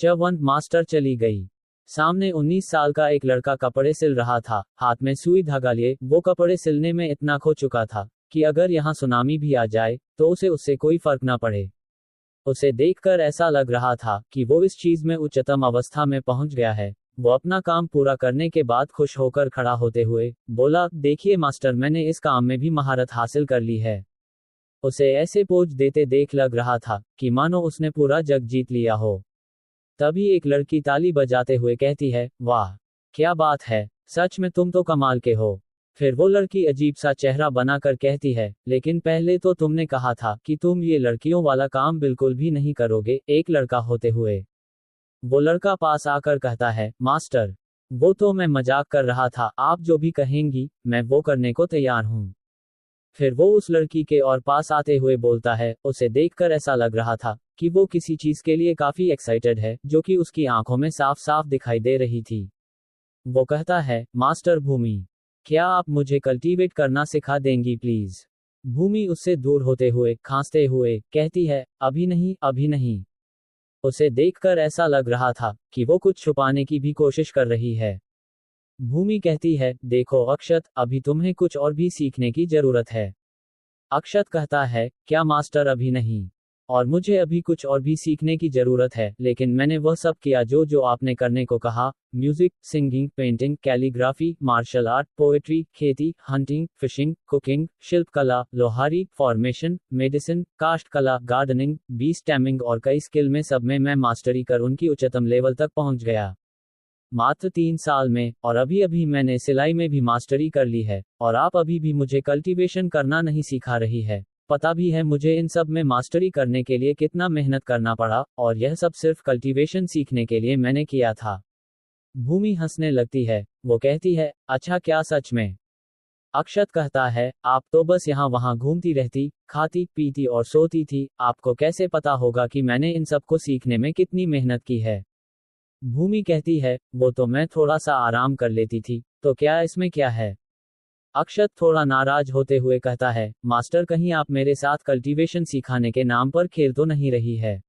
चवंत master चली गई। सामने 19 साल का एक लड़का कपड़े सिल रहा था, हाथ में सुई धागा लिए। वो कपड़े सिलने में इतना खो चुका था कि अगर यहाँ सुनामी भी आ जाए तो उसे उससे कोई फर्क ना पड़े। उसे देखकर ऐसा लग रहा था कि वो इस चीज में उच्चतम अवस्था में पहुंच गया है। वो अपना काम पूरा करने के बाद खुश होकर खड़ा होते हुए बोला, देखिए मास्टर, मैंने इस काम में भी महारत हासिल कर ली है। उसे ऐसे पोज देते देख लग रहा था कि मानो उसने पूरा जग जीत लिया हो। तभी एक लड़की ताली बजाते हुए कहती है, वाह क्या बात है, सच में तुम तो कमाल के हो। फिर वो लड़की अजीब सा चेहरा बनाकर कहती है, लेकिन पहले तो तुमने कहा था कि तुम ये लड़कियों वाला काम बिल्कुल भी नहीं करोगे, एक लड़का होते हुए। वो लड़का पास आकर कहता है, मास्टर वो तो मैं मजाक कर रहा था, आप जो भी कहेंगी मैं वो करने को तैयार हूँ। फिर वो उस लड़की के और पास आते हुए बोलता है, उसे देखकर ऐसा लग रहा था कि वो किसी चीज के लिए काफी एक्साइटेड है, जो कि उसकी आंखों में साफ साफ दिखाई दे रही थी। वो कहता है, मास्टर भूमि, क्या आप मुझे कल्टीवेट करना सिखा देंगी प्लीज। भूमि उससे दूर होते हुए खांसते हुए कहती है, अभी नहीं, अभी नहीं। उसे देखकर ऐसा लग रहा था कि वो कुछ छुपाने की भी कोशिश कर रही है। भूमि कहती है, देखो अक्षत, अभी तुम्हें कुछ और भी सीखने की जरूरत है। अक्षत कहता है, क्या मास्टर, अभी नहीं, और मुझे अभी कुछ और भी सीखने की जरूरत है, लेकिन मैंने वह सब किया जो जो आपने करने को कहा। Music, singing, painting, calligraphy, martial art, poetry, खेती, हंटिंग, फिशिंग, कुकिंग, शिल्पकला, लोहारी, फॉर्मेशन, मेडिसिन, काष्ठ कला, गार्डनिंग, बी स्टैमिंग और कई स्किल में सब में मैं मास्टरी कर उनकी उच्चतम लेवल तक पहुंच गया। मात्र 3 साल में, और अभी अभी मैंने सिलाई में भी मास्टरी कर ली है, और आप अभी भी मुझे कल्टीवेशन करना नहीं सिखा रही है। पता भी है मुझे इन सब में मास्टरी करने के लिए कितना मेहनत करना पड़ा, और यह सब सिर्फ कल्टीवेशन सीखने के लिए मैंने किया था। भूमि हंसने लगती है। वो कहती है, अच्छा क्या सच में? अक्षत कहता है, आप तो बस यहाँ वहाँ घूमती रहती, खाती पीती और सोती थी, आपको कैसे पता होगा कि मैंने इन सब को सीखने में कितनी मेहनत की है। भूमि कहती है, वो तो मैं थोड़ा सा आराम कर लेती थी, तो क्या इसमें क्या है। अक्षत थोड़ा नाराज होते हुए कहता है, मास्टर कहीं आप मेरे साथ कल्टीवेशन सिखाने के नाम पर खेल तो नहीं रही है।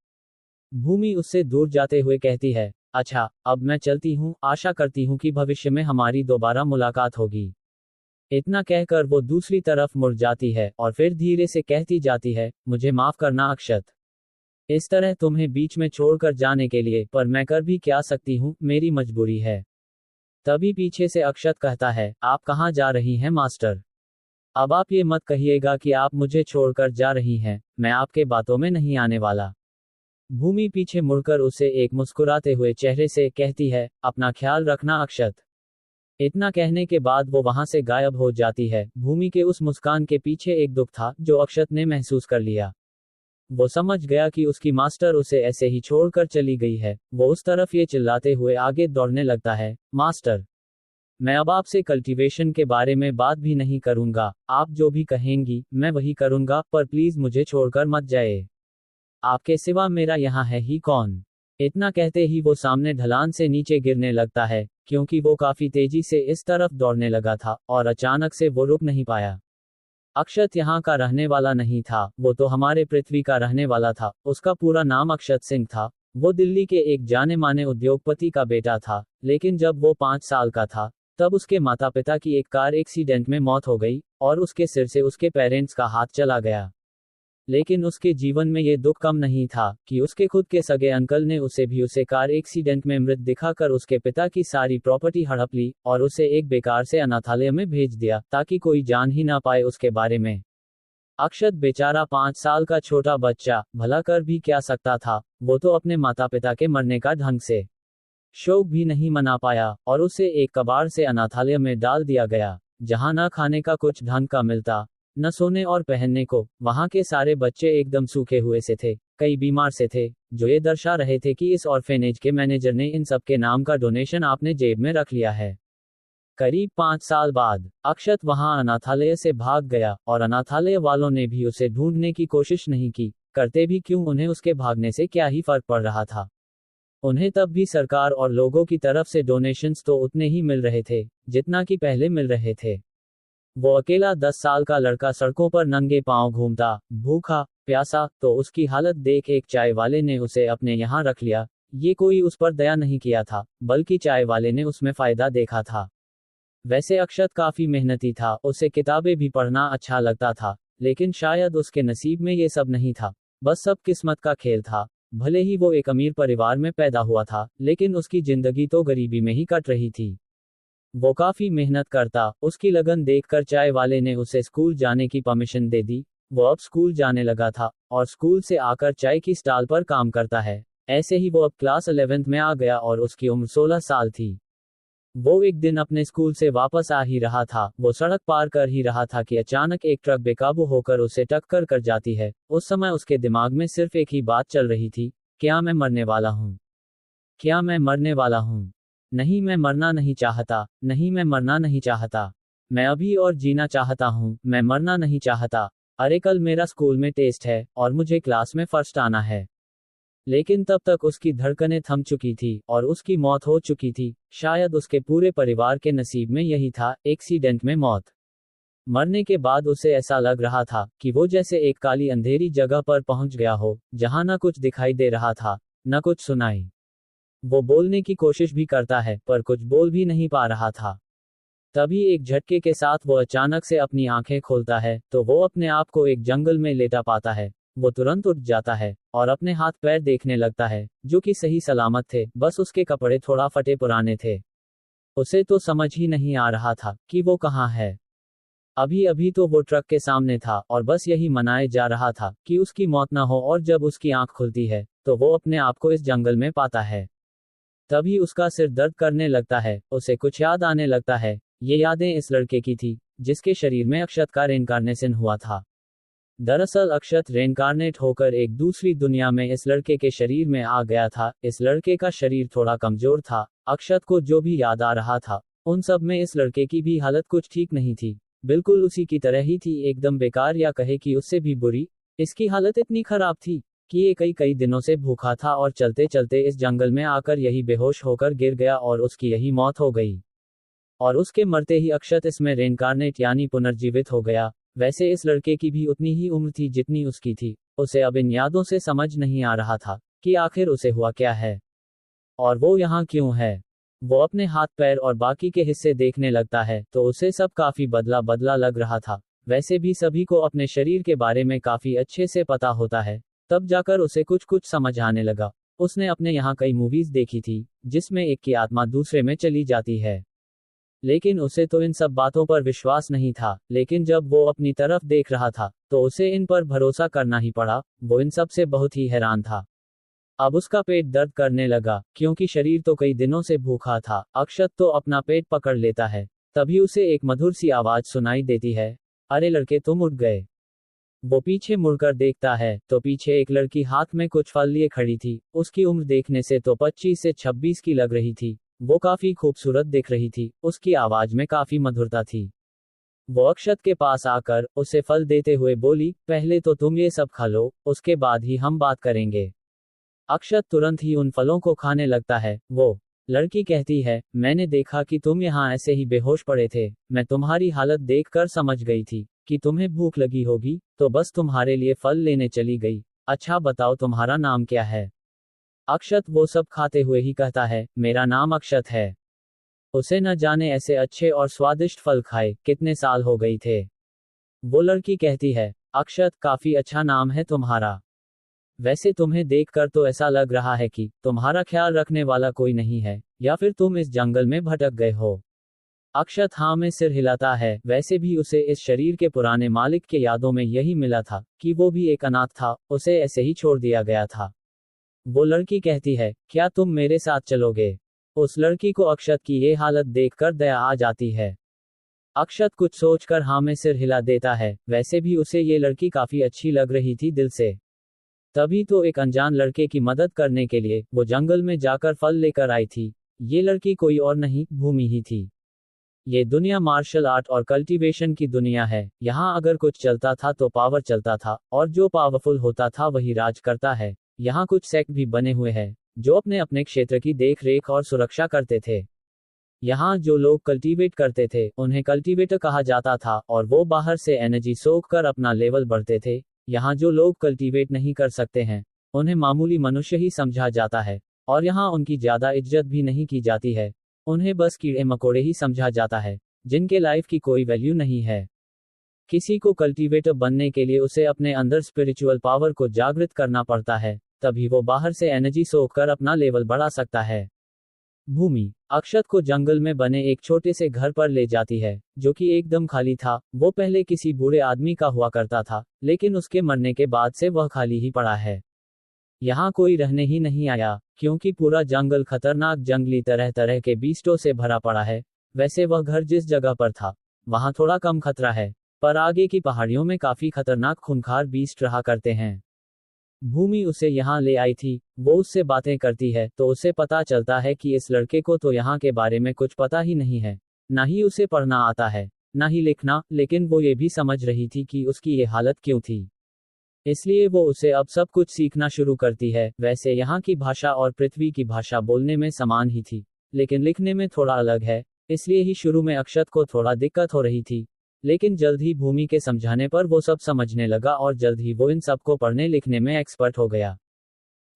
भूमि उससे दूर जाते हुए कहती है, अच्छा अब मैं चलती हूँ, आशा करती हूँ कि भविष्य में हमारी दोबारा मुलाकात होगी। इतना कहकर वो दूसरी तरफ मुड़ जाती है और फिर धीरे से कहती जाती है, मुझे माफ करना अक्षत, इस तरह तुम्हें बीच में छोड़कर जाने के लिए, पर मैं कर भी क्या सकती हूँ, मेरी मजबूरी है। तभी पीछे से अक्षत कहता है, आप कहाँ जा रही हैं मास्टर? अब आप ये मत कहिएगा कि आप मुझे छोड़कर जा रही हैं, मैं आपके बातों में नहीं आने वाला। भूमि पीछे मुड़कर उसे एक मुस्कुराते हुए चेहरे से कहती है, अपना ख्याल रखना अक्षत। इतना कहने के बाद वो वहां से गायब हो जाती है। भूमि के उस मुस्कान के पीछे एक दुख था जो अक्षत ने महसूस कर लिया। वो समझ गया कि उसकी मास्टर उसे ऐसे ही छोड़कर चली गई है। वो उस तरफ ये चिल्लाते हुए आगे दौड़ने लगता है, मास्टर मैं अब आपसे कल्टीवेशन के बारे में बात भी नहीं करूंगा, आप जो भी कहेंगी मैं वही करूंगा, पर प्लीज मुझे छोड़कर मत जाए, आपके सिवा मेरा यहाँ है ही कौन। इतना कहते ही वो सामने ढलान से नीचे गिरने लगता है, क्योंकि वो काफी तेजी से इस तरफ दौड़ने लगा था और अचानक से वो रुक नहीं पाया। अक्षत यहाँ का रहने वाला नहीं था, वो तो हमारे पृथ्वी का रहने वाला था। उसका पूरा नाम अक्षत सिंह था। वो दिल्ली के एक जाने माने उद्योगपति का बेटा था, लेकिन जब वो 5 साल का था तब उसके माता पिता की एक कार एक्सीडेंट में मौत हो गई और उसके सिर से उसके पेरेंट्स का हाथ चला गया। लेकिन उसके जीवन में ये दुख कम नहीं था कि उसके खुद के सगे अंकल ने उसे कार एक्सीडेंट में मृत दिखाकर उसके पिता की सारी प्रॉपर्टी हड़प ली और उसे एक बेकार से अनाथालय में भेज दिया ताकि कोई जान ही ना पाए उसके बारे में। अक्षत बेचारा 5 साल का छोटा बच्चा भला कर भी क्या सकता था। वो तो अपने माता पिता के मरने का ढंग से शोक भी नहीं मना पाया और उसे एक कबाड़ से अनाथालय में डाल दिया गया, जहां न खाने का कुछ ढंग का मिलता, न सोने और पहनने को। वहां के सारे बच्चे एकदम सूखे हुए से थे, कई बीमार से थे, जो ये दर्शा रहे थे कि इस ऑर्फेनेज के मैनेजर ने इन सब के नाम का डोनेशन आपने जेब में रख लिया है। करीब 5 साल बाद अक्षत वहां अनाथालय से भाग गया और अनाथालय वालों ने भी उसे ढूंढने की कोशिश नहीं की। करते भी क्यों, उन्हें उसके भागने से क्या ही फर्क पड़ रहा था। उन्हें तब भी सरकार और लोगों की तरफ से डोनेशंस तो उतने ही मिल रहे थे जितना कि पहले मिल रहे थे। वो अकेला 10 साल का लड़का सड़कों पर नंगे पांव घूमता, भूखा प्यासा, तो उसकी हालत देख एक चाय वाले ने उसे अपने यहाँ रख लिया। ये कोई उस पर दया नहीं किया था, बल्कि चाय वाले ने उसमें फायदा देखा था। वैसे अक्षत काफी मेहनती था, उसे किताबें भी पढ़ना अच्छा लगता था, लेकिन शायद उसके नसीब में ये सब नहीं था। बस सब किस्मत का खेल था। भले ही वो एक अमीर परिवार में पैदा हुआ था, लेकिन उसकी जिंदगी तो गरीबी में ही कट रही थी। वो काफी मेहनत करता, उसकी लगन देखकर चाय वाले ने उसे स्कूल जाने की परमिशन दे दी। वो अब स्कूल जाने लगा था, और स्कूल से आकर चाय की स्टॉल पर काम करता है। ऐसे ही वो अब क्लास 11th में आ गया और उसकी उम्र 16 साल थी। वो एक दिन अपने स्कूल से वापस आ ही रहा था, वो सड़क पार कर ही रहा था कि अचानक एक ट्रक बेकाबू होकर उसे टक्कर कर जाती है। उस समय उसके दिमाग में सिर्फ एक ही बात चल रही थी, क्या मैं मरने वाला हूँ? क्या मैं मरने वाला हूँ? नहीं, मैं मरना नहीं चाहता, नहीं मैं मरना नहीं चाहता। मैं अभी और जीना चाहता हूँ, मैं मरना नहीं चाहता। अरे कल मेरा स्कूल में टेस्ट है, और मुझे क्लास में फर्स्ट आना है। लेकिन तब तक उसकी धड़कनें थम चुकी थी, और उसकी मौत हो चुकी थी। शायद उसके पूरे परिवार के नसीब में यही था, एक्सीडेंट में मौत। मरने के बाद उसे ऐसा लग रहा था कि वो जैसे एक काली अंधेरी जगह पर पहुंच गया हो, जहां न कुछ दिखाई दे रहा था, न कुछ सुनाई। वो बोलने की कोशिश भी करता है, पर कुछ बोल भी नहीं पा रहा था। तभी एक झटके के साथ वो अचानक से अपनी आंखें खोलता है, तो वो अपने आप को एक जंगल में लेटा पाता है। वो तुरंत उठ जाता है, और अपने हाथ पैर देखने लगता है, जो कि सही सलामत थे, बस उसके कपड़े थोड़ा फटे पुराने थे। उसे तो समझ ही नहीं आ रहा था कि वो कहाँ है। अभी अभी तो वो ट्रक के सामने था, और बस यही मनाए जा रहा था कि उसकी मौत ना हो, और जब उसकी आंख खुलती है, तो वो अपने आप को इस जंगल में पाता है। तभी उसका सिर दर्द करने लगता है, उसे कुछ याद आने लगता है। ये यादें इस लड़के की थी, जिसके शरीर में अक्षत का रेनकार्नेशन हुआ था। दरअसल अक्षत रेनकार्नेट होकर एक दूसरी दुनिया में इस लड़के के शरीर में आ गया था। इस लड़के का शरीर थोड़ा कमजोर था। अक्षत को जो भी याद आ रहा था, उन सब में इस लड़के की भी हालत कुछ ठीक नहीं थी। बिल्कुल उसी की तरह ही थी, एकदम बेकार, या कहे कि उससे भी बुरी। इसकी हालत इतनी खराब थी कि ये कई कई दिनों से भूखा था, और चलते चलते इस जंगल में आकर यही बेहोश होकर गिर गया, और उसकी यही मौत हो गई। और उसके मरते ही अक्षत इसमें रेनकार्नेट यानी पुनर्जीवित हो गया। वैसे इस लड़के की भी उतनी ही उम्र थी जितनी उसकी थी। उसे अब इन यादों से समझ नहीं आ रहा था कि आखिर उसे हुआ क्या है, और वो यहाँ क्यों है। वो अपने हाथ पैर और बाकी के हिस्से देखने लगता है, तो उसे सब काफी बदला बदला लग रहा था। वैसे भी सभी को अपने शरीर के बारे में काफी अच्छे से पता होता है। तब जाकर उसे कुछ कुछ समझ आने लगा। उसने अपने यहाँ कई मूवीज देखी थी, जिसमें एक की आत्मा दूसरे में चली जाती है। लेकिन उसे तो इन सब बातों पर विश्वास नहीं था। लेकिन जब वो अपनी तरफ देख रहा था, तो उसे इन पर भरोसा करना ही पड़ा। वो इन सब से बहुत ही हैरान था। अब उसका पेट दर्द करने लगा, क्योंकि शरीर तो कई दिनों से भूखा था। अक्षत तो अपना पेट पकड़ लेता है। तभी उसे एक मधुर सी आवाज सुनाई देती है, अरे लड़के तुम उठ गए। वो पीछे मुड़कर देखता है, तो पीछे एक लड़की हाथ में कुछ फल लिए खड़ी थी। उसकी उम्र देखने से तो 25 से 26 की लग रही थी। वो काफी खूबसूरत दिख रही थी, उसकी आवाज में काफी मधुरता थी। वो अक्षत के पास आकर उसे फल देते हुए बोली, पहले तो तुम ये सब खा लो, उसके बाद ही हम बात करेंगे। अक्षत तुरंत ही उन फलों को खाने लगता है। वो लड़की कहती है, मैंने देखा कि तुम यहाँ ऐसे ही बेहोश पड़े थे। मैं तुम्हारी हालत देखकर समझ गई थी कि तुम्हें भूख लगी होगी, तो बस तुम्हारे लिए फल लेने चली गई। अच्छा बताओ तुम्हारा नाम क्या है? अक्षत वो सब खाते हुए ही कहता है, मेरा नाम अक्षत है। उसे न जाने ऐसे अच्छे और स्वादिष्ट फल खाए कितने साल हो गई थे। वो लड़की कहती है, अक्षत काफी अच्छा नाम है तुम्हारा। वैसे तुम्हें देखकर तो ऐसा लग रहा है कि तुम्हारा ख्याल रखने वाला कोई नहीं है, या फिर तुम इस जंगल में भटक गए हो। अक्षत हाँ में सिर हिलाता है। वैसे भी उसे इस शरीर के पुराने मालिक के यादों में यही मिला था कि वो भी एक अनाथ था, उसे ऐसे ही छोड़ दिया गया था। वो लड़की कहती है, क्या तुम मेरे साथ चलोगे? उस लड़की को अक्षत की ये हालत देखकर दया आ जाती है। अक्षत कुछ सोचकर हाँ में सिर हिला देता है। वैसे भी उसे ये लड़की काफी अच्छी लग रही थी दिल से। तभी तो एक अनजान लड़के की मदद करने के लिए वो जंगल में जाकर फल लेकर आई थी। ये लड़की कोई और नहीं, भूमि ही थी। ये दुनिया मार्शल आर्ट और कल्टीवेशन की दुनिया है। यहाँ अगर कुछ चलता था तो पावर चलता था, और जो पावरफुल होता था वही राज करता है। यहाँ कुछ सेक्ट भी बने हुए हैं, जो अपने अपने क्षेत्र की देख रेख और सुरक्षा करते थे। यहाँ जो लोग कल्टीवेट करते थे, उन्हें कल्टीवेटर कहा जाता था, और वो बाहर से एनर्जी सोख कर अपना लेवल बढ़ते थे। यहाँ जो लोग कल्टीवेट नहीं कर सकते हैं, उन्हें मामूली मनुष्य ही समझा जाता है, और यहाँ उनकी ज्यादा इज्जत भी नहीं की जाती है। उन्हें बस कीड़े मकोड़े ही समझा जाता है, जिनके लाइफ की कोई वैल्यू नहीं है। किसी को कल्टीवेटर बनने के लिए उसे अपने अंदर स्पिरिचुअल पावर को जागृत करना पड़ता है, तभी वो बाहर से एनर्जी सोख कर अपना लेवल बढ़ा सकता है। भूमि अक्षत को जंगल में बने एक छोटे से घर पर ले जाती है, जो कि एकदम खाली था। वो पहले किसी बूढ़े आदमी का हुआ करता था, लेकिन उसके मरने के बाद से वह खाली ही पड़ा है। यहाँ कोई रहने ही नहीं आया, क्योंकि पूरा जंगल खतरनाक जंगली तरह तरह के बीस्टों से भरा पड़ा है। वैसे वह घर जिस जगह पर था, वहाँ थोड़ा कम खतरा है, पर आगे की पहाड़ियों में काफी खतरनाक खूंखार बीस्ट रहा करते हैं। भूमि उसे यहाँ ले आई थी। वो उससे बातें करती है तो उसे पता चलता है कि इस लड़के को तो यहाँ के बारे में कुछ पता ही नहीं है, ना ही उसे पढ़ना आता है, ना ही लिखना। लेकिन वो ये भी समझ रही थी कि उसकी ये हालत क्यों थी, इसलिए वो उसे अब सब कुछ सीखना शुरू करती है। वैसे यहाँ की भाषा और पृथ्वी की भाषा बोलने में समान ही थी, लेकिन लिखने में थोड़ा अलग है, इसलिए ही शुरू में अक्षत को थोड़ा दिक्कत हो रही थी। लेकिन जल्द ही भूमि के समझाने पर वो सब समझने लगा और जल्द ही वो इन सबको पढ़ने लिखने में एक्सपर्ट हो गया।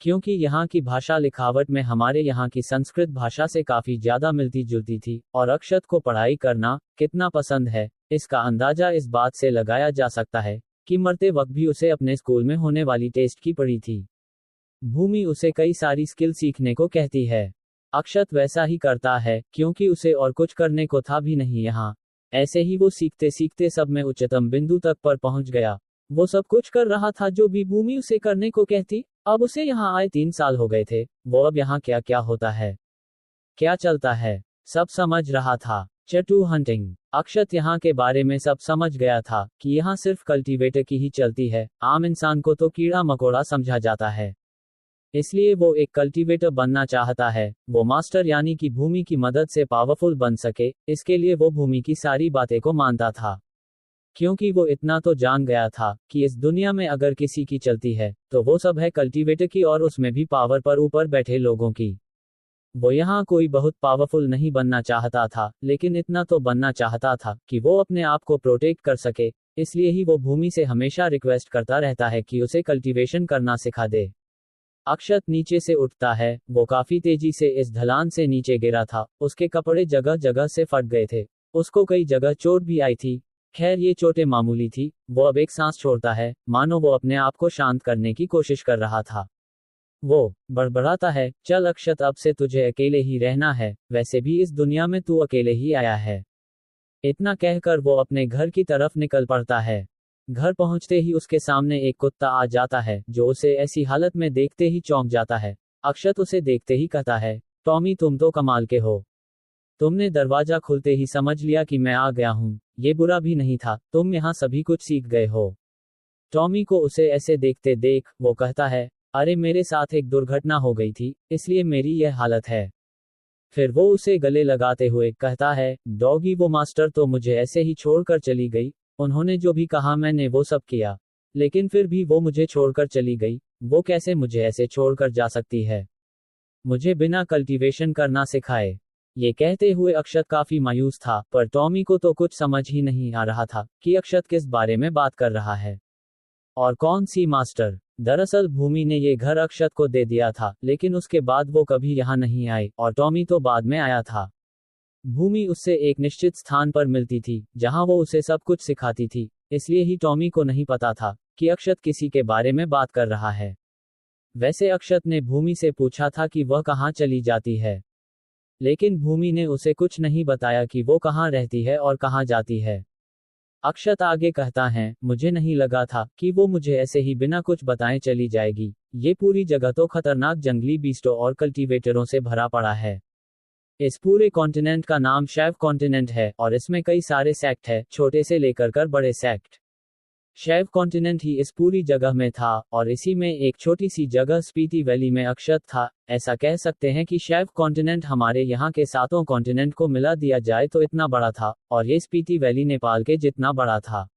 क्योंकि यहाँ की भाषा लिखावट में हमारे यहाँ की संस्कृत भाषा से काफी ज्यादा मिलती जुलती थी, और अक्षत को पढ़ाई करना कितना पसंद है, इसका अंदाजा इस बात से लगाया जा सकता है कि मरते वक्त भी उसे अपने स्कूल में होने वाली टेस्ट की पड़ी थी। भूमि उसे कई सारी स्किल सीखने को कहती है। अक्षत वैसा ही करता है, क्योंकि उसे और कुछ करने को था भी नहीं यहाँ। ऐसे ही वो सीखते सीखते सब में उच्चतम बिंदु तक पर पहुंच गया। वो सब कुछ कर रहा था जो भी भूमि उसे करने को कहती। अब उसे यहाँ आए 3 साल हो गए थे। वो अब यहाँ क्या क्या होता है, क्या चलता है, सब समझ रहा था। चटू हंटिंग अक्षत यहाँ के बारे में सब समझ गया था कि यहाँ सिर्फ कल्टीवेटर की ही चलती है। आम इंसान को तो कीड़ा मकोड़ा समझा जाता है, इसलिए वो एक कल्टीवेटर बनना चाहता है। वो मास्टर यानी कि भूमि की मदद से पावरफुल बन सके, इसके लिए वो भूमि की सारी बातें को मानता था। क्योंकि वो इतना तो जान गया था कि इस दुनिया में अगर किसी की चलती है तो वो सब है कल्टीवेटर की, और उसमें भी पावर पर ऊपर बैठे लोगों की। वो यहाँ कोई बहुत पावरफुल नहीं बनना चाहता था, लेकिन इतना तो बनना चाहता था कि वो अपने आप को प्रोटेक्ट कर सके। इसलिए ही वो भूमि से हमेशा रिक्वेस्ट करता रहता है कि उसे कल्टीवेशन करना सिखा दे। अक्षत नीचे से उठता है। वो काफी तेजी से इस ढलान से नीचे गिरा था। उसके कपड़े जगह जगह से फट गए थे। उसको कई जगह चोट भी आई थी। खैर ये चोटें मामूली थी। वो अब एक सांस छोड़ता है, मानो वो अपने आप को शांत करने की कोशिश कर रहा था। वो बड़बड़ाता है, चल अक्षत, अब से तुझे अकेले ही रहना है। वैसे भी इस दुनिया में तू अकेले ही आया है। इतना कहकर वो अपने घर की तरफ निकल पड़ता है। घर पहुंचते ही उसके सामने एक कुत्ता आ जाता है, जो उसे ऐसी हालत में देखते ही चौंक जाता है। अक्षत उसे देखते ही कहता है, टॉमी तुम तो कमाल के हो। तुमने दरवाजा खुलते ही समझ लिया कि मैं आ गया हूँ। ये बुरा भी नहीं था, तुम यहाँ सभी कुछ सीख गए हो। टॉमी को उसे ऐसे देखते देख वो कहता है, अरे मेरे साथ एक दुर्घटना हो गई थी, इसलिए मेरी यह हालत है। फिर वो उसे गले लगाते हुए कहता है, डॉगी वो मास्टर तो मुझे ऐसे ही छोड़कर चली गई। उन्होंने जो भी कहा मैंने वो सब किया, लेकिन फिर भी वो मुझे छोड़कर चली गई। वो कैसे मुझे ऐसे छोड़कर जा सकती है, मुझे बिना कल्टीवेशन करना सिखाए। ये कहते हुए अक्षत काफी मायूस था, पर टॉमी को तो कुछ समझ ही नहीं आ रहा था कि अक्षत किस बारे में बात कर रहा है और कौन सी मास्टर। दरअसल भूमि ने ये घर अक्षत को दे दिया था, लेकिन उसके बाद वो कभी यहाँ नहीं आई, और टॉमी तो बाद में आया था। भूमि उससे एक निश्चित स्थान पर मिलती थी, जहां वो उसे सब कुछ सिखाती थी। इसलिए ही टॉमी को नहीं पता था कि अक्षत किसी के बारे में बात कर रहा है। वैसे अक्षत ने भूमि से पूछा था कि वह कहाँ चली जाती है, लेकिन भूमि ने उसे कुछ नहीं बताया कि वो कहाँ रहती है और कहाँ जाती है। अक्षत आगे कहता है, मुझे नहीं लगा था कि वो मुझे ऐसे ही बिना कुछ बताए चली जाएगी। ये पूरी जगह तो खतरनाक जंगली बीस्टों और कल्टीवेटरों से भरा पड़ा है। इस पूरे कॉन्टिनेंट का नाम शैव कॉन्टिनेंट है, और इसमें कई सारे सेक्ट है, छोटे से लेकर कर बड़े सेक्ट। शैव कॉन्टिनेंट ही इस पूरी जगह में था, और इसी में एक छोटी सी जगह स्पीति वैली में अक्षत था। ऐसा कह सकते हैं कि शैव कॉन्टिनेंट हमारे यहाँ के 7 कॉन्टिनेंट को मिला दिया जाए तो इतना बड़ा था, और ये स्पीति वैली नेपाल के जितना बड़ा था।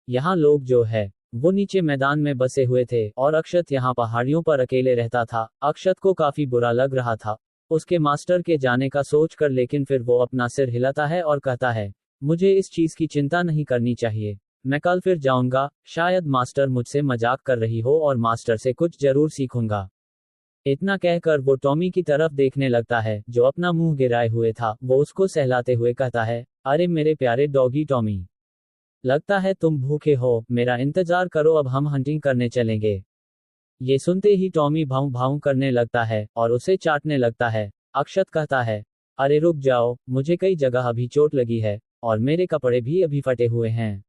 यहाँ लोग जो है वो नीचे मैदान में बसे हुए थे, और अक्षत यहाँ पहाड़ियों पर अकेले रहता था। अक्षत को काफी बुरा लग रहा था उसके मास्टर के जाने का सोचकर, लेकिन फिर वो अपना सिर हिलाता है और कहता है, मुझे इस चीज की चिंता नहीं करनी चाहिए। मैं कल फिर जाऊंगा। शायद मास्टर मुझसे मजाक कर रही हो और मास्टर से कुछ जरूर सीखूंगा। इतना कहकर वो टॉमी की तरफ देखने लगता है, जो अपना मुंह गिराए हुए था। वो उसको सहलाते हुए कहता है, अरे मेरे प्यारे डॉगी टॉमी, लगता है तुम भूखे हो, मेरा इंतजार करो, अब हम हंटिंग करने चलेंगे। ये सुनते ही टॉमी भाऊ भाऊ करने लगता है और उसे चाटने लगता है। अक्षत कहता है, अरे रुक जाओ, मुझे कई जगह अभी चोट लगी है और मेरे कपड़े भी अभी फटे हुए हैं।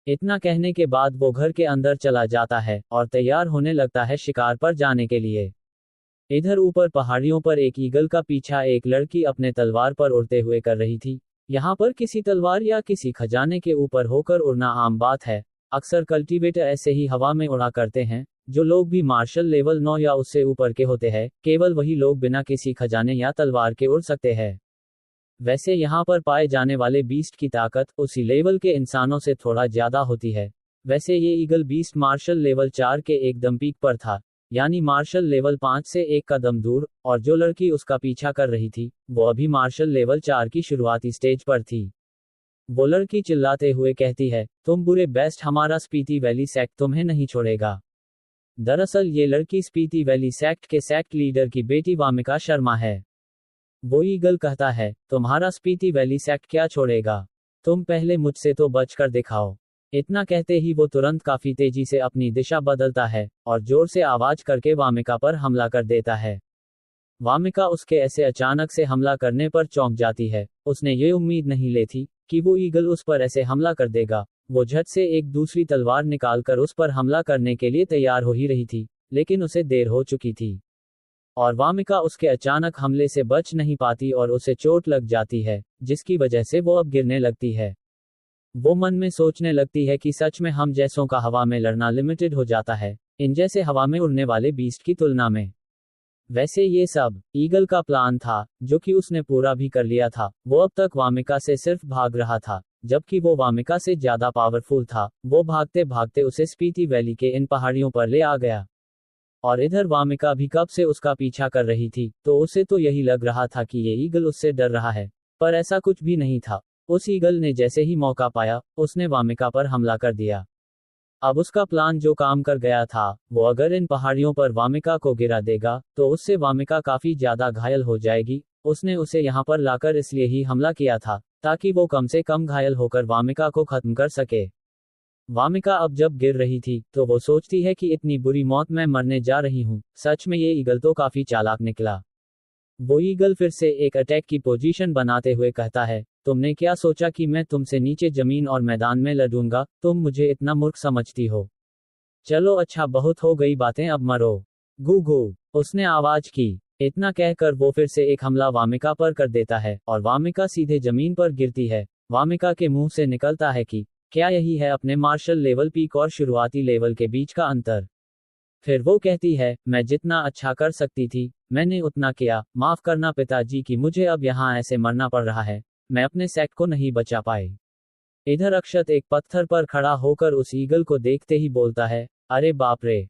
इतना कहने के बाद वो घर के अंदर चला जाता है और तैयार होने लगता है शिकार पर जाने के लिए। इधर ऊपर पहाड़ियों पर एक ईगल का पीछा एक लड़की अपने तलवार पर उड़ते हुए कर रही थी। यहाँ पर किसी तलवार या किसी खजाने के ऊपर होकर उड़ना आम बात है। अक्सर कल्टीवेटर ऐसे ही हवा में उड़ा करते हैं। जो लोग भी मार्शल लेवल 9 या उससे ऊपर के होते हैं, केवल वही लोग बिना किसी खजाने या तलवार के उड़ सकते हैं। वैसे यहाँ पर पाए जाने वाले बीस्ट की ताकत उसी लेवल के इंसानों से थोड़ा ज्यादा होती है। वैसे ये ईगल बीस्ट मार्शल लेवल 4 के एकदम पीक पर था, यानी मार्शल लेवल 5 से एक कदम दूर, और जो लड़की उसका पीछा कर रही थी वो अभी मार्शल लेवल 4 की शुरुआती स्टेज पर थी। वो लड़की चिल्लाते हुए कहती है, तुम बुरे बेस्ट, हमारा स्पीति वैली सेक्ट तुम्हें नहीं छोड़ेगा। दरअसल ये लड़की स्पीति वैली सेक्ट के सेक्ट लीडर की बेटी वामिका शर्मा है। वो ईगल कहता है, तुम्हारा स्पीति वैली सेक्ट क्या छोड़ेगा, तुम पहले मुझसे तो बच कर दिखाओ। इतना कहते ही वो तुरंत काफी तेजी से अपनी दिशा बदलता है और जोर से आवाज करके वामिका पर हमला कर देता है। वामिका उसके ऐसे अचानक से हमला करने पर चौंक जाती है। उसने ये उम्मीद नहीं ली थी कि वो ईगल उस पर ऐसे हमला कर देगा। वो झट से एक दूसरी तलवार निकालकर उस पर हमला करने के लिए तैयार हो ही रही थी, लेकिन उसे देर हो चुकी थी और वामिका उसके अचानक हमले से बच नहीं पाती और उसे चोट लग जाती है, जिसकी वजह से वो अब गिरने लगती है। वो मन में सोचने लगती है कि सच में हम जैसों का हवा में लड़ना लिमिटेड हो जाता है, इन जैसे हवा में उड़ने वाले बीस्ट की तुलना में। वैसे ये सब ईगल का प्लान था, जो कि उसने पूरा भी कर लिया था। वो अब तक वामिका से सिर्फ भाग रहा था, जबकि वो वामिका से ज्यादा पावरफुल था। वो भागते भागते उसे स्पीति वैली के इन पहाड़ियों पर ले आ गया। और इधर वामिका भी कब से उसका पीछा कर रही थी, तो उसे तो यही लग रहा था कि ये ईगल उससे डर रहा है, पर ऐसा कुछ भी नहीं था। उस ईगल ने जैसे ही मौका पाया, उसने वामिका पर हमला कर दिया। अब उसका प्लान जो काम कर गया था, वो अगर इन पहाड़ियों पर वामिका को गिरा देगा तो उससे वामिका काफी ज्यादा घायल हो जाएगी। उसने उसे यहाँ पर लाकर इसलिए ही हमला किया था, ताकि वो कम से कम घायल होकर वामिका को खत्म कर सके। वामिका अब जब गिर रही थी तो वो सोचती है कि इतनी बुरी मौत मैं मरने जा रही हूँ। सच में ये ईगल तो काफी चालाक निकला। वो ईगल फिर से एक अटैक की पोजीशन बनाते हुए कहता है, तुमने क्या सोचा कि मैं तुमसे नीचे जमीन और मैदान में लड़ूंगा? तुम मुझे इतना मूर्ख समझती हो? चलो अच्छा, बहुत हो गई बातें, अब मरो। गू गू, उसने आवाज की। इतना कहकर वो फिर से एक हमला वामिका पर कर देता है और वामिका सीधे जमीन पर गिरती है। वामिका के मुंह से निकलता है कि क्या यही है अपने मार्शल लेवल पीक और शुरुआती लेवल के बीच का अंतर? फिर वो कहती है, मैं जितना अच्छा कर सकती थी मैंने उतना किया, माफ करना पिताजी कि मुझे अब यहाँ ऐसे मरना पड़ रहा है, मैं अपने सेक्ट को नहीं बचा पाई। इधर अक्षत एक पत्थर पर खड़ा होकर उस ईगल को देखते ही बोलता है, अरे बाप रे,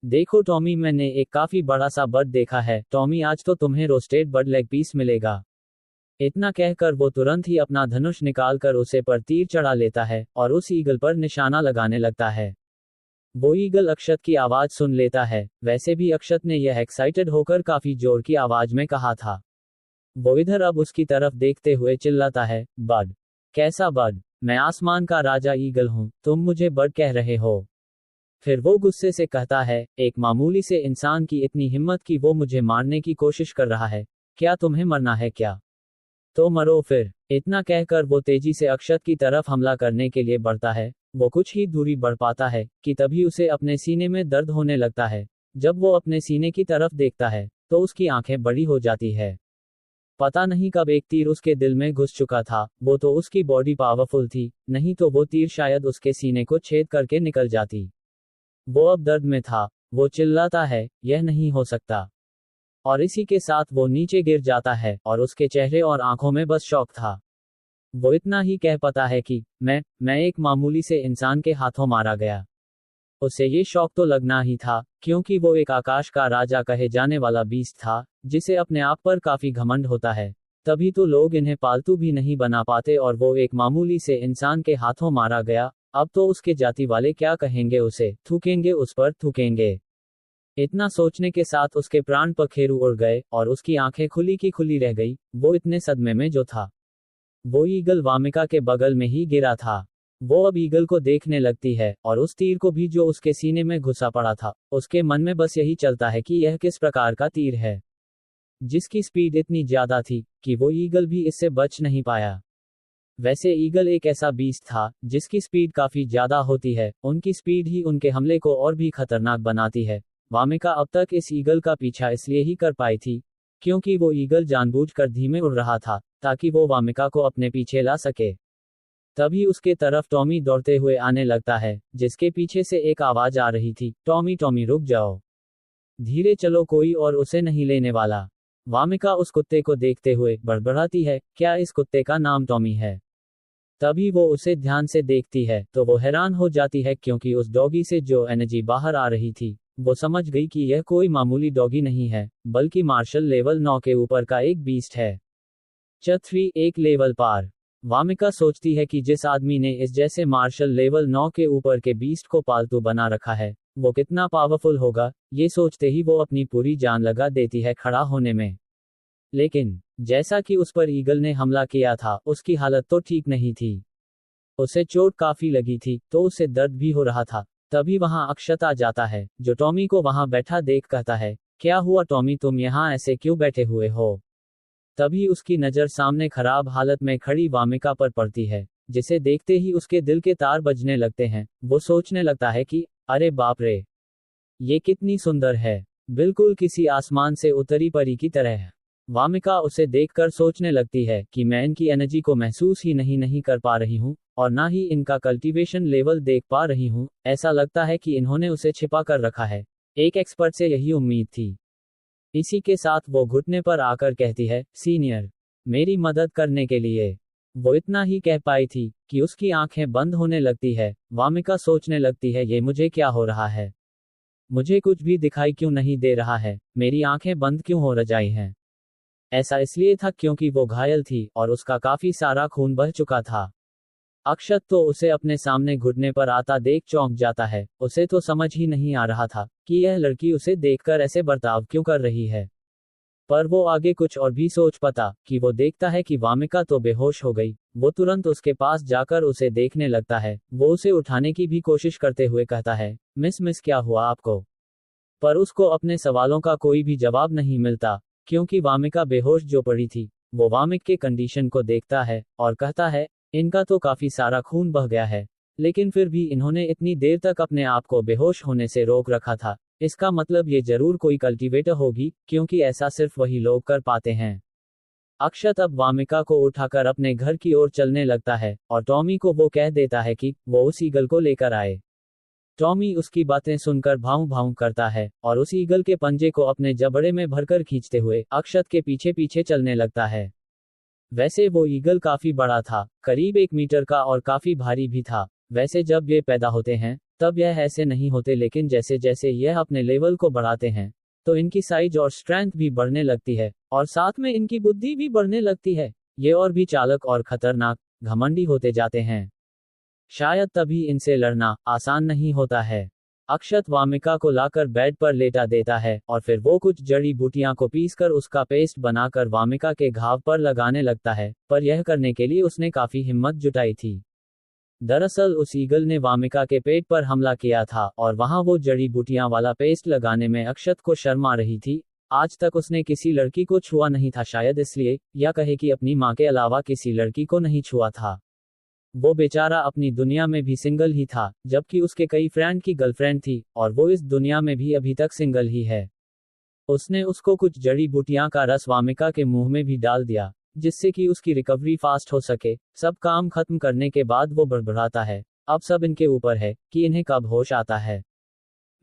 देखो टॉमी, मैंने एक काफी बड़ा सा बर्ड देखा है। टॉमी, आज तो तुम्हें रोस्टेड बर्ड लेग पीस मिलेगा। इतना कहकर वो तुरंत ही अपना धनुष निकालकर उसे पर तीर चढ़ा लेता है और उस ईगल पर निशाना लगाने लगता है। वो ईगल अक्षत की आवाज सुन लेता है। वैसे भी अक्षत ने यह एक्साइटेड होकर काफी जोर की आवाज में कहा था। वो इधर अब उसकी तरफ देखते हुए चिल्लाता है, बर्ड? कैसा बर्ड? मैं आसमान का राजा ईगल हूँ, तुम मुझे बर्ड कह रहे हो? फिर वो गुस्से से कहता है, एक मामूली से इंसान की इतनी हिम्मत कि वो मुझे मारने की कोशिश कर रहा है, क्या तुम्हें मरना है क्या? तो मरो फिर। इतना कहकर वो तेजी से अक्षत की तरफ हमला करने के लिए बढ़ता है। वो कुछ ही दूरी बढ़ पाता है कि तभी उसे अपने सीने में दर्द होने लगता है। जब वो अपने सीने की तरफ देखता है तो उसकी आंखें बड़ी हो जाती है। पता नहीं कब एक तीर उसके दिल में घुस चुका था। वो तो उसकी बॉडी पावरफुल थी, नहीं तो वो तीर शायद उसके सीने को छेद करके निकल जाती। वो अब दर्द में था। वो चिल्लाता है, यह नहीं हो सकता। और इसी के साथ वो नीचे गिर जाता है और उसके चेहरे और आंखों में बस शौक था। वो इतना ही कह पाता है कि मैं एक मामूली से इंसान के हाथों मारा गया। उसे ये शौक तो लगना ही था, क्योंकि वो एक आकाश का राजा कहे जाने वाला बीस्ट था, जिसे अपने आप पर काफी घमंड होता है। तभी तो लोग इन्हें पालतू भी नहीं बना पाते, और वो एक मामूली से इंसान के हाथों मारा गया। अब तो उसके जाति वाले क्या कहेंगे, उसे थूकेंगे, उस पर थूकेंगे। इतना सोचने के साथ उसके प्राण पखेरु उड़ गए और उसकी आंखें खुली की खुली रह गई। वो इतने सदमे में जो था। वो ईगल वामिका के बगल में ही गिरा था। वो अब ईगल को देखने लगती है और उस तीर को भी जो उसके सीने में घुसा पड़ा था। उसके मन में बस यही चलता है कि यह किस प्रकार का तीर है, जिसकी स्पीड इतनी ज्यादा थी कि वो ईगल भी इससे बच नहीं पाया। वैसे ईगल एक ऐसा बीस्ट था जिसकी स्पीड काफी ज्यादा होती है। उनकी स्पीड ही उनके हमले को और भी खतरनाक बनाती है। वामिका अब तक इस ईगल का पीछा इसलिए ही कर पाई थी क्योंकि वो ईगल जानबूझकर धीमे उड़ रहा था ताकि वो वामिका को अपने पीछे ला सके। तभी उसके तरफ टॉमी दौड़ते हुए आने लगता है, जिसके पीछे से एक आवाज आ रही थी, टॉमी टॉमी रुक जाओ, धीरे चलो, कोई और उसे नहीं लेने वाला। वामिका उस कुत्ते को देखते हुए बड़बड़ाती है, क्या इस कुत्ते का नाम टॉमी है? तभी वो उसे ध्यान से देखती है तो वो हैरान हो जाती है क्योंकि उस डॉगी से जो एनर्जी बाहर आ रही थी वो समझ गई कि यह कोई मामूली डॉगी नहीं है बल्कि मार्शल लेवल 9 के ऊपर का एक बीस्ट है। चथरी एक लेवल पार। वामिका सोचती है कि जिस आदमी ने इस जैसे मार्शल लेवल 9 के ऊपर के बीस्ट को पालतू बना रखा है वो कितना पावरफुल होगा। ये सोचते ही वो अपनी पूरी जान लगा देती है खड़ा होने में। लेकिन जैसा कि उस पर ईगल ने हमला किया था उसकी हालत तो ठीक नहीं थी। उसे चोट काफी लगी थी तो उसे दर्द भी हो रहा था। तभी वहां अक्षत आ जाता है जो टॉमी को वहां बैठा देख कहता है, क्या हुआ टॉमी, तुम यहाँ ऐसे क्यों बैठे हुए हो? तभी उसकी नजर सामने खराब हालत में खड़ी वामिका पर पड़ती है, जिसे देखते ही उसके दिल के तार बजने लगते हैं। वो सोचने लगता है कि अरे बाप रे, ये कितनी सुंदर है, बिल्कुल किसी आसमान से उतरी परी की तरह है। वामिका उसे देखकर सोचने लगती है कि मैं इनकी एनर्जी को महसूस ही नहीं कर पा रही हूँ और ना ही इनका कल्टीवेशन लेवल देख पा रही हूँ। ऐसा लगता है कि इन्होंने उसे छिपा कर रखा है। एक एक्सपर्ट से यही उम्मीद थी। इसी के साथ वो घुटने पर आकर कहती है, सीनियर, मेरी मदद करने के लिए। वो इतना ही कह पाई थी कि उसकी आंखें बंद होने लगती है। वामिका सोचने लगती है, ये मुझे क्या हो रहा है? मुझे कुछ भी दिखाई क्यों नहीं दे रहा है? मेरी आंखें बंद क्यों हो रजाई हैं? ऐसा इसलिए था क्योंकि वो घायल थी और उसका काफी सारा खून बह चुका था। अक्षत तो उसे अपने सामने घुटने पर आता देख चौंक जाता है। उसे तो समझ ही नहीं आ रहा था कि यह लड़की उसे देखकर ऐसे बर्ताव क्यों कर रही है। पर वो आगे कुछ और भी सोच पाता कि वो देखता है कि वामिका तो बेहोश हो गई। वो तुरंत उसके पास जाकर उसे देखने लगता है। वो उसे उठाने की भी कोशिश करते हुए कहता है, मिस क्या हुआ आपको? पर उसको अपने सवालों का कोई भी जवाब नहीं मिलता क्योंकि वामिका बेहोश जो पड़ी थी। वो वामिक के कंडीशन को देखता है और कहता है, इनका तो काफी सारा खून बह गया है, लेकिन फिर भी इन्होंने इतनी देर तक अपने आप को बेहोश होने से रोक रखा था। इसका मतलब ये जरूर कोई कल्टीवेटर होगी क्योंकि ऐसा सिर्फ वही लोग कर पाते हैं। अक्षत अब वामिका को उठाकर अपने घर की ओर चलने लगता है और टॉमी को वो कह देता है कि वो उस ईगल को लेकर आए। टॉमी उसकी बातें सुनकर भाऊं भाऊं करता है और उस ईगल के पंजे को अपने जबड़े में भरकर खींचते हुए अक्षत के पीछे पीछे चलने लगता है। वैसे वो ईगल काफी बड़ा था, करीब 1 मीटर का, और काफी भारी भी था। वैसे जब ये पैदा होते हैं तब यह ऐसे नहीं होते, लेकिन जैसे जैसे यह अपने लेवल को बढ़ाते हैं तो इनकी साइज और स्ट्रेंथ भी बढ़ने लगती है और साथ में इनकी बुद्धि भी बढ़ने लगती है। ये और भी चालक और खतरनाक, घमंडी होते जाते हैं। शायद तभी इनसे लड़ना आसान नहीं होता है। अक्षत वामिका को लाकर बेड पर लेटा देता है और फिर वो कुछ जड़ी बूटियां को पीसकर उसका पेस्ट बनाकर वामिका के घाव पर लगाने लगता है, पर यह करने के लिए उसने काफी हिम्मत जुटाई थी। दरअसल उस ईगल ने वामिका के पेट पर हमला किया था और वहां वो जड़ी बूटियां वाला पेस्ट लगाने में अक्षत को शर्म आ रही थी। आज तक उसने किसी लड़की को छुआ नहीं था, शायद इसलिए, या कहे कि अपनी मां के अलावा किसी लड़की को नहीं छुआ था। वो बेचारा अपनी दुनिया में भी सिंगल ही था, जबकि उसके कई फ्रेंड की गर्लफ्रेंड थी और वो इस दुनिया में भी अभी तक सिंगल ही है। उसने उसको कुछ जड़ी बूटियां का रस वामिका के मुंह में भी डाल दिया जिससे कि उसकी रिकवरी फास्ट हो सके। सब काम खत्म करने के बाद वो बड़बड़ाता है, अब सब इनके ऊपर है कि इन्हें कब होश आता है।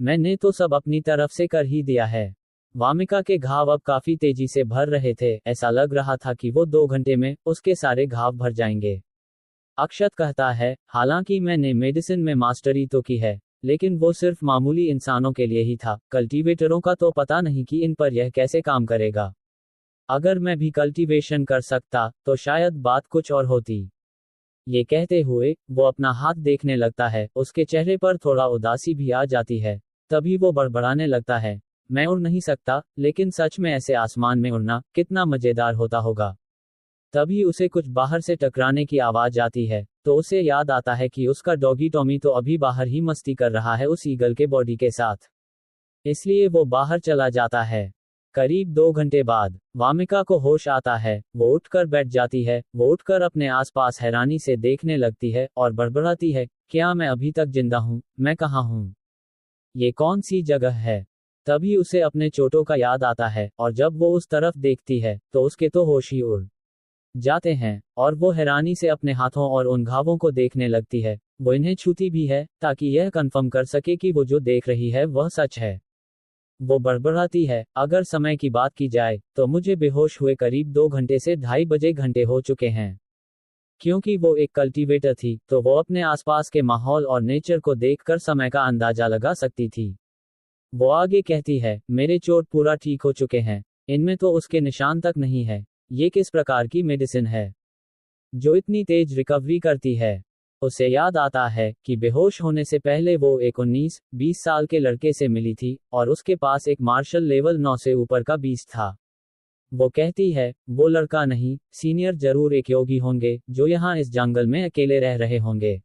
मैंने तो सब अपनी तरफ से कर ही दिया है। वामिका के घाव अब काफी तेजी से भर रहे थे। ऐसा लग रहा था कि वो 2 घंटे में उसके सारे घाव भर जाएंगे। अक्षत कहता है, हालांकि मैंने मेडिसिन में मास्टरी तो की है, लेकिन वो सिर्फ मामूली इंसानों के लिए ही था। कल्टीवेटरों का तो पता नहीं कि इन पर यह कैसे काम करेगा। अगर मैं भी कल्टीवेशन कर सकता तो शायद बात कुछ और होती। ये कहते हुए वो अपना हाथ देखने लगता है। उसके चेहरे पर थोड़ा उदासी भी आ जाती है। तभी वो बड़बड़ाने लगता है, मैं उड़ नहीं सकता, लेकिन सच में ऐसे आसमान में उड़ना कितना मजेदार होता होगा। तभी उसे कुछ बाहर से टकराने की आवाज आती है, तो उसे याद आता है कि उसका डॉगी टॉमी तो अभी बाहर ही मस्ती कर रहा है उस ईगल के बॉडी के साथ। इसलिए वो बाहर चला जाता है। करीब 2 घंटे बाद वामिका को होश आता है, वो उठकर बैठ जाती है, वो उठकर अपने आसपास हैरानी से देखने लगती है और बड़बड़ाती है, क्या मैं अभी तक जिंदा हूँ, मैं कहाँ हूँ, ये कौन सी जगह है। तभी उसे अपने चोटों का याद आता है, और जब वो उस तरफ देखती है तो उसके तो होश ही उड़ जाते हैं, और वो हैरानी से अपने हाथों और उन घावों को देखने लगती है। वो इन्हें छूती भी है, ताकि यह कंफर्म कर सके कि वो जो देख रही है वह सच है। वो बड़बड़ाती है, अगर समय की बात की जाए तो मुझे बेहोश हुए करीब 2 घंटे से 2:30 घंटे हो चुके हैं। क्योंकि वो एक कल्टीवेटर थी, तो वो अपने आसपास के माहौल और नेचर को देखकर समय का अंदाजा लगा सकती थी। वो आगे कहती है, मेरे चोट पूरा ठीक हो चुके हैं, इनमें तो उसके निशान तक नहीं है। ये किस प्रकार की मेडिसिन है जो इतनी तेज रिकवरी करती है। उसे याद आता है कि बेहोश होने से पहले वो एक 19-20 साल के लड़के से मिली थी, और उसके पास एक मार्शल लेवल 9 से ऊपर का 20 था। वो कहती है, वो लड़का नहीं, सीनियर जरूर एक योगी होंगे जो यहाँ इस जंगल में अकेले रह रहे होंगे।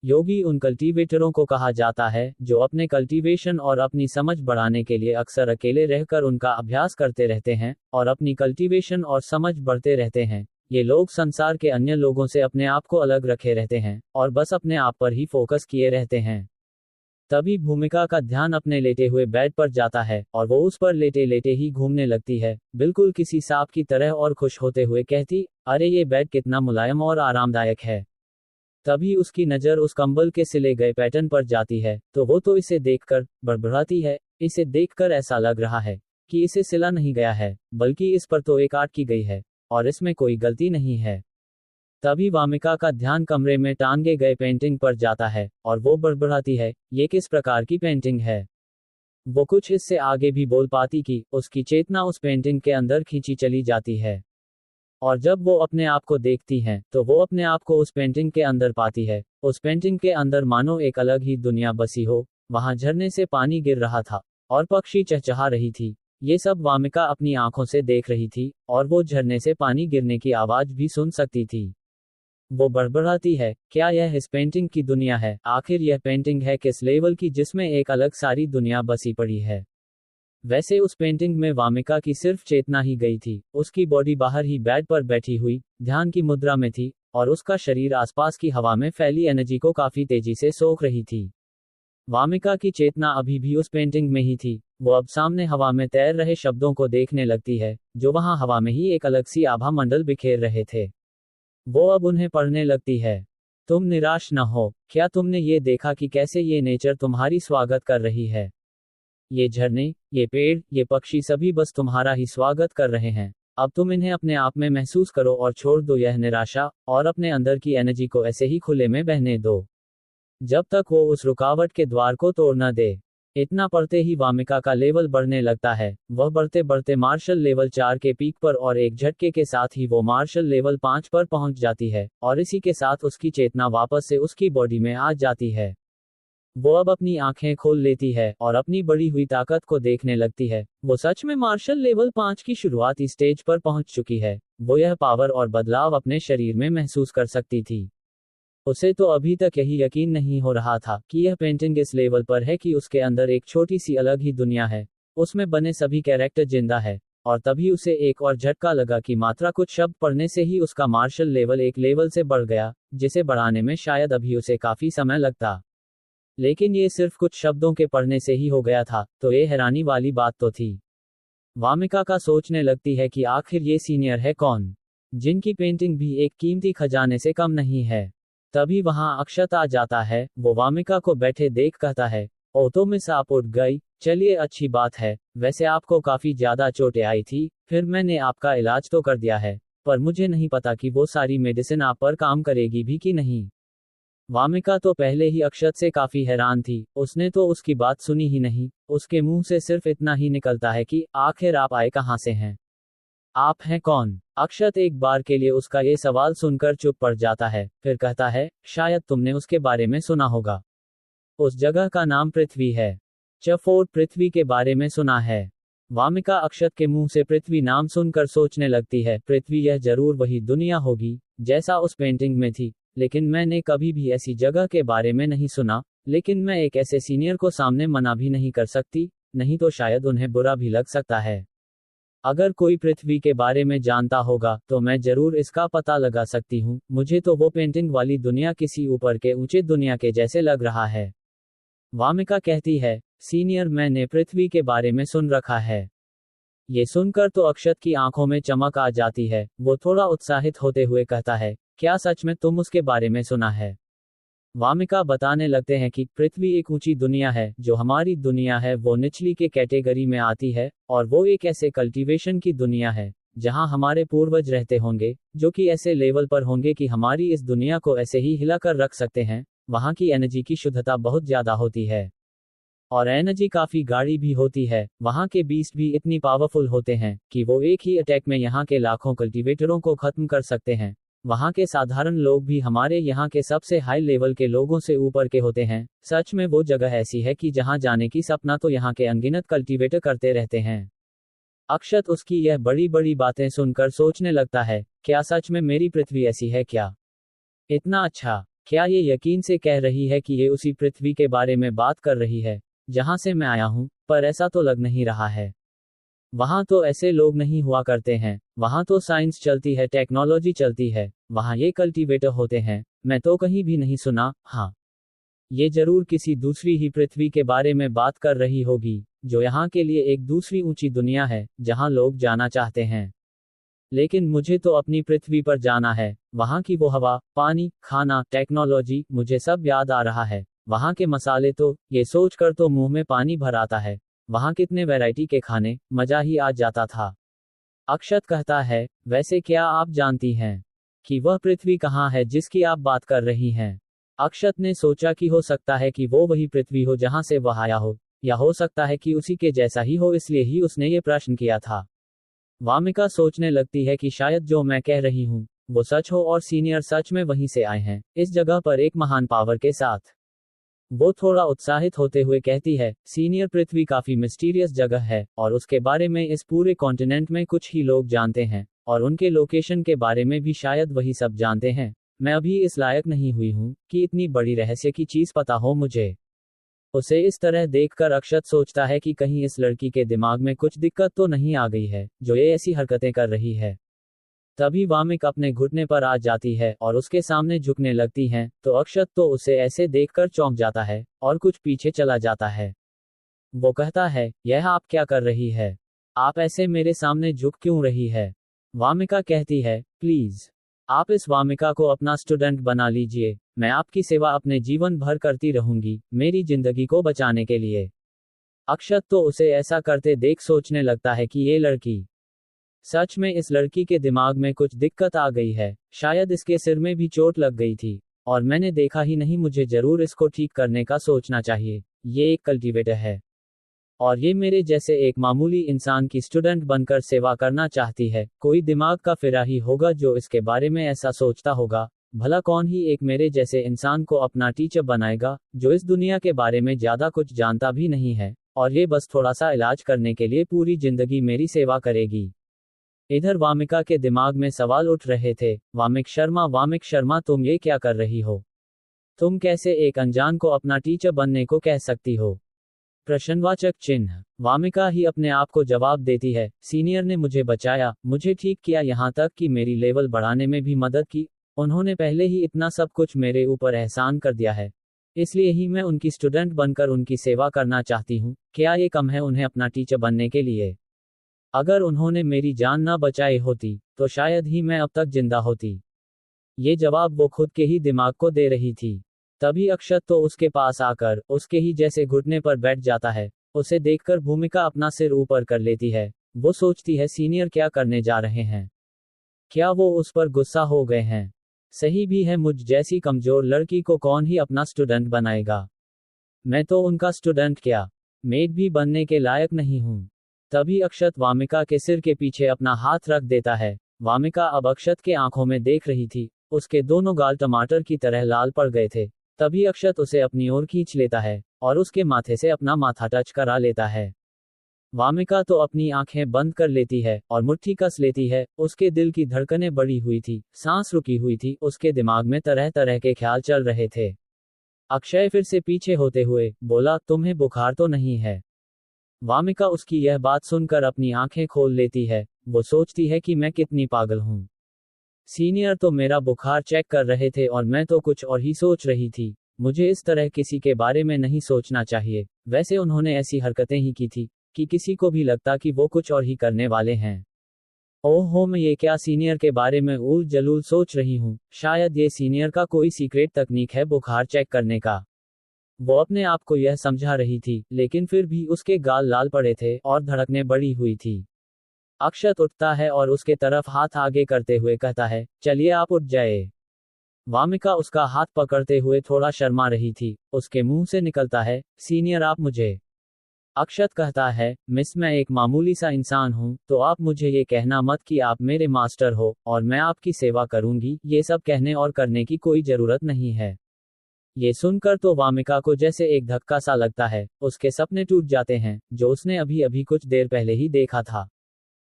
योगी उन कल्टीवेटरों को कहा जाता है जो अपने कल्टीवेशन और अपनी समझ बढ़ाने के लिए अक्सर अकेले रहकर उनका अभ्यास करते रहते हैं, और अपनी कल्टीवेशन और समझ बढ़ते रहते हैं। ये लोग संसार के अन्य लोगों से अपने आप को अलग रखे रहते हैं, और बस अपने आप पर ही फोकस किए रहते हैं। तभी भूमिका का ध्यान अपने लेटे हुए बेड पर जाता है, और वो उस पर लेटे लेटे ही घूमने लगती है, बिल्कुल किसी सांप की तरह, और खुश होते हुए कहती, अरे ये बेड कितना मुलायम और आरामदायक है। तभी उसकी नज़र उस कंबल के सिले गए पैटर्न पर जाती है, तो वो तो इसे देखकर बड़बड़ाती है, इसे देखकर ऐसा लग रहा है कि इसे सिला नहीं गया है, बल्कि इस पर तो एक आर्ट की गई है, और इसमें कोई गलती नहीं है। तभी वामिका का ध्यान कमरे में टांगे गए पेंटिंग पर जाता है, और वो बड़बड़ाती है, ये किस प्रकार की पेंटिंग है। वो कुछ इससे आगे भी बोल पाती कि उसकी चेतना उस पेंटिंग के अंदर खींची चली जाती है, और जब वो अपने आप को देखती हैं तो वो अपने आप को उस पेंटिंग के अंदर पाती है। उस पेंटिंग के अंदर मानो एक अलग ही दुनिया बसी हो। वहां झरने से पानी गिर रहा था, और पक्षी चहचहा रही थी। ये सब वामिका अपनी आंखों से देख रही थी, और वो झरने से पानी गिरने की आवाज भी सुन सकती थी। वो बड़बड़ाती है, क्या यह इस पेंटिंग की दुनिया है। आखिर यह पेंटिंग है किस लेवल की, जिसमें एक अलग सारी दुनिया बसी पड़ी है। वैसे उस पेंटिंग में वामिका की सिर्फ चेतना ही गई थी, उसकी बॉडी बाहर ही बेड पर बैठी हुई ध्यान की मुद्रा में थी, और उसका शरीर आसपास की हवा में फैली एनर्जी को काफी तेजी से सोख रही थी। वामिका की चेतना अभी भी उस पेंटिंग में ही थी। वो अब सामने हवा में तैर रहे शब्दों को देखने लगती है, जो वहां हवा में ही एक अलग सी आभा मंडल बिखेर रहे थे। वो अब उन्हें पढ़ने लगती है। तुम निराश न हो, क्या तुमने ये देखा कि कैसे ये नेचर तुम्हारी स्वागत कर रही है। ये झरने, ये पेड़, ये पक्षी सभी बस तुम्हारा ही स्वागत कर रहे हैं। अब तुम इन्हें अपने आप में महसूस करो और छोड़ दो यह निराशा, और अपने अंदर की एनर्जी को ऐसे ही खुले में बहने दो, जब तक वो उस रुकावट के द्वार को तोड़ न दे। इतना पढ़ते ही वामिका का लेवल बढ़ने लगता है। वह बढ़ते बढ़ते मार्शल लेवल 4 के पीक पर, और एक झटके के साथ ही वो मार्शल लेवल 5 पर पहुंच जाती है, और इसी के साथ उसकी चेतना वापस से उसकी बॉडी में आ जाती है। वो अब अपनी आंखें खोल लेती है और अपनी बढ़ी हुई ताकत को देखने लगती है। वो सच में मार्शल लेवल 5 की शुरुआती स्टेज पर पहुंच चुकी है। वो यह पावर और बदलाव अपने शरीर में महसूस कर सकती थी। उसे तो अभी तक यही यकीन नहीं हो रहा था कि यह पेंटिंग इस लेवल पर है कि उसके अंदर एक छोटी सी अलग ही दुनिया है। उसमें बने सभी कैरेक्टर जिंदा है। और तभी उसे एक और झटका लगा कि मात्रा कुछ शब्द पढ़ने से ही उसका मार्शल लेवल एक लेवल से बढ़ गया, जिसे बढ़ाने में शायद अभी उसे काफी समय लगता। लेकिन ये सिर्फ कुछ शब्दों के पढ़ने से ही हो गया था, तो ये हैरानी वाली बात तो थी। वामिका का सोचने लगती है कि आखिर ये सीनियर है कौन, जिनकी पेंटिंग भी एक कीमती खजाने से कम नहीं है। तभी वहां अक्षत आ जाता है। वो वामिका को बैठे देख कहता है, ओ तो मिस आप उठ गई, चलिए अच्छी बात है। वैसे आपको काफी ज्यादा चोटें आई थी, फिर मैंने आपका इलाज तो कर दिया है, पर मुझे नहीं पता कि वो सारी मेडिसिन आप पर काम करेगी भी कि नहीं। वामिका तो पहले ही अक्षत से काफी हैरान थी। उसने तो उसकी बात सुनी ही नहीं। उसके मुंह से सिर्फ इतना ही निकलता है कि आखिर आप आए कहां से हैं, आप हैं कौन। अक्षत एक बार के लिए उसका ये सवाल सुनकर चुप पड़ जाता है, फिर कहता है, शायद तुमने उसके बारे में सुना होगा। उस जगह का नाम पृथ्वी है। चफोट पृथ्वी के बारे में सुना है। वामिका अक्षत के मुंह से पृथ्वी नाम सुनकर सोचने लगती है, पृथ्वी यह जरूर वही दुनिया होगी जैसा उस पेंटिंग में थी, लेकिन मैंने कभी भी ऐसी जगह के बारे में नहीं सुना। लेकिन मैं एक ऐसे सीनियर को सामने मना भी नहीं कर सकती, नहीं तो शायद उन्हें बुरा भी लग सकता है। अगर कोई पृथ्वी के बारे में जानता होगा तो मैं जरूर इसका पता लगा सकती हूँ। मुझे तो वो पेंटिंग वाली दुनिया किसी ऊपर के ऊंचे दुनिया के जैसे लग रहा है। वामिका कहती है, सीनियर मैंने पृथ्वी के बारे में सुन रखा है। ये सुनकर तो अक्षत की आंखों में चमक आ जाती है। वो थोड़ा उत्साहित होते हुए कहता है, क्या सच में तुम उसके बारे में सुना है? वामिका बताने लगते हैं कि पृथ्वी एक ऊंची दुनिया है, जो हमारी दुनिया है वो निचली के कैटेगरी में आती है, और वो एक ऐसे कल्टीवेशन की दुनिया है जहां हमारे पूर्वज रहते होंगे, जो कि ऐसे लेवल पर होंगे कि हमारी इस दुनिया को ऐसे ही हिलाकर रख सकते हैं। वहां की एनर्जी की शुद्धता बहुत ज्यादा होती है और एनर्जी काफी गाढ़ी भी होती है। वहां के बीस्ट भी इतनी पावरफुल होते हैं कि वो एक ही अटैक में यहाँ के लाखों कल्टीवेटरों को खत्म कर सकते हैं। वहां के साधारण लोग भी हमारे यहाँ के सबसे हाई लेवल के लोगों से ऊपर के होते हैं। सच में वो जगह ऐसी है कि जहां जाने की सपना तो यहाँ के अनगिनत कल्टीवेटर करते रहते हैं। अक्षत उसकी यह बड़ी बड़ी बातें सुनकर सोचने लगता है, क्या सच में मेरी पृथ्वी ऐसी है क्या? इतना अच्छा, क्या ये यकीन से कह रही है कि ये उसी पृथ्वी के बारे में बात कर रही है जहां से मैं आया हूं? पर ऐसा तो लग नहीं रहा है। वहां तो ऐसे लोग नहीं हुआ करते हैं। वहां तो साइंस चलती है, टेक्नोलॉजी चलती है। वहां ये कल्टीवेटर होते हैं, मैं तो कहीं भी नहीं सुना। हाँ, ये जरूर किसी दूसरी ही पृथ्वी के बारे में बात कर रही होगी, जो यहाँ के लिए एक दूसरी ऊंची दुनिया है जहां लोग जाना चाहते हैं। लेकिन मुझे तो अपनी पृथ्वी पर जाना है। वहां की वो हवा, पानी, खाना, टेक्नोलॉजी, मुझे सब याद आ रहा है। वहां के मसाले तो, ये सोचकर तो मुंह में पानी भर आता है। वहां कितने वैरायटी के खाने, मजा ही आ जाता था। अक्षत कहता है, वैसे क्या आप जानती हैं कि वह पृथ्वी कहाँ है जिसकी आप बात कर रही हैं? अक्षत ने सोचा कि हो सकता है कि वो वही पृथ्वी हो जहां से वह आया हो, या हो सकता है कि उसी के जैसा ही हो, इसलिए ही उसने ये प्रश्न किया था। वामिका सोचने लगती है कि शायद जो मैं कह रही हूँ वो सच हो और सीनियर सच में वहीं से आए हैं, इस जगह पर एक महान पावर के साथ। वो थोड़ा उत्साहित होते हुए कहती है, सीनियर पृथ्वी काफी मिस्टीरियस जगह है और उसके बारे में इस पूरे कॉन्टिनेंट में कुछ ही लोग जानते हैं, और उनके लोकेशन के बारे में भी शायद वही सब जानते हैं। मैं अभी इस लायक नहीं हुई हूँ कि इतनी बड़ी रहस्य की चीज पता हो मुझे। उसे इस तरह देखकर अक्षत सोचता है कि कहीं इस लड़की के दिमाग में कुछ दिक्कत तो नहीं आ गई है जो ये ऐसी हरकतें कर रही है। तभी वामिक अपने घुटने पर आ जाती है और उसके सामने झुकने लगती हैं, तो अक्षत तो उसे ऐसे देखकर चौंक जाता है और कुछ पीछे चला जाता है। वो कहता है, यह आप क्या कर रही है? आप ऐसे मेरे सामने झुक क्यों रही है? वामिका कहती है, प्लीज आप इस वामिका को अपना स्टूडेंट बना लीजिए। मैं आपकी सेवा अपने जीवन भर करती रहूंगी, मेरी जिंदगी को बचाने के लिए। अक्षत तो उसे ऐसा करते देख सोचने लगता है कि ये लड़की, सच में इस लड़की के दिमाग में कुछ दिक्कत आ गई है। शायद इसके सिर में भी चोट लग गई थी और मैंने देखा ही नहीं। मुझे जरूर इसको ठीक करने का सोचना चाहिए। ये एक कल्टीवेटर है और ये मेरे जैसे एक मामूली इंसान की स्टूडेंट बनकर सेवा करना चाहती है। कोई दिमाग का फिरा ही होगा जो इसके बारे में ऐसा सोचता होगा। भला कौन ही एक मेरे जैसे इंसान को अपना टीचर बनाएगा जो इस दुनिया के बारे में ज्यादा कुछ जानता भी नहीं है, और ये बस थोड़ा सा इलाज करने के लिए पूरी जिंदगी मेरी सेवा करेगी। इधर वामिका के दिमाग में सवाल उठ रहे थे, वामिक शर्मा तुम ये क्या कर रही हो? तुम कैसे एक अनजान को अपना टीचर बनने को कह सकती हो? प्रश्नवाचक चिन्ह। वामिका ही अपने आप को जवाब देती है, सीनियर ने मुझे बचाया, मुझे ठीक किया, यहाँ तक कि मेरी लेवल बढ़ाने में भी मदद की। उन्होंने पहले ही इतना सब कुछ मेरे ऊपर एहसान कर दिया है, इसलिए ही मैं उनकी स्टूडेंट बनकर उनकी सेवा करना चाहती हूँ। क्या ये कम है उन्हें अपना टीचर बनने के लिए? अगर उन्होंने मेरी जान न बचाई होती तो शायद ही मैं अब तक जिंदा होती। ये जवाब वो खुद के ही दिमाग को दे रही थी। तभी अक्षत तो उसके पास आकर उसके ही जैसे घुटने पर बैठ जाता है। उसे देखकर भूमिका अपना सिर ऊपर कर लेती है। वो सोचती है, सीनियर क्या करने जा रहे हैं? क्या वो उस पर गुस्सा हो गए हैं? सही भी है, मुझ जैसी कमजोर लड़की को कौन ही अपना स्टूडेंट बनाएगा? मैं तो उनका स्टूडेंट क्या, मेड भी बनने के लायक नहीं हूँ। तभी अक्षत वामिका के सिर के पीछे अपना हाथ रख देता है। वामिका अब अक्षत के आंखों में देख रही थी। उसके दोनों गाल टमाटर की तरह लाल पड़ गए थे। तभी अक्षत उसे अपनी ओर खींच लेता है और उसके माथे से अपना माथा टच करा लेता है। वामिका तो अपनी आंखें बंद कर लेती है और मुट्ठी कस लेती है। उसके दिल की धड़कनें बढ़ी हुई थी, सांस रुकी हुई थी, उसके दिमाग में तरह तरह के ख्याल चल रहे थे। अक्षय फिर से पीछे होते हुए बोला, तुम्हें बुखार तो नहीं है? वामिका उसकी यह बात सुनकर अपनी आंखें खोल लेती है। वो सोचती है कि मैं कितनी पागल हूँ। सीनियर तो मेरा बुखार चेक कर रहे थे और मैं तो कुछ और ही सोच रही थी। मुझे इस तरह किसी के बारे में नहीं सोचना चाहिए। वैसे उन्होंने ऐसी हरकतें ही की थी कि किसी को भी लगता कि वो कुछ और ही करने वाले हैं। ओहो, मैं ये क्या सीनियर के बारे में उल जलूल सोच रही हूँ। शायद ये सीनियर का कोई सीक्रेट तकनीक है बुखार चेक करने का। वो अपने आप को यह समझा रही थी, लेकिन फिर भी उसके गाल लाल पड़े थे और धड़कनें बढ़ी हुई थी। अक्षत उठता है और उसके तरफ हाथ आगे करते हुए कहता है, चलिए आप उठ जाए। वामिका उसका हाथ पकड़ते हुए थोड़ा शर्मा रही थी। उसके मुंह से निकलता है, सीनियर आप मुझे। अक्षत कहता है, मिस मैं एक मामूली सा इंसान हूँ, तो आप मुझे ये कहना मत कि आप मेरे मास्टर हो और मैं आपकी सेवा करूंगी। ये सब कहने और करने की कोई जरूरत नहीं है। ये सुनकर तो वामिका को जैसे एक धक्का सा लगता है। उसके सपने टूट जाते हैं जो उसने अभी अभी कुछ देर पहले ही देखा था।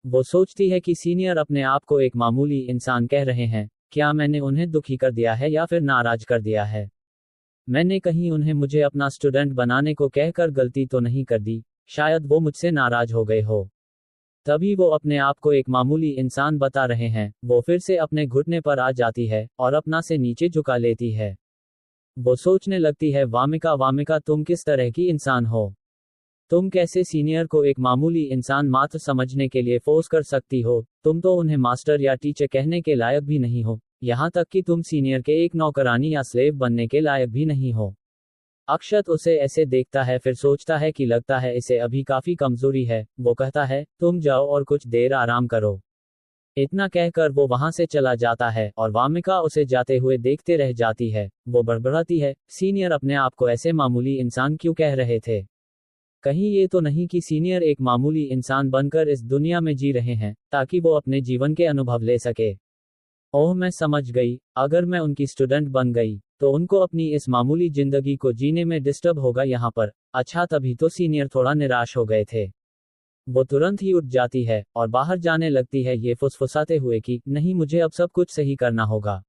वो सोचती है कि सीनियर अपने आप को एक मामूली इंसान कह रहे हैं। क्या मैंने उन्हें दुखी कर दिया है या फिर नाराज कर दिया है? मैंने कहीं उन्हें मुझे अपना स्टूडेंट बनाने को कहकर गलती तो नहीं कर दी? शायद वो मुझसे नाराज हो गए हो। तभी वो अपने आप को एक मामूली इंसान बता रहे हैं। वो फिर से अपने घुटने पर आ जाती है और अपना से नीचे झुका लेती है। वो सोचने लगती है, वामिका वामिका तुम किस तरह की इंसान हो? तुम कैसे सीनियर को एक मामूली इंसान मात्र समझने के लिए फोर्स कर सकती हो? तुम तो उन्हें मास्टर या टीचर कहने के लायक भी नहीं हो। यहाँ तक कि तुम सीनियर के एक नौकरानी या स्लेव बनने के लायक भी नहीं हो। अक्षत उसे ऐसे देखता है, फिर सोचता है कि लगता है इसे अभी काफी कमजोरी है। वो कहता है, तुम जाओ और कुछ देर आराम करो। इतना कहकर वो वहां से चला जाता है और वामिका उसे जाते हुए देखते रह जाती है। वो बड़बड़ाती है, सीनियर अपने आप को ऐसे मामूली इंसान क्यों कह रहे थे? कहीं ये तो नहीं कि सीनियर एक मामूली इंसान बनकर इस दुनिया में जी रहे हैं ताकि वो अपने जीवन के अनुभव ले सके? ओह, मैं समझ गई। अगर मैं उनकी स्टूडेंट बन गई तो उनको अपनी इस मामूली जिंदगी को जीने में डिस्टर्ब होगा यहाँ पर। अच्छा, तभी तो सीनियर थोड़ा निराश हो गए थे। वो तुरंत ही उठ जाती है और बाहर जाने लगती है, ये फुसफुसाते हुए कि नहीं, मुझे अब सब कुछ सही करना होगा।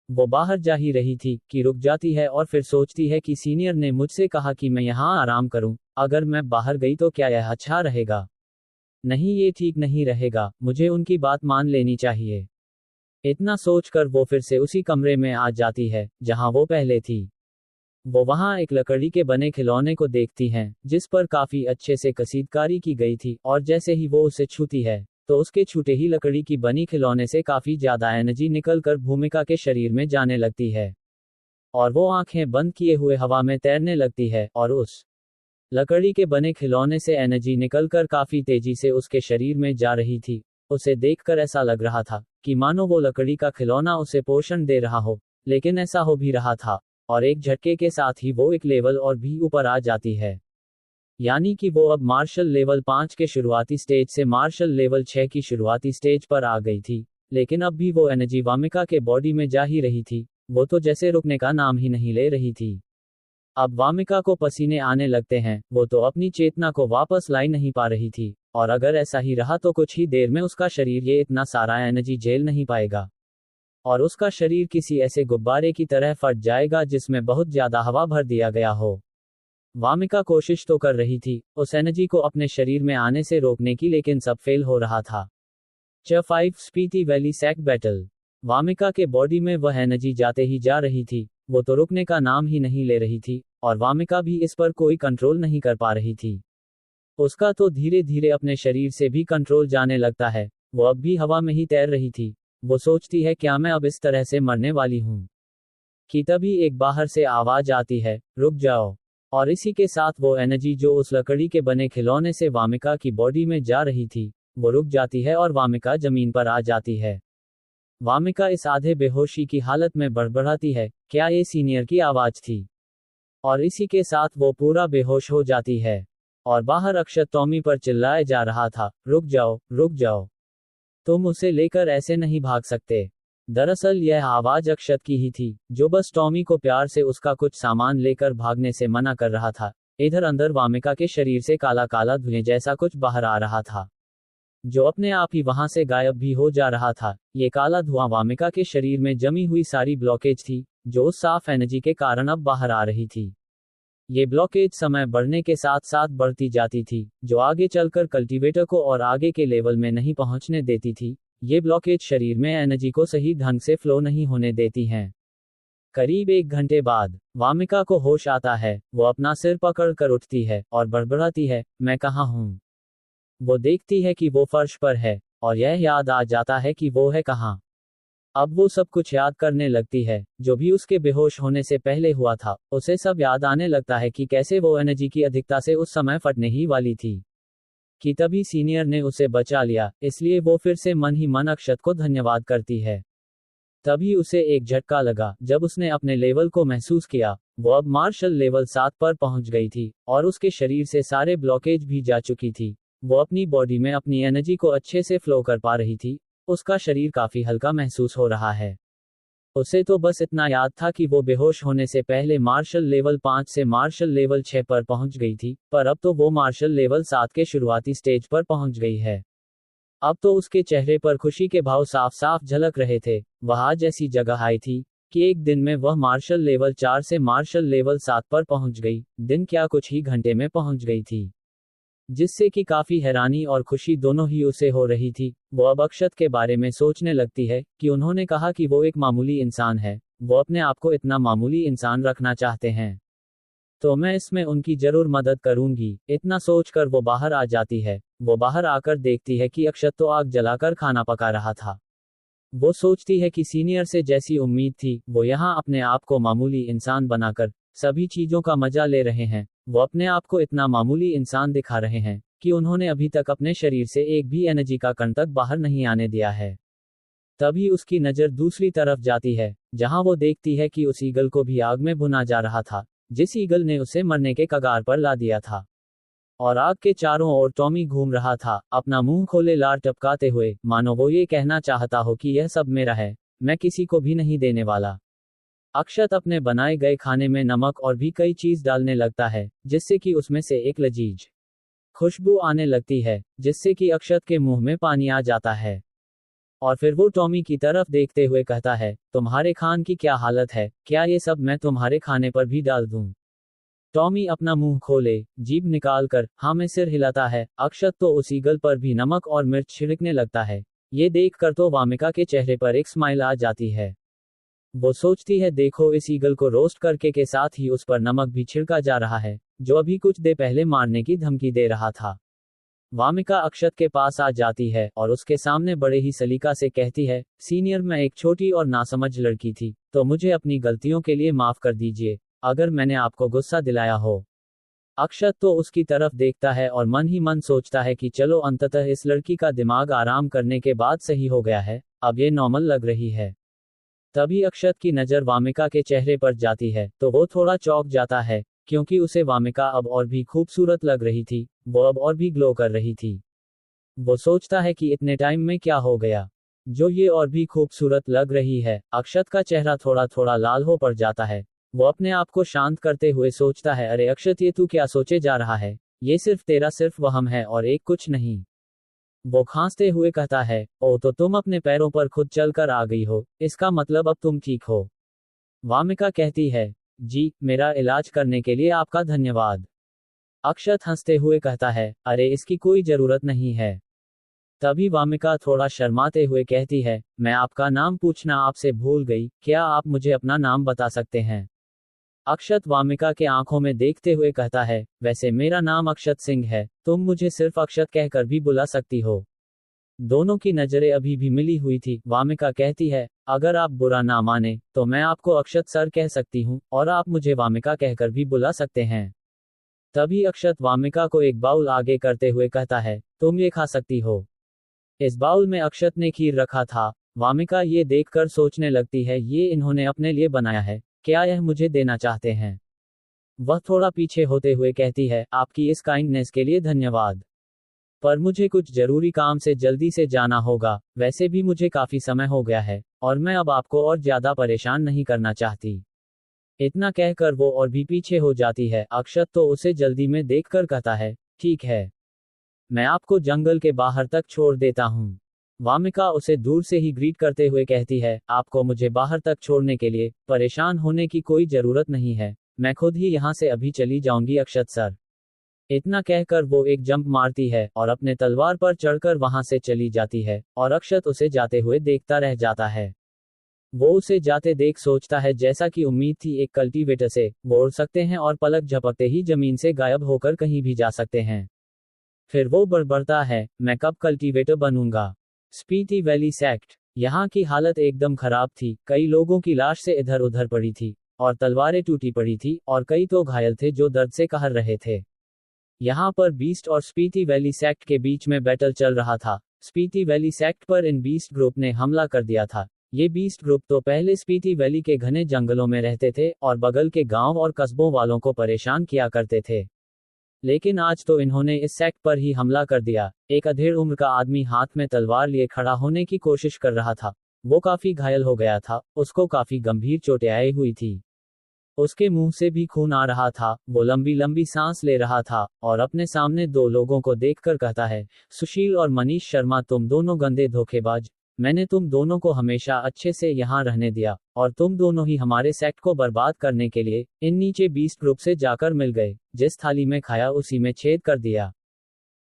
वो बाहर जा ही रही थी कि रुक जाती है और फिर सोचती है कि सीनियर ने मुझसे कहा कि मैं यहाँ आराम करूं। अगर मैं बाहर गई तो क्या यह अच्छा रहेगा? नहीं, ये ठीक नहीं रहेगा। मुझे उनकी बात मान लेनी चाहिए। इतना सोचकर वो फिर से उसी कमरे में आ जाती है जहां वो पहले थी। वो वहां एक लकड़ी के बने खिलौने को देखती हैं जिस पर काफी अच्छे से कसीदकारी की गई थी, और जैसे ही वो उसे छूती है तो उसके छूटे ही लकड़ी की बनी खिलौने से काफी ज्यादा एनर्जी निकलकर भूमिका के शरीर में जाने लगती है और वो आंखें बंद किए हुए हवा में तैरने लगती है और उस लकड़ी के बने खिलौने से एनर्जी निकलकर काफी तेजी से उसके शरीर में जा रही थी। उसे देखकर ऐसा लग रहा था कि मानो वो लकड़ी का खिलौना उसे पोषण दे रहा हो, लेकिन ऐसा हो भी रहा था और एक झटके के साथ ही वो एक लेवल और भी ऊपर आ जाती है। यानी कि वो अब मार्शल लेवल 5 के शुरुआती स्टेज से मार्शल लेवल 6 की शुरुआती स्टेज पर आ गई थी। लेकिन अब भी वो एनर्जी वामिका के बॉडी में जा ही रही थी। वो तो जैसे रुकने का नाम ही नहीं ले रही थी। अब वामिका को पसीने आने लगते हैं। वो तो अपनी चेतना को वापस ला नहीं पा रही थी, और अगर ऐसा ही रहा तो कुछ ही देर में उसका शरीर ये इतना सारा एनर्जी झेल नहीं पाएगा और उसका शरीर किसी ऐसे गुब्बारे की तरह फट जाएगा जिसमें बहुत ज्यादा हवा भर दिया गया हो। वामिका कोशिश तो कर रही थी उस एनर्जी को अपने शरीर में आने से रोकने की, लेकिन सब फेल हो रहा था। च5 स्पीति वैली सैक बैटल। वामिका के बॉडी में वह एनर्जी जाते ही जा रही थी। वो तो रुकने का नाम ही नहीं ले रही थी और वामिका भी इस पर कोई कंट्रोल नहीं कर पा रही थी। उसका तो धीरे धीरे अपने शरीर से भी कंट्रोल जाने लगता है। वो अब भी हवा में ही तैर रही थी। वो सोचती है, क्या मैं अब इस तरह से मरने वाली हूँ? कि तभी एक बाहर से आवाज आती है, रुक जाओ। और इसी के साथ वो एनर्जी जो उस लकड़ी के बने खिलौने से वामिका की बॉडी में जा रही थी वो रुक जाती है और वामिका जमीन पर आ जाती है। वामिका इस आधे बेहोशी की हालत में बड़बड़ाती है, क्या ये सीनियर की आवाज थी? और इसी के साथ वो पूरा बेहोश हो जाती है और बाहर अक्षत टॉमी पर चिल्लाए जा रहा था, रुक जाओ रुक जाओ, तुम उसे लेकर ऐसे नहीं भाग सकते। दरअसल यह आवाज अक्षत की ही थी, जो बस टॉमी को प्यार से उसका कुछ सामान लेकर भागने से मना कर रहा था। इधर अंदर वामिका के शरीर से काला काला धुएं जैसा कुछ बाहर आ रहा था, जो अपने आप ही वहां से गायब भी हो जा रहा था। ये काला धुआं वामिका के शरीर में जमी हुई सारी ब्लॉकेज थी, जो उस साफ एनर्जी के कारण अब बाहर आ रही थी। ये ब्लॉकेज समय बढ़ने के साथ साथ बढ़ती जाती थी, जो आगे चलकर कल्टीवेटर को और आगे के लेवल में नहीं पहुंचने देती थी। ये ब्लॉकेज शरीर में एनर्जी को सही ढंग से फ्लो नहीं होने देती हैं। करीब 1 घंटे बाद वामिका को होश आता है। वो अपना सिर पकड़ कर उठती है और बड़बड़ाती है, मैं कहाँ हूँ। वो देखती है कि वो फर्श पर है, और यह याद आ जाता है कि वो है कहाँ। अब वो सब कुछ याद करने लगती है, जो भी उसके बेहोश होने से पहले हुआ था। उसे सब याद आने लगता है कि कैसे वो एनर्जी की अधिकता से उस समय फटने ही वाली थी, कि तभी सीनियर ने उसे बचा लिया। इसलिए वो फिर से मन ही मन अक्षत को धन्यवाद करती है। तभी उसे एक झटका लगा जब उसने अपने लेवल को महसूस किया। वो अब मार्शल लेवल 7 पर पहुंच गई थी, और उसके शरीर से सारे ब्लॉकेज भी जा चुकी थी। वो अपनी बॉडी में अपनी एनर्जी को अच्छे से फ्लो कर पा रही थी। उसका शरीर काफी हल्का महसूस हो रहा है। उसे तो बस इतना याद था कि वो बेहोश होने से पहले मार्शल लेवल 5 से मार्शल लेवल 6 पर पहुंच गई थी, पर अब तो वो मार्शल लेवल 7 के शुरुआती स्टेज पर पहुंच गई है। अब तो उसके चेहरे पर खुशी के भाव साफ साफ झलक रहे थे। वह आज ऐसी जगह आई थी कि एक दिन में वह मार्शल लेवल 4 से मार्शल लेवल 7 पर पहुंच गई। दिन क्या, कुछ ही घंटे में पहुंच गई थी, जिससे कि काफी हैरानी और खुशी दोनों ही उसे हो रही थी। वो अब अक्षत के बारे में सोचने लगती है कि उन्होंने कहा कि वो एक मामूली इंसान है। वो अपने आप को इतना मामूली इंसान रखना चाहते हैं, तो मैं इसमें उनकी जरूर मदद करूंगी। इतना सोचकर वो बाहर आ जाती है। वो बाहर आकर देखती है कि अक्षत तो आग जलाकर खाना पका रहा था। वो सोचती है कि सीनियर से जैसी उम्मीद थी, वो यहाँ अपने आप को मामूली इंसान बनाकर सभी चीजों का मजा ले रहे हैं। वो अपने आप को इतना मामूली इंसान दिखा रहे हैं कि उन्होंने अभी तक अपने शरीर से एक भी एनर्जी का कण तक बाहर नहीं आने दिया है। तभी उसकी नजर दूसरी तरफ जाती है, जहां वो देखती है कि उस ईगल को भी आग में भुना जा रहा था, जिस ईगल ने उसे मरने के कगार पर ला दिया था। और आग के चारों ओर टॉमी घूम रहा था, अपना मुंह खोले लार टपकाते हुए, मानो वो ये कहना चाहता हो कि यह सब मेरा है, मैं किसी को भी नहीं देने वाला। अक्षत अपने बनाए गए खाने में नमक और भी कई चीज डालने लगता है, जिससे कि उसमें से एक लजीज खुशबू आने लगती है, जिससे कि अक्षत के मुंह में पानी आ जाता है। और फिर वो टॉमी की तरफ देखते हुए कहता है, तुम्हारे खान की क्या हालत है, क्या ये सब मैं तुम्हारे खाने पर भी डाल दूं। टॉमी अपना मुंह खोले, जीभ निकाल कर हाँ में सिर हिलाता है। अक्षत तो उस ईगल पर भी नमक और मिर्च छिड़कने लगता है। ये देखकर तो वामिका के चेहरे पर एक स्माइल आ जाती है। वो सोचती है, देखो इस ईगल को रोस्ट करके के साथ ही उस पर नमक भी छिड़का जा रहा है, जो अभी कुछ देर पहले मारने की धमकी दे रहा था। वामिका अक्षत के पास आ जाती है और उसके सामने बड़े ही सलीका से कहती है, सीनियर मैं एक छोटी और नासमझ लड़की थी, तो मुझे अपनी गलतियों के लिए माफ कर दीजिए, अगर मैंने आपको गुस्सा दिलाया हो। अक्षत तो उसकी तरफ देखता है और मन ही मन सोचता है कि चलो अंततः इस लड़की का दिमाग आराम करने के बाद सही हो गया है, अब ये नॉर्मल लग रही है। तभी अक्षत की नजर वामिका के चेहरे पर जाती है, तो वो थोड़ा चौंक जाता है, क्योंकि उसे वामिका अब और भी खूबसूरत लग रही थी। वो अब और भी ग्लो कर रही थी। वो सोचता है कि इतने टाइम में क्या हो गया, जो ये और भी खूबसूरत लग रही है। अक्षत का चेहरा थोड़ा थोड़ा लाल हो पड़ जाता है। वो अपने आप को शांत करते हुए सोचता है, अरे अक्षत, ये तू क्या सोचे जा रहा है, ये सिर्फ तेरा सिर्फ वहम है और एक कुछ नहीं। वो खांसते हुए कहता है, ओ तो तुम अपने पैरों पर खुद चलकर आ गई हो, इसका मतलब अब तुम ठीक हो। वामिका कहती है, जी, मेरा इलाज करने के लिए आपका धन्यवाद। अक्षत हंसते हुए कहता है, अरे इसकी कोई जरूरत नहीं है। तभी वामिका थोड़ा शर्माते हुए कहती है, मैं आपका नाम पूछना आपसे भूल गई, क्या आप मुझे अपना नाम बता सकते हैं। अक्षत वामिका के आंखों में देखते हुए कहता है, वैसे मेरा नाम अक्षत सिंह है, तुम मुझे सिर्फ अक्षत कहकर भी बुला सकती हो। दोनों की नजरें अभी भी मिली हुई थी। वामिका कहती है, अगर आप बुरा ना माने तो मैं आपको अक्षत सर कह सकती हूँ, और आप मुझे वामिका कहकर भी बुला सकते हैं। तभी अक्षत वामिका को एक बाउल आगे करते हुए कहता है, तुम ये खा सकती हो। इस बाउल में अक्षत ने खीर रखा था। वामिका ये देखकर सोचने लगती है, ये इन्होंने अपने लिए बनाया है, क्या यह मुझे देना चाहते हैं। वह थोड़ा पीछे होते हुए कहती है, आपकी इस काइंडनेस के लिए धन्यवाद। पर मुझे कुछ जरूरी काम से जल्दी से जाना होगा, वैसे भी मुझे काफी समय हो गया है, और मैं अब आपको और ज्यादा परेशान नहीं करना चाहती। इतना कहकर वो और भी पीछे हो जाती है। अक्षत तो उसे जल्दी में देखकर कहता है, ठीक है, मैं आपको जंगल के बाहर तक छोड़ देता हूँ। वामिका उसे दूर से ही ग्रीट करते हुए कहती है, आपको मुझे बाहर तक छोड़ने के लिए परेशान होने की कोई जरूरत नहीं है, मैं खुद ही यहाँ से अभी चली जाऊंगी अक्षत सर। इतना कहकर वो एक जंप मारती है और अपने तलवार पर चढ़कर वहां से चली जाती है, और अक्षत उसे जाते हुए देखता रह जाता है। वो उसे जाते देख सोचता है, जैसा कि उम्मीद थी एक कल्टीवेटर से वो उड़ सकते हैं और पलक झपकते ही जमीन से गायब होकर कहीं भी जा सकते हैं। फिर वो बड़बड़ता है, मैं कब कल्टीवेटर बनूंगा। Spiti valley sect. यहाँ की हालत एकदम खराब थी, कई लोगों की लाश से इधर उधर पड़ी थी, और तलवारें टूटी पड़ी थी, और कई तो घायल थे जो दर्द से कहर रहे थे। यहाँ पर बीस्ट और स्पीति वैली सेक्ट के बीच में बैटल चल रहा था। स्पीति वैली सेक्ट पर इन बीस्ट ग्रुप ने हमला कर दिया था। ये बीस्ट ग्रुप तो पहले स्पीति वैली के घने जंगलों में रहते थे और बगल के गांव और कस्बों वालों को परेशान किया करते थे, लेकिन आज तो इन्होंने इस सेक्ट पर ही हमला कर दिया। एक अधेड़ उम्र का आदमी हाथ में तलवार लिए खड़ा होने की कोशिश कर रहा था। वो काफी घायल हो गया था, उसको काफी गंभीर चोटें आई हुई थी, उसके मुंह से भी खून आ रहा था। वो लंबी लंबी सांस ले रहा था और अपने सामने दो लोगों को देखकर कहता है, सुशील और मनीष शर्मा, तुम दोनों गंदे धोखेबाज। मैंने तुम दोनों को हमेशा अच्छे से यहाँ रहने दिया, और तुम दोनों ही हमारे सेक्ट को बर्बाद करने के लिए इन नीचे बीस्ट ग्रुप से जाकर मिल गए। जिस थाली में खाया उसी में छेद कर दिया।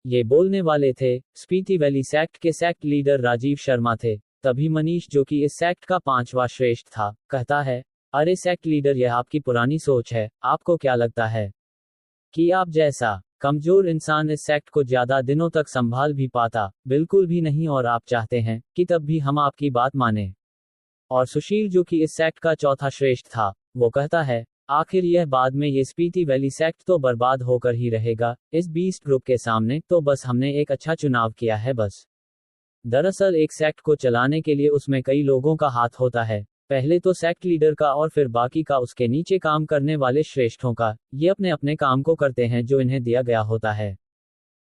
ये बोलने वाले थे स्पीति वैली सेक्ट के सेक्ट लीडर राजीव शर्मा थे। तभी मनीष, जो कि इस सेक्ट का 5वां श्रेष्ठ था, कहता है, अरे सेक्ट लीडर, यह आपकी पुरानी सोच है। आपको क्या लगता है कि आप जैसा कमजोर इंसान इस सेक्ट को ज्यादा दिनों तक संभाल भी पाता? बिल्कुल भी नहीं, और आप चाहते हैं कि तब भी हम आपकी बात माने। और सुशील, जो कि इस सेक्ट का 4था श्रेष्ठ था, वो कहता है, आखिर यह बाद में ये स्पीति वैली सेक्ट तो बर्बाद होकर ही रहेगा। इस बीस्ट ग्रुप के सामने तो बस हमने एक अच्छा चुनाव किया है बस। दरअसल एक सेक्ट को चलाने के लिए उसमें कई लोगों का हाथ होता है, पहले तो सेक्ट लीडर का और फिर बाकी का उसके नीचे काम करने वाले श्रेष्ठों का। ये अपने अपने काम को करते हैं जो इन्हें दिया गया होता है।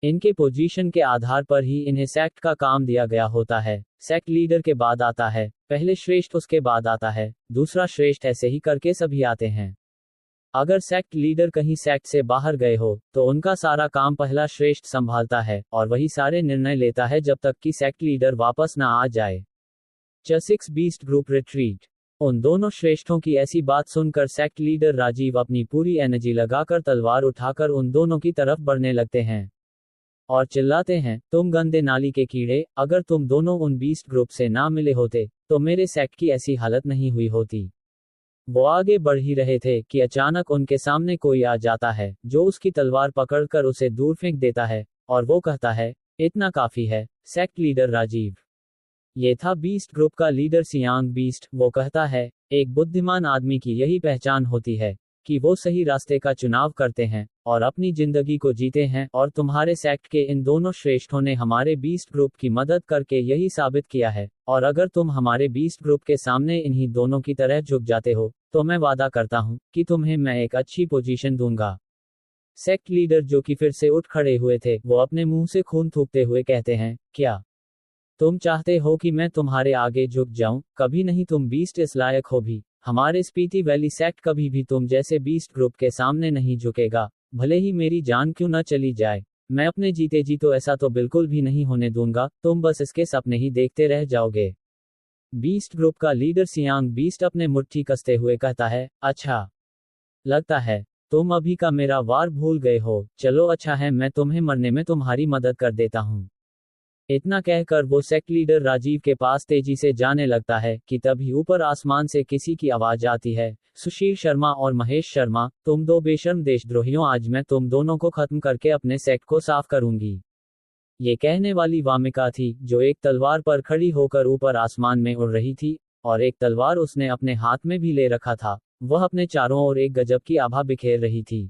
इनके पोजीशन के आधार पर ही इन्हें सेक्ट का काम दिया गया होता है। सेक्ट लीडर के बाद आता है पहले श्रेष्ठ, उसके बाद आता है दूसरा श्रेष्ठ, ऐसे ही करके सभी आते हैं। अगर सेक्ट लीडर कहीं सेक्ट से बाहर गए हो तो उनका सारा काम पहला श्रेष्ठ संभालता है, और वही सारे निर्णय लेता है जब तक कि सेक्ट लीडर वापस ना आ जाए। 6 बीस्ट ग्रुप रिट्रीट। उन दोनों श्रेष्ठों की ऐसी बात सुनकर सेक्ट लीडर राजीव अपनी पूरी एनर्जी लगाकर तलवार उठाकर उन दोनों की तरफ बढ़ने लगते हैं और चिल्लाते हैं, तुम गंदे नाली के कीड़े, अगर तुम दोनों उन बीस्ट ग्रुप से ना मिले होते तो मेरे सेक्ट की ऐसी हालत नहीं हुई होती। वो आगे बढ़ ही रहे थे कि अचानक उनके सामने कोई आ जाता है जो उसकी तलवार पकड़कर उसे दूर फेंक देता है, और वो कहता है, इतना काफी है सेक्ट लीडर राजीव। ये था बीस्ट ग्रुप का लीडर सियांग बीस्ट। वो कहता है, एक बुद्धिमान आदमी की यही पहचान होती है कि वो सही रास्ते का चुनाव करते हैं और अपनी जिंदगी को जीते हैं, और तुम्हारे सेक्ट के इन दोनों श्रेष्ठों ने हमारे बीस्ट ग्रुप की मदद करके यही साबित किया है। और अगर तुम हमारे बीस्ट ग्रुप के सामने इन्हीं दोनों की तरह झुक जाते हो तो मैं वादा करता हूँ कि तुम्हें मैं एक अच्छी पोजीशन दूंगा। सेक्ट लीडर, जो कि फिर से उठ खड़े हुए थे, वो अपने मुंह से खून थूकते हुए कहते हैं, क्या तुम चाहते हो कि मैं तुम्हारे आगे झुक जाऊं? कभी नहीं, तुम बीस्ट इस लायक हो भी। हमारे स्पीति वैली सेक्ट कभी भी तुम जैसे बीस्ट ग्रुप के सामने नहीं झुकेगा, भले ही मेरी जान क्यों न चली जाए। मैं अपने जीते जी तो ऐसा तो बिल्कुल भी नहीं होने दूंगा, तुम बस इसके सपने ही देखते रह जाओगे। बीस्ट ग्रुप का लीडर सियांग बीस्ट अपने मुट्ठी कसते हुए कहता है, अच्छा, लगता है तुम अभी का मेरा वार भूल गए हो। चलो अच्छा है, मैं तुम्हें मरने में तुम्हारी मदद कर देता हूँ। इतना कहकर वो सेक्ट लीडर राजीव के पास तेजी से जाने लगता है कि तभी ऊपर आसमान से किसी की आवाज आती है, सुशील शर्मा और महेश शर्मा, तुम दो बेशर्म देशद्रोहियों, आज मैं तुम दोनों को खत्म करके अपने सेक्ट को साफ करूंगी। ये कहने वाली वामिका थी, जो एक तलवार पर खड़ी होकर ऊपर आसमान में उड़ रही थी, और एक तलवार उसने अपने हाथ में भी ले रखा था। वह अपने चारों ओर एक गजब की आभा बिखेर रही थी।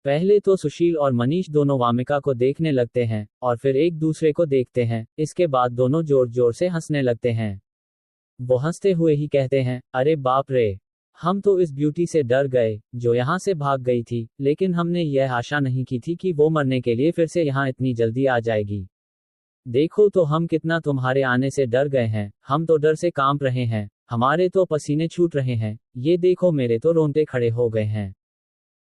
पहले तो सुशील और मनीष दोनों वामिका को देखने लगते हैं और फिर एक दूसरे को देखते हैं। इसके बाद दोनों जोर जोर से हंसने लगते हैं। वो हंसते हुए ही कहते हैं, अरे बाप रे, हम तो इस ब्यूटी से डर गए जो यहाँ से भाग गई थी, लेकिन हमने यह आशा नहीं की थी कि वो मरने के लिए फिर से यहाँ इतनी जल्दी आ जाएगी। देखो तो हम कितना तुम्हारे आने से डर गए हैं, हम तो डर से कांप रहे हैं, हमारे तो पसीने छूट रहे हैं, ये देखो मेरे तो रोंगटे खड़े हो गए हैं।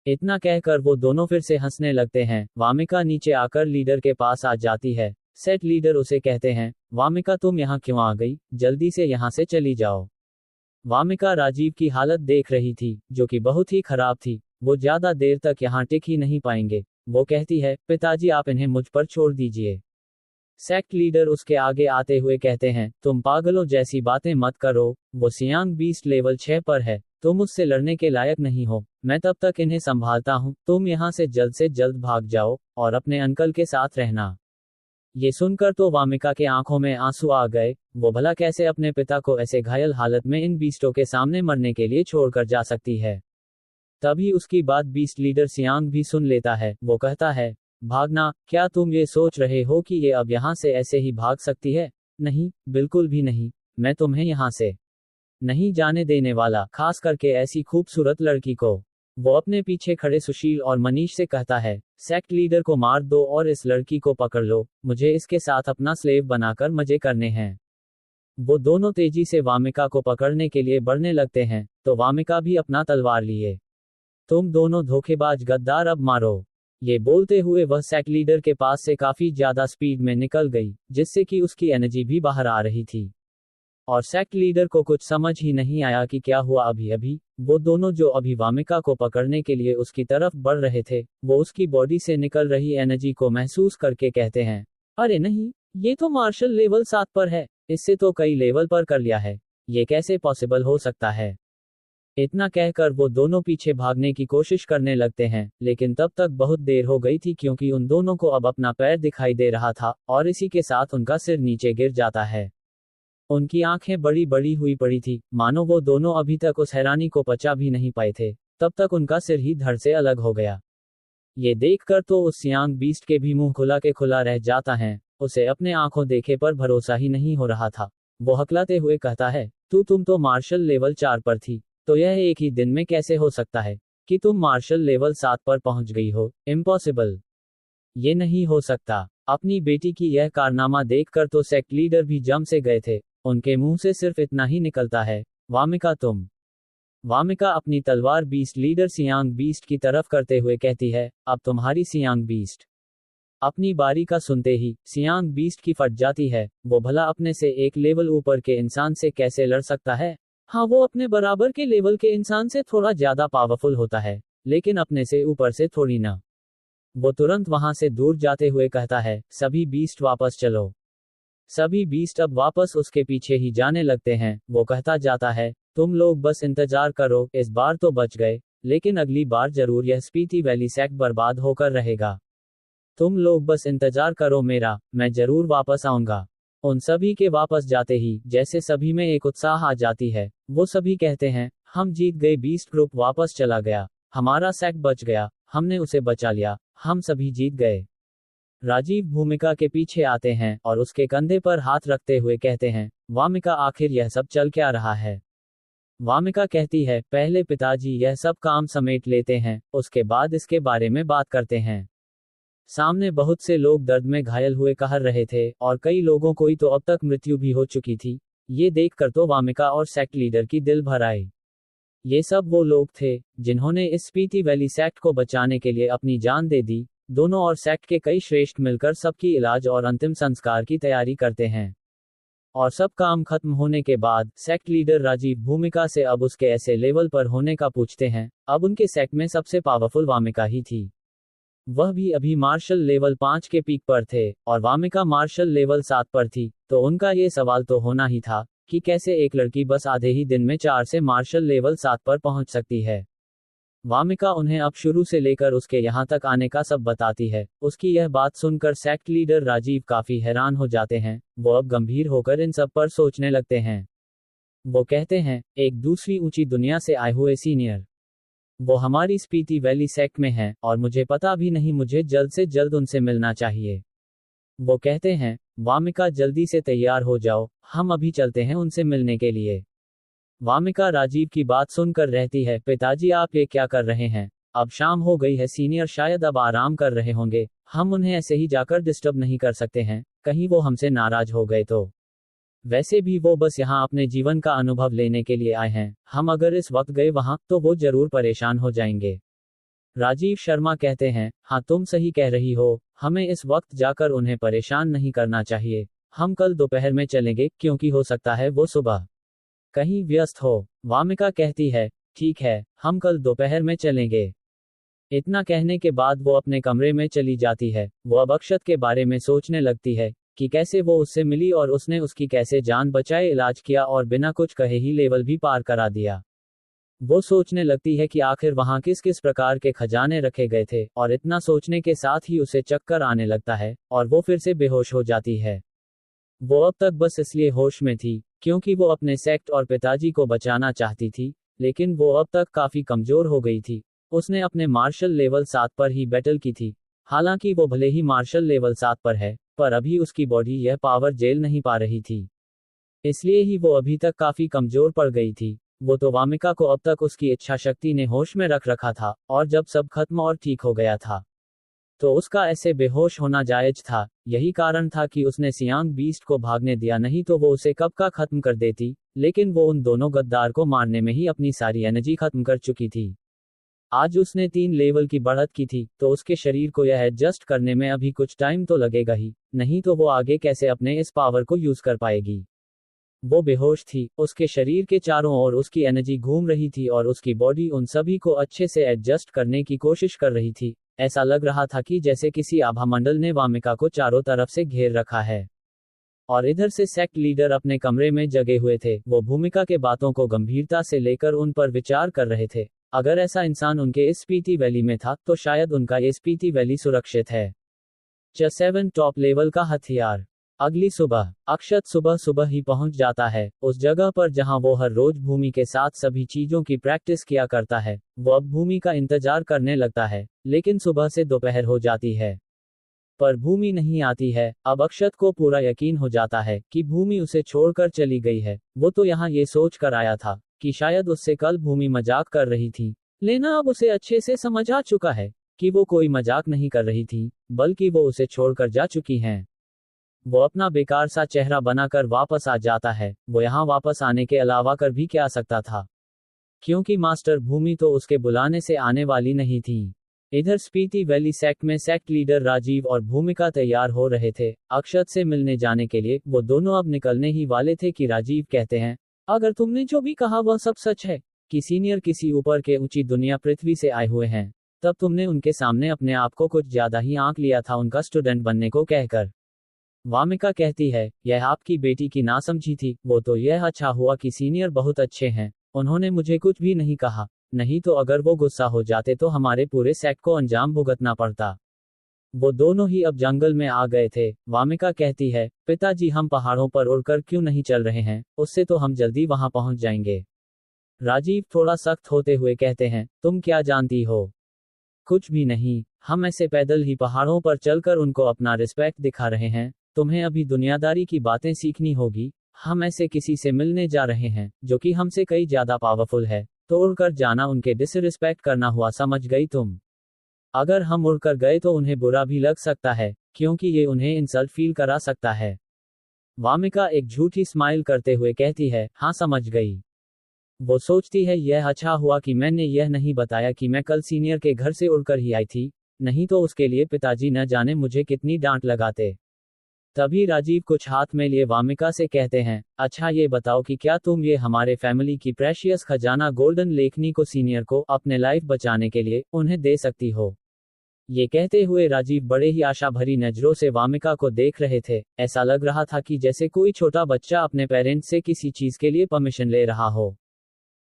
इतना कहकर वो दोनों फिर से हंसने लगते हैं। वामिका नीचे आकर लीडर के पास आ जाती है। सेट लीडर उसे कहते हैं, वामिका तुम यहाँ क्यों आ गई, जल्दी से यहाँ से चली जाओ। वामिका राजीव की हालत देख रही थी, जो कि बहुत ही खराब थी। वो ज्यादा देर तक यहाँ टिक ही नहीं पाएंगे। वो कहती है, पिताजी आप इन्हें मुझ पर छोड़ दीजिए। सेक्ट लीडर उसके आगे आते हुए कहते हैं, तुम पागलों जैसी बातें मत करो, वो सियांग बीस्ट लेवल 6 पर है, तुम उससे लड़ने के लायक नहीं हो, मैं तब तक इन्हें संभालता हूँ, तुम यहाँ से जल्द भाग जाओ, और अपने अंकल के साथ रहना। ये सुनकर तो वामिका के आंखों में आंसू आ गए। वो भला कैसे अपने पिता को ऐसे घायल हालत में इन बीस्टों के सामने मरने के लिए छोड़कर जा सकती है। तभी उसकी बात बीस्ट लीडर सियांग भी सुन लेता है। वो कहता है, भागना, क्या तुम ये सोच रहे हो कि ये अब यहाँ से ऐसे ही भाग सकती है? नहीं, बिल्कुल भी नहीं, मैं तुम्हें यहाँ से नहीं जाने देने वाला, खास करके ऐसी खूबसूरत लड़की को। वो अपने पीछे खड़े सुशील और मनीष से कहता है, सेक्ट लीडर को मार दो और इस लड़की को पकड़ लो, मुझे इसके साथ अपना स्लेव बनाकर मजे करने हैं। वो दोनों तेजी से वामिका को पकड़ने के लिए बढ़ने लगते हैं, तो वामिका भी अपना तलवार लिए, तुम दोनों धोखेबाज गद्दार, अब मारो। ये बोलते हुए वह सेक्ट लीडर के पास से काफी ज्यादा स्पीड में निकल गई, जिससे कि उसकी एनर्जी भी बाहर आ रही थी। और सेक्ट लीडर को कुछ समझ ही नहीं आया कि क्या हुआ। अभी वो दोनों जो अभी वामिका को पकड़ने के लिए उसकी तरफ बढ़ रहे थे, वो उसकी बॉडी से निकल रही एनर्जी को महसूस करके कहते हैं, अरे नहीं, ये तो मार्शल लेवल 7 पर है, इससे तो कई लेवल पर कर लिया है, ये कैसे पॉसिबल हो सकता है। इतना कहकर वो दोनों पीछे भागने की कोशिश करने लगते हैं, लेकिन तब तक बहुत देर हो गई थी, क्योंकि उन दोनों को अब अपना पैर दिखाई दे रहा था, और इसी के साथ उनका सिर नीचे गिर जाता है। उनकी आंखें बड़ी बड़ी हुई पड़ी थी, मानो वो दोनों अभी तक उस हैरानी को पचा भी नहीं पाए थे, तब तक उनका सिर ही धड़ से अलग हो गया। ये देखकर तो उस सियांग बीस्ट के भी मुंह खुला के खुला रह जाता है। उसे अपने आंखों देखे पर भरोसा ही नहीं हो रहा था। वो हकलाते हुए कहता है, तुम तो मार्शल लेवल 4 पर थी, तो यह एक ही दिन में कैसे हो सकता है कि तुम मार्शल लेवल 7 पर पहुंच गई हो? इम्पॉसिबल, ये नहीं हो सकता। अपनी बेटी की यह कारनामा देखकर तो सेक्ट लीडर भी जम से गए थे। उनके मुंह से सिर्फ इतना ही निकलता है, वामिका तुम। वामिका अपनी तलवार बीस्ट लीडर सियांग बीस्ट की तरफ करते हुए कहती है, अब तुम्हारी सियांग बीस्ट। अपनी बारी का सुनते ही सियांग बीस्ट की फट जाती है। वो भला अपने से एक लेवल ऊपर के इंसान से कैसे लड़ सकता है? हाँ, वो अपने बराबर के लेवल के इंसान से थोड़ा ज्यादा पावरफुल होता है, लेकिन अपने से ऊपर से थोड़ी ना। वो तुरंत वहां से दूर जाते हुए कहता है, सभी बीस्ट वापस चलो। सभी बीस्ट अब वापस उसके पीछे ही जाने लगते हैं। वो कहता जाता है, तुम लोग बस इंतजार करो, इस बार तो बच गए, लेकिन अगली बार जरूर यह स्पीति वैली सेक्ट बर्बाद होकर रहेगा। तुम लोग बस इंतजार करो मेरा, मैं जरूर वापस आऊंगा। उन सभी के वापस जाते ही जैसे सभी में एक उत्साह आ जाती है। वो सभी कहते हैं, हम जीत गए, बीस्ट ग्रुप वापस चला गया, हमारा सेक्ट बच गया, हमने उसे बचा लिया, हम सभी जीत गए। राजीव भूमिका के पीछे आते हैं और उसके कंधे पर हाथ रखते हुए कहते हैं, वामिका आखिर यह सब चल क्या रहा है? वामिका कहती है, पहले पिताजी यह सब काम समेट लेते हैं, उसके बाद इसके बारे में बात करते हैं। सामने बहुत से लोग दर्द में घायल हुए कहर रहे थे, और कई लोगों को तो अब तक मृत्यु भी हो चुकी थी। ये देखकर तो वामिका और सेक्ट लीडर की दिल भर आई। ये सब वो लोग थे जिन्होंने इस स्पीति वैली सेक्ट को बचाने के लिए अपनी जान दे दी। दोनों और सेक्ट के कई श्रेष्ठ मिलकर सबकी इलाज और अंतिम संस्कार की तैयारी करते हैं। और सब काम खत्म होने के बाद सेक्ट लीडर राजीव भूमिका से अब उसके ऐसे लेवल पर होने का पूछते हैं। अब उनके सेक्ट में सबसे पावरफुल वामिका ही थी। वह भी अभी मार्शल लेवल 5 के पीक पर थे, और वामिका मार्शल लेवल 7 पर थी। तो उनका ये सवाल तो होना ही था कि कैसे एक लड़की बस आधे ही दिन में 4 से मार्शल लेवल 7 पर पहुंच सकती है। वामिका उन्हें अब शुरू से लेकर उसके यहाँ तक आने का सब बताती है। उसकी यह बात सुनकर सेक्ट लीडर राजीव काफी हैरान हो जाते हैं। वो अब गंभीर होकर इन सब पर सोचने लगते हैं। वो कहते हैं, एक दूसरी ऊंची दुनिया से आए हुए सीनियर, वो हमारी स्पीति वैली सेक्ट में हैं, और मुझे पता भी नहीं, मुझे जल्द से जल्द उनसे मिलना चाहिए। वो कहते हैं, वामिका जल्दी से तैयार हो जाओ, हम अभी चलते हैं उनसे मिलने के लिए। वामिका राजीव की बात सुनकर रहती है, पिताजी आप ये क्या कर रहे हैं? अब शाम हो गई है, सीनियर शायद अब आराम कर रहे होंगे, हम उन्हें ऐसे ही जाकर डिस्टर्ब नहीं कर सकते हैं, कहीं वो हमसे नाराज हो गए तो। वैसे भी वो बस यहाँ अपने जीवन का अनुभव लेने के लिए आए हैं, हम अगर इस वक्त गए वहां तो वो जरूर परेशान हो जाएंगे। राजीव शर्मा कहते हैं, हाँ तुम सही कह रही हो, हमें इस वक्त जाकर उन्हें परेशान नहीं करना चाहिए, हम कल दोपहर में चलेंगे क्योंकि हो सकता है वो सुबह कहीं व्यस्त हो। वामिका कहती है, ठीक है, हम कल दोपहर में चलेंगे। इतना कहने के बाद वो अपने कमरे में चली जाती है। वो अब अक्षत के बारे में सोचने लगती है कि कैसे वो उससे मिली और उसने उसकी कैसे जान बचाए इलाज किया और बिना कुछ कहे ही लेवल भी पार करा दिया। वो सोचने लगती है कि आखिर वहां किस किस प्रकार के खजाने रखे गए थे, और इतना सोचने के साथ ही उसे चक्कर आने लगता है और वो फिर से बेहोश हो जाती है। वो अब तक बस इसलिए होश में थी क्योंकि वो अपने सेक्ट और पिताजी को बचाना चाहती थी, लेकिन वो अब तक काफी कमजोर हो गई थी। उसने अपने मार्शल लेवल 7 पर ही बैटल की थी। हालांकि वो भले ही मार्शल लेवल 7 पर है, पर अभी उसकी बॉडी यह पावर झेल नहीं पा रही थी, इसलिए ही वो अभी तक काफी कमजोर पड़ गई थी। वो तो वामिका को अब तक उसकी इच्छा शक्ति ने होश में रख रखा था, और जब सब खत्म और ठीक हो गया था तो उसका ऐसे बेहोश होना जायज था। यही कारण था कि उसने सियांग बीस्ट को भागने दिया, नहीं तो वो उसे कब का खत्म कर देती, लेकिन वो उन दोनों गद्दार को मारने में ही अपनी सारी एनर्जी खत्म कर चुकी थी। आज उसने 3 लेवल की बढ़त की थी, तो उसके शरीर को यह एडजस्ट करने में अभी कुछ टाइम तो लगेगा ही, नहीं तो वो आगे कैसे अपने इस पावर को यूज कर पाएगी। वो बेहोश थी, उसके शरीर के चारों ओर उसकी एनर्जी घूम रही थी और उसकी बॉडी उन सभी को अच्छे से एडजस्ट करने की कोशिश कर रही थी। ऐसा लग रहा था कि जैसे किसी आभामंडल ने वामिका को चारों तरफ से घेर रखा है। और इधर से सेक्ट लीडर अपने कमरे में जगे हुए थे। वो भूमिका के बातों को गंभीरता से लेकर उन पर विचार कर रहे थे। अगर ऐसा इंसान उनके इस स्पीति वैली में था तो शायद उनका ये स्पीति वैली सुरक्षित है। 7 टॉप लेवल का हथियार। अगली सुबह अक्षत सुबह सुबह ही पहुंच जाता है उस जगह पर जहां वो हर रोज भूमि के साथ सभी चीजों की प्रैक्टिस किया करता है। वो अब भूमि का इंतजार करने लगता है, लेकिन सुबह से दोपहर हो जाती है पर भूमि नहीं आती है। अब अक्षत को पूरा यकीन हो जाता है कि भूमि उसे छोड़कर चली गई है। वो तो यहाँ ये सोच कर आया था कि शायद उससे कल भूमि मजाक कर रही थी, लेकिन अब उसे अच्छे से समझ आ चुका है कि वो कोई मजाक नहीं कर रही थी, बल्कि वो उसे छोड़कर जा चुकी हैं। वो अपना बेकार सा चेहरा बनाकर वापस आ जाता है। वो यहाँ वापस आने के अलावा कर भी क्या सकता था, क्योंकि मास्टर भूमि तो उसके बुलाने से आने वाली नहीं थी। इधर स्पीति वैली सेक्ट में सेक्ट लीडर राजीव और भूमिका तैयार हो रहे थे अक्षत से मिलने जाने के लिए। वो दोनों अब निकलने ही वाले थे कि राजीव कहते हैं, अगर तुमने जो भी कहा वह सब सच है कि सीनियर किसी ऊपर के ऊंची दुनिया पृथ्वी से आए हुए हैं, तब तुमने उनके सामने अपने आप को कुछ ज्यादा ही आंक लिया था उनका स्टूडेंट बनने को कहकर। वामिका कहती है, यह आपकी बेटी की नासमझी थी। वो तो यह अच्छा हुआ कि सीनियर बहुत अच्छे हैं, उन्होंने मुझे कुछ भी नहीं कहा, नहीं तो अगर वो गुस्सा हो जाते तो हमारे पूरे सेक्ट को अंजाम भुगतना पड़ता। वो दोनों ही अब जंगल में आ गए थे। वामिका कहती है, पिताजी हम पहाड़ों पर उड़कर क्यों नहीं चल रहे हैं, उससे तो हम जल्दी वहां पहुंच जाएंगे। राजीव थोड़ा सख्त होते हुए कहते हैं, तुम क्या जानती हो? कुछ भी नहीं, हम ऐसे पैदल ही पहाड़ों पर चलकर उनको अपना रिस्पेक्ट दिखा रहे हैं। तुम्हें अभी दुनियादारी की बातें सीखनी होगी। हम ऐसे किसी से मिलने जा रहे हैं जो कि हमसे कई ज्यादा पावरफुल है, तो उड़कर जाना उनके डिसरिस्पेक्ट करना हुआ, समझ गई तुम? अगर हम उड़कर गए तो उन्हें बुरा भी लग सकता है, क्योंकि ये उन्हें इंसल्ट फील करा सकता है। वामिका एक झूठी स्माइल करते हुए कहती है, हाँ समझ गई। वो सोचती है, यह अच्छा हुआ कि मैंने यह नहीं बताया कि मैं कल सीनियर के घर से उड़कर ही आई थी, नहीं तो उसके लिए पिताजी न जाने मुझे कितनी डांट लगाते। तभी राजीव कुछ हाथ में लिए वामिका से कहते हैं, अच्छा ये बताओ कि क्या तुम ये हमारे फैमिली की प्रेशियस खजाना गोल्डन लेखनी को सीनियर को अपने लाइफ बचाने के लिए उन्हें दे सकती हो? ये कहते हुए राजीव बड़े ही आशा भरी नजरों से वामिका को देख रहे थे। ऐसा लग रहा था कि जैसे कोई छोटा बच्चा अपने पेरेंट्स से किसी चीज के लिए परमिशन ले रहा हो।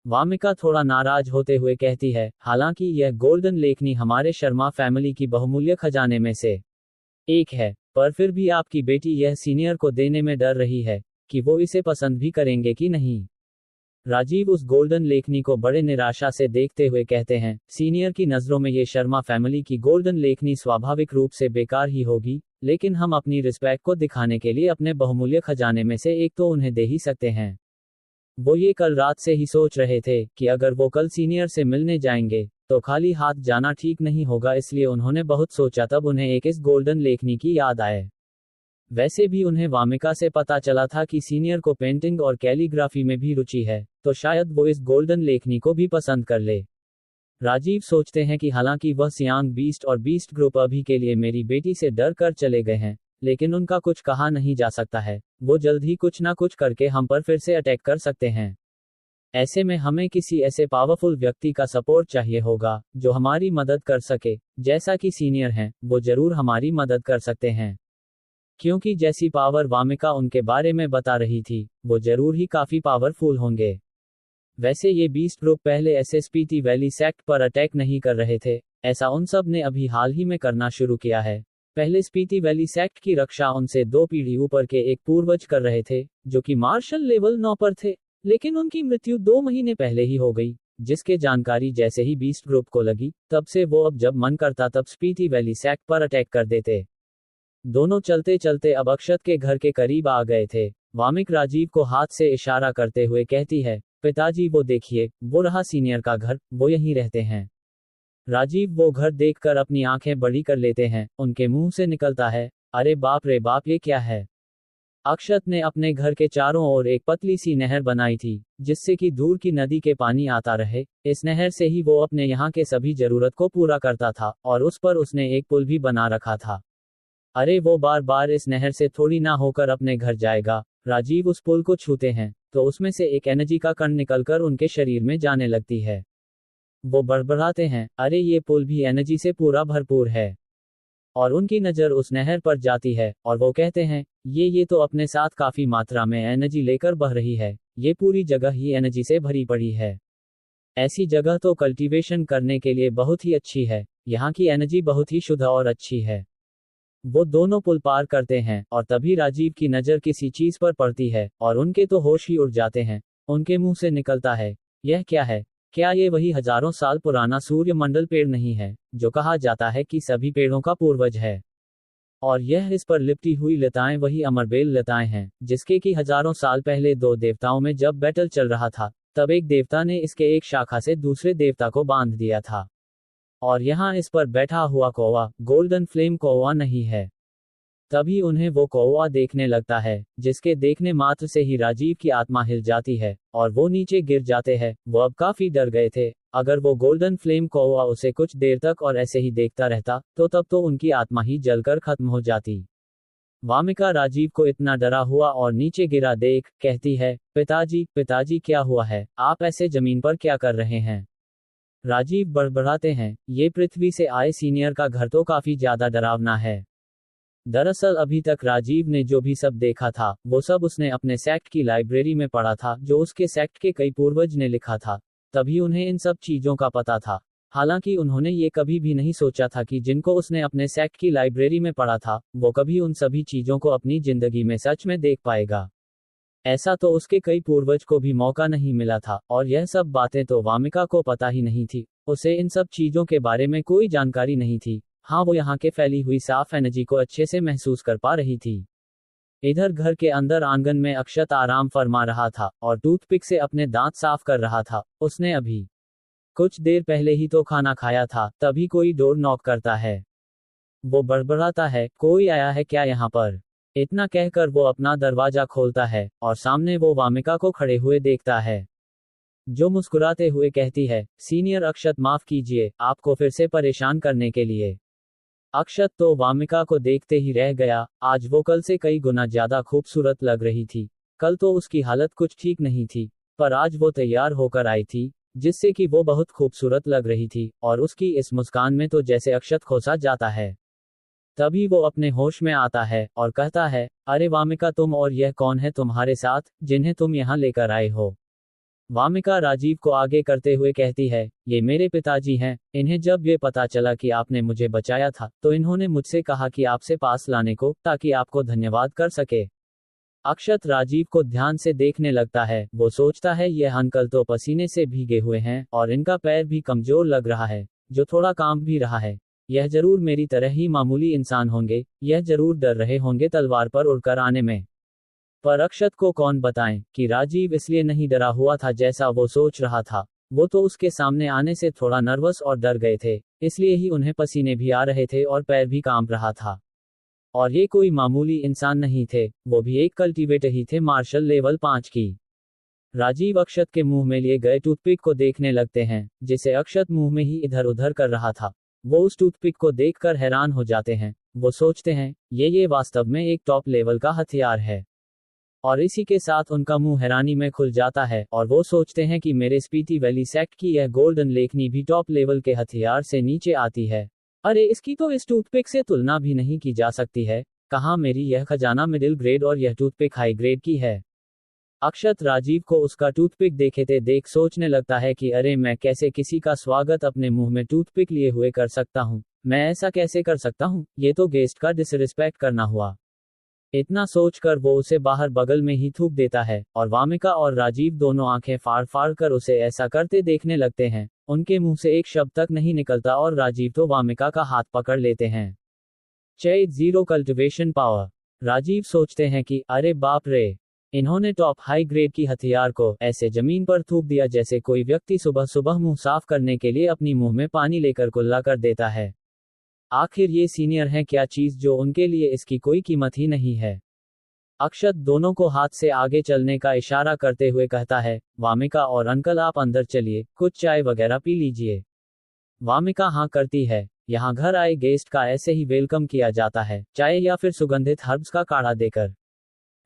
वामिका थोड़ा नाराज होते हुए कहती है, हालांकि यह गोल्डन लेखनी हमारे शर्मा फैमिली की बहुमूल्य खजाने में से एक है, पर फिर भी आपकी बेटी यह सीनियर को देने में डर रही है कि वो इसे पसंद भी करेंगे कि नहीं। राजीव उस गोल्डन लेखनी को बड़े निराशा से देखते हुए कहते हैं, सीनियर की नजरों में ये शर्मा फैमिली की गोल्डन लेखनी स्वाभाविक रूप से बेकार ही होगी, लेकिन हम अपनी रिस्पेक्ट को दिखाने के लिए अपने बहुमूल्य खजाने में से एक तो उन्हें दे ही सकते हैं। वो ये कल रात से ही सोच रहे थे कि अगर वो कल सीनियर से मिलने जाएंगे तो खाली हाथ जाना ठीक नहीं होगा, इसलिए उन्होंने बहुत सोचा। तब उन्हें एक इस गोल्डन लेखनी की याद आए। वैसे भी उन्हें वामिका से पता चला था कि सीनियर को पेंटिंग और कैलीग्राफी में भी रुचि है, तो शायद वो इस गोल्डन लेखनी को भी पसंद कर ले। राजीव सोचते हैं कि हालांकि वह सियांग बीस्ट और बीस्ट ग्रुप अभी के लिए मेरी बेटी से डर कर चले गए हैं, लेकिन उनका कुछ कहा नहीं जा सकता है। वो जल्द ही कुछ ना कुछ करके हम पर फिर से अटैक कर सकते हैं। ऐसे में हमें किसी ऐसे पावरफुल व्यक्ति का सपोर्ट चाहिए होगा जो हमारी मदद कर सके। जैसा कि सीनियर हैं, वो जरूर हमारी मदद कर सकते हैं, क्योंकि जैसी पावर वामिका उनके बारे में बता रही थी, वो जरूर ही काफी पावरफुल होंगे। वैसे ये बीस्ट ग्रुप पहले एसएसपीटी वैली सेक्ट पर अटैक नहीं कर रहे थे, ऐसा उन सब ने अभी हाल ही में करना शुरू किया है। पहले स्पीति वैली सेक्ट की रक्षा उनसे 2 पीढ़ी ऊपर के एक पूर्वज कर रहे थे, जो कि मार्शल लेवल 9 पर थे, लेकिन उनकी मृत्यु 2 महीने पहले ही हो गई, जिसके जानकारी जैसे ही बीस्ट ग्रुप को लगी, तब से वो अब जब मन करता तब स्पीति वैली सेक्ट पर अटैक कर देते। दोनों चलते चलते अब अक्षत के घर के करीब आ गए थे। वामिक राजीव को हाथ से इशारा करते हुए कहती है, पिताजी वो देखिए, वो रहा सीनियर का घर, वो यहीं रहते हैं। राजीव वो घर देखकर अपनी आंखें बड़ी कर लेते हैं। उनके मुंह से निकलता है, अरे बाप रे बाप, ये क्या है। अक्षत ने अपने घर के चारों ओर एक पतली सी नहर बनाई थी, जिससे कि दूर की नदी के पानी आता रहे। इस नहर से ही वो अपने यहाँ के सभी जरूरत को पूरा करता था, और उस पर उसने एक पुल भी बना रखा था। अरे वो बार बार इस नहर से थोड़ी ना होकर अपने घर जाएगा। राजीव उस पुल को छूते हैं तो उसमें से एक एनर्जी का कण निकलकर उनके शरीर में जाने लगती है। वो बड़बड़ाते हैं, अरे ये पुल भी एनर्जी से पूरा भरपूर है। और उनकी नज़र उस नहर पर जाती है और वो कहते हैं, ये तो अपने साथ काफी मात्रा में एनर्जी लेकर बह रही है। ये पूरी जगह ही एनर्जी से भरी पड़ी है। ऐसी जगह तो कल्टीवेशन करने के लिए बहुत ही अच्छी है। यहाँ की एनर्जी बहुत ही शुद्ध और अच्छी है। वो दोनों पुल पार करते हैं और तभी राजीव की नज़र किसी चीज पर पड़ती है और उनके तो होश ही उड़ जाते हैं। उनके मुंह से निकलता है, यह क्या है। क्या ये वही हजारों साल पुराना सूर्यमंडल पेड़ नहीं है, जो कहा जाता है कि सभी पेड़ों का पूर्वज है। और यह इस पर लिपटी हुई लताएं वही अमरबेल लताएं हैं, जिसके कि हजारों साल पहले 2 देवताओं में जब बैटल चल रहा था, तब एक देवता ने इसके एक शाखा से दूसरे देवता को बांध दिया था। और यहाँ इस पर बैठा हुआ कौवा गोल्डन फ्लेम कौवा नहीं है। तभी उन्हें वो कौवा देखने लगता है, जिसके देखने मात्र से ही राजीव की आत्मा हिल जाती है और वो नीचे गिर जाते हैं। वो अब काफी डर गए थे। अगर वो गोल्डन फ्लेम कौवा उसे कुछ देर तक और ऐसे ही देखता रहता तो तब तो उनकी आत्मा ही जलकर खत्म हो जाती। वामिका राजीव को इतना डरा हुआ और नीचे गिरा देख कहती है, पिताजी क्या हुआ है, आप ऐसे जमीन पर क्या कर रहे हैं। राजीव बड़बड़ाते हैं, ये पृथ्वी से आए सीनियर का घर तो काफी ज्यादा डरावना है। दरअसल अभी तक राजीव ने जो भी सब देखा था, वो सब उसने अपने सेक्ट की लाइब्रेरी में पढ़ा था, जो उसके सेक्ट के कई पूर्वज ने लिखा था। तभी उन्हें इन सब चीजों का पता था। हालांकि उन्होंने ये कभी भी नहीं सोचा था कि जिनको उसने अपने सेक्ट की लाइब्रेरी में पढ़ा था, वो कभी उन सभी चीजों को अपनी जिंदगी में सच में देख पाएगा। ऐसा तो उसके कई पूर्वज को भी मौका नहीं मिला था, और यह सब बातें तो वामिका को पता ही नहीं थी। उसे इन सब चीजों के बारे में कोई जानकारी नहीं थी। हाँ, वो यहाँ के फैली हुई साफ एनर्जी को अच्छे से महसूस कर पा रही थी। इधर घर के अंदर आंगन में अक्षत आराम फरमा रहा था और टूथपिक से अपने दांत साफ कर रहा था। उसने अभी कुछ देर पहले ही तो खाना खाया था। तभी कोई डोर नॉक करता है। वो बड़बड़ाता है, कोई आया है क्या यहाँ पर। इतना कहकर वो अपना दरवाजा खोलता है और सामने वो वामिका को खड़े हुए देखता है, जो मुस्कुराते हुए कहती है, सीनियर अक्षत, माफ कीजिए आपको फिर से परेशान करने के लिए। अक्षत तो वामिका को देखते ही रह गया। आज वो कल से कई गुना ज्यादा खूबसूरत लग रही थी। कल तो उसकी हालत कुछ ठीक नहीं थी, पर आज वो तैयार होकर आई थी, जिससे कि वो बहुत खूबसूरत लग रही थी, और उसकी इस मुस्कान में तो जैसे अक्षत खोसा जाता है। तभी वो अपने होश में आता है और कहता है, अरे वामिका, तुम और यह कौन है तुम्हारे साथ, जिन्हें तुम यहाँ लेकर आए हो। वामिका राजीव को आगे करते हुए कहती है, ये मेरे पिताजी हैं। इन्हें जब ये पता चला कि आपने मुझे बचाया था, तो इन्होंने मुझसे कहा कि आपसे पास लाने को, ताकि आपको धन्यवाद कर सके। अक्षत राजीव को ध्यान से देखने लगता है। वो सोचता है, यह अंकल तो पसीने से भीगे हुए हैं और इनका पैर भी कमजोर लग रहा है, जो थोड़ा काम भी रहा है। यह जरूर मेरी तरह ही मामूली इंसान होंगे। यह जरूर डर रहे होंगे तलवार पर उड़कर आने में। पर अक्षत को कौन बताएं कि राजीव इसलिए नहीं डरा हुआ था जैसा वो सोच रहा था। वो तो उसके सामने आने से थोड़ा नर्वस और डर गए थे, इसलिए ही उन्हें पसीने भी आ रहे थे और पैर भी कांप रहा था। और ये कोई मामूली इंसान नहीं थे, वो भी एक कल्टीवेटर ही थे, मार्शल लेवल 5 की। राजीव अक्षत के मुंह में लिए गए टूथपिक को देखने लगते हैं, जिसे अक्षत मुंह में ही इधर उधर कर रहा था। वो उस टूथपिक को देखकर हैरान हो जाते हैं। वो सोचते हैं, ये वास्तव में एक टॉप लेवल का हथियार है। और इसी के साथ उनका मुंह हैरानी में खुल जाता है और वो सोचते हैं कि मेरे स्पीति वैली सेक्ट की यह गोल्डन लेखनी भी टॉप लेवल के हथियार से नीचे आती है। अरे इसकी तो इस टूथपिक से तुलना भी नहीं की जा सकती है। कहाँ मेरी यह खजाना मिडिल ग्रेड और यह टूथपिक हाई ग्रेड की है। अक्षत राजीव को उसका टूथपिक देखे देख सोचने लगता है कि अरे मैं कैसे किसी का स्वागत अपने मुंह में टूथपिक लिए हुए कर सकता हूँ। मैं ऐसा कैसे कर सकता हूँ, ये तो गेस्ट का डिसरिस्पेक्ट करना हुआ। इतना सोचकर वो उसे बाहर बगल में ही थूक देता है और वामिका और राजीव दोनों आंखें फाड़ फाड़ कर उसे ऐसा करते देखने लगते हैं। उनके मुंह से एक शब्द तक नहीं निकलता और राजीव तो वामिका का हाथ पकड़ लेते हैं। Chat 0 cultivation power. राजीव सोचते हैं कि अरे बाप रे, इन्होंने टॉप हाई ग्रेड की हथियार को ऐसे जमीन पर थूक दिया जैसे कोई व्यक्ति सुबह सुबह मुंह साफ करने के लिए अपनी मुंह में पानी लेकर कुल्ला कर देता है। आखिर ये सीनियर है क्या चीज जो उनके लिए इसकी कोई कीमत ही नहीं है। अक्षत दोनों को हाथ से आगे चलने का इशारा करते हुए कहता है, वामिका और अंकल आप अंदर चलिए, कुछ चाय वगैरह पी लीजिए। वामिका हाँ करती है। यहाँ घर आए गेस्ट का ऐसे ही वेलकम किया जाता है, चाय या फिर सुगंधित हर्ब्स का काढ़ा देकर।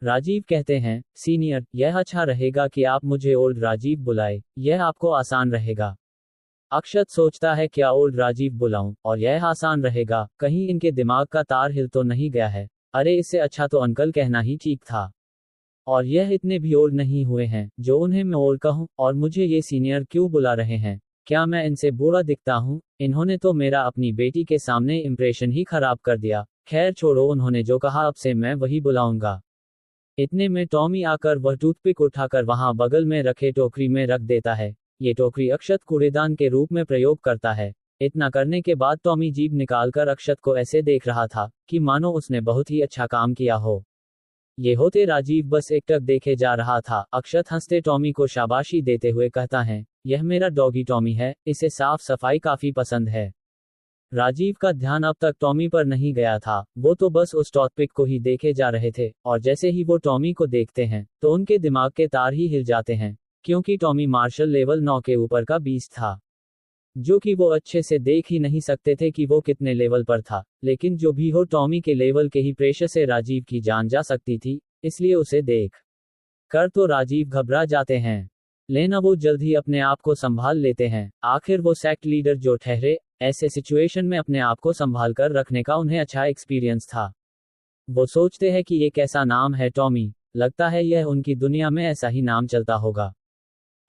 राजीव कहते हैं, सीनियर यह अच्छा रहेगा कि आप मुझे ओल्ड राजीव बुलाए, यह आपको आसान रहेगा। अक्षत सोचता है क्या ओल्ड राजीव बुलाऊं और यह आसान रहेगा, कहीं इनके दिमाग का तार हिल तो नहीं गया है। अरे इससे अच्छा तो अंकल कहना ही ठीक था। और यह इतने भी ओल्ड नहीं हुए हैं जो उन्हें मैं ओल्ड कहूं, और मुझे ये सीनियर क्यों बुला रहे हैं। क्या मैं इनसे बूढ़ा दिखता हूं? इन्होंने तो मेरा अपनी बेटी के सामने इंप्रेशन ही खराब कर दिया। खैर छोड़ो, उन्होंने जो कहा अब से मैं वही बुलाऊंगा। इतने में टॉमी आकर वह टूथपिक उठाकर वहां बगल में रखे टोकरी में रख देता है। ये टोकरी अक्षत कूड़ेदान के रूप में प्रयोग करता है। इतना करने के बाद टॉमी जीभ निकालकर अक्षत को ऐसे देख रहा था कि मानो उसने बहुत ही अच्छा काम किया हो। ये होते राजीव बस एकटक देखे जा रहा था। अक्षत हंसते टॉमी को शाबाशी देते हुए कहता है, यह मेरा डॉगी टॉमी है, इसे साफ सफाई काफी पसंद है। राजीव का ध्यान अब तक टॉमी पर नहीं गया था, वो तो बस उस टॉपिक को ही देखे जा रहे थे। और जैसे ही वो टॉमी को देखते हैं तो उनके दिमाग के तार ही हिल जाते हैं, क्योंकि टॉमी मार्शल लेवल 9 के ऊपर का बीस्ट था, जो कि वो अच्छे से देख ही नहीं सकते थे कि वो कितने लेवल पर था। लेकिन जो भी हो, टॉमी के लेवल के ही प्रेशर से राजीव की जान जा सकती थी, इसलिए उसे देख कर तो राजीव घबरा जाते हैं। लेना वो जल्द ही अपने आप को संभाल लेते हैं। आखिर वो सेक्ट लीडर जो ठहरे, ऐसे सिचुएशन में अपने आप को संभाल कर रखने का उन्हें अच्छा एक्सपीरियंस था। वो सोचते हैं कि ये कैसा नाम है टॉमी, लगता है यह उनकी दुनिया में ऐसा ही नाम चलता होगा।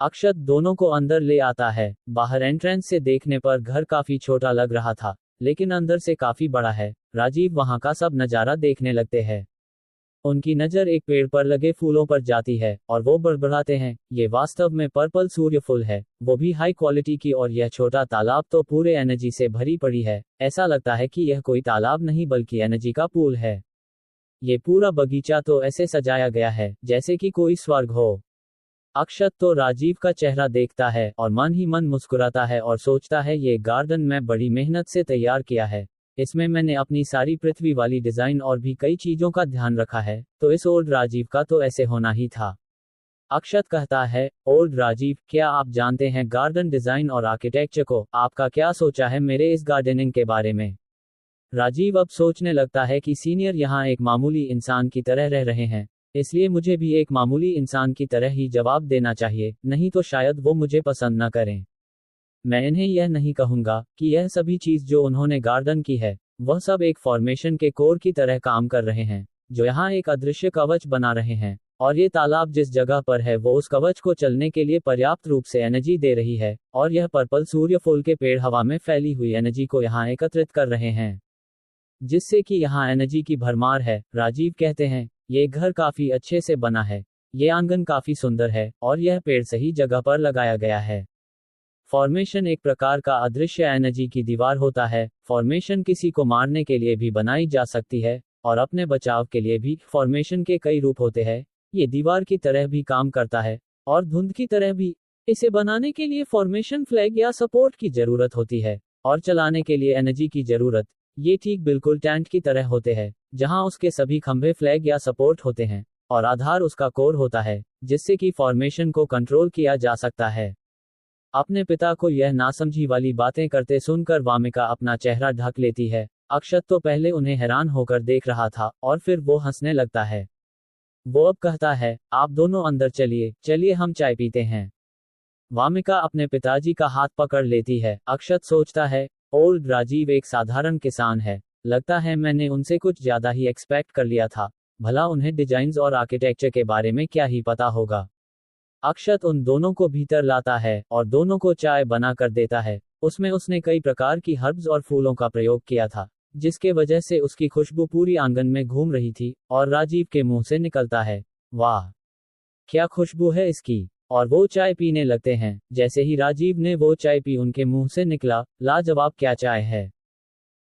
अक्षत दोनों को अंदर ले आता है। बाहर एंट्रेंस से देखने पर घर काफी छोटा लग रहा था, लेकिन अंदर से काफी बड़ा है। राजीव वहां का सब नजारा देखने लगते हैं। उनकी नजर एक पेड़ पर लगे फूलों पर जाती है और वो बड़बड़ाते हैं, ये वास्तव में पर्पल सूर्य फूल है, वो भी हाई क्वालिटी की। और यह छोटा तालाब तो पूरे एनर्जी से भरी पड़ी है। ऐसा लगता है कि यह कोई तालाब नहीं बल्कि एनर्जी का पूल है। ये पूरा बगीचा तो ऐसे सजाया गया है जैसे कि कोई स्वर्ग हो। अक्षत तो राजीव का चेहरा देखता है और मन ही मन मुस्कुराता है और सोचता है, ये गार्डन मैं बड़ी मेहनत से तैयार किया है। इसमें मैंने अपनी सारी पृथ्वी वाली डिजाइन और भी कई चीजों का ध्यान रखा है, तो इस ओल्ड राजीव का तो ऐसे होना ही था। अक्षत कहता है, ओल्ड राजीव, क्या आप जानते हैं गार्डन डिजाइन और आर्किटेक्चर को? आपका क्या सोचा है मेरे इस गार्डनिंग के बारे में? राजीव अब सोचने लगता है कि सीनियर यहाँ एक मामूली इंसान की तरह रह रहे हैं, इसलिए मुझे भी एक मामूली इंसान की तरह ही जवाब देना चाहिए, नहीं तो शायद वो मुझे पसंद न करें। मैं इन्हें यह नहीं कहूंगा कि यह सभी चीज जो उन्होंने गार्डन की है, वह सब एक फॉर्मेशन के कोर की तरह काम कर रहे हैं, जो यहाँ एक अदृश्य कवच बना रहे हैं। और ये तालाब जिस जगह पर है वो उस कवच को चलने के लिए पर्याप्त रूप से एनर्जी दे रही है। और यह पर्पल सूर्य फूल के पेड़ हवा में फैली हुई एनर्जी को यहाँ एकत्रित कर रहे हैं, जिससे कि यहाँ एनर्जी की भरमार है। राजीव कहते हैं, ये घर काफी अच्छे से बना है, ये आंगन काफी सुंदर है और यह पेड़ सही जगह पर लगाया गया है। फॉर्मेशन एक प्रकार का अदृश्य एनर्जी की दीवार होता है। फॉर्मेशन किसी को मारने के लिए भी बनाई जा सकती है और अपने बचाव के लिए भी। फॉर्मेशन के कई रूप होते हैं, ये दीवार की तरह भी काम करता है और धुंध की तरह भी। इसे बनाने के लिए फॉर्मेशन फ्लैग या सपोर्ट की जरूरत होती है और चलाने के लिए एनर्जी की जरूरत। ये ठीक बिल्कुल टैंक की तरह होते हैं, जहां उसके सभी खंभे फ्लैग या सपोर्ट होते हैं और आधार उसका कोर होता है, जिससे कि फॉर्मेशन को कंट्रोल किया जा सकता है। अपने पिता को यह नासमझी वाली बातें करते सुनकर वामिका अपना चेहरा ढक लेती है। अक्षत तो पहले उन्हें हैरान होकर देख रहा था और फिर वो हंसने लगता है। वो अब कहता है, आप दोनों अंदर चलिए, चलिए हम चाय पीते हैं। वामिका अपने पिताजी का हाथ पकड़ लेती है। अक्षत सोचता है, ओल्ड राजीव एक साधारण किसान है, लगता है मैंने उनसे कुछ ज्यादा ही एक्सपेक्ट कर लिया था। भला उन्हें डिजाइन्स और आर्किटेक्चर के बारे में क्या ही पता होगा। अक्षत उन दोनों को भीतर लाता है और दोनों को चाय बना कर देता है। उसमें उसने कई प्रकार की हर्ब्स और फूलों का प्रयोग किया था, जिसके वजह से उसकी खुशबू पूरी आंगन में घूम रही थी और राजीव के मुंह से निकलता है, वाह क्या खुशबू है इसकी। और वो चाय पीने लगते हैं। जैसे ही राजीव ने वो चाय पी उनके मुंह से निकला, लाजवाब क्या चाय है,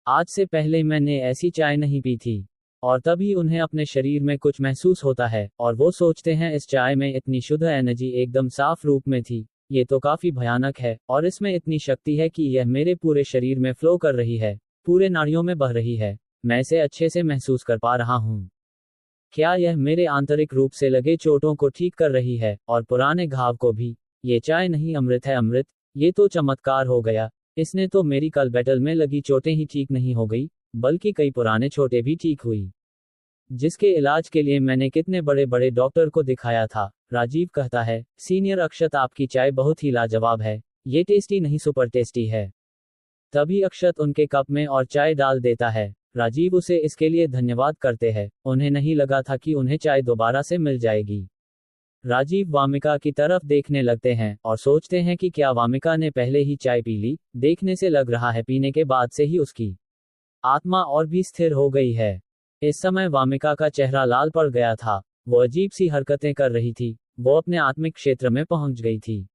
आज से पहले मैंने ऐसी चाय नहीं पी थी। और तभी उन्हें अपने शरीर में कुछ महसूस होता है और वो सोचते हैं इस चाय में इतनी शुद्ध एनर्जी एकदम साफ रूप में थी, ये तो काफी भयानक है और इसमें इतनी शक्ति है कि यह मेरे पूरे शरीर में फ्लो कर रही है, पूरे नाड़ियों में बह रही है, मैं इसे अच्छे से महसूस कर पा रहा हूँ। क्या यह मेरे आंतरिक रूप से लगे चोटों को ठीक कर रही है और पुराने घाव को भी। ये चाय नहीं अमृत है अमृत, ये तो चमत्कार हो गया। इसने तो मेरी कल बैटल में लगी चोटें ही ठीक नहीं हो गई, बल्कि कई पुराने चोटें भी ठीक हुई, जिसके इलाज के लिए मैंने कितने बड़े बड़े डॉक्टर को दिखाया था। राजीव कहता है, सीनियर अक्षत आपकी चाय बहुत ही लाजवाब है, ये टेस्टी नहीं सुपर टेस्टी है। तभी अक्षत उनके कप में और चाय डाल देता है। राजीव उसे इसके लिए धन्यवाद करते हैं। उन्हें नहीं लगा था कि उन्हें चाय दोबारा से मिल जाएगी। राजीव वामिका की तरफ देखने लगते हैं और सोचते हैं कि क्या वामिका ने पहले ही चाय पी ली। देखने से लग रहा है पीने के बाद से ही उसकी आत्मा और भी स्थिर हो गई है। इस समय वामिका का चेहरा लाल पड़ गया था। वो अजीब सी हरकतें कर रही थी। वो अपने आत्मिक क्षेत्र में पहुंच गई थी।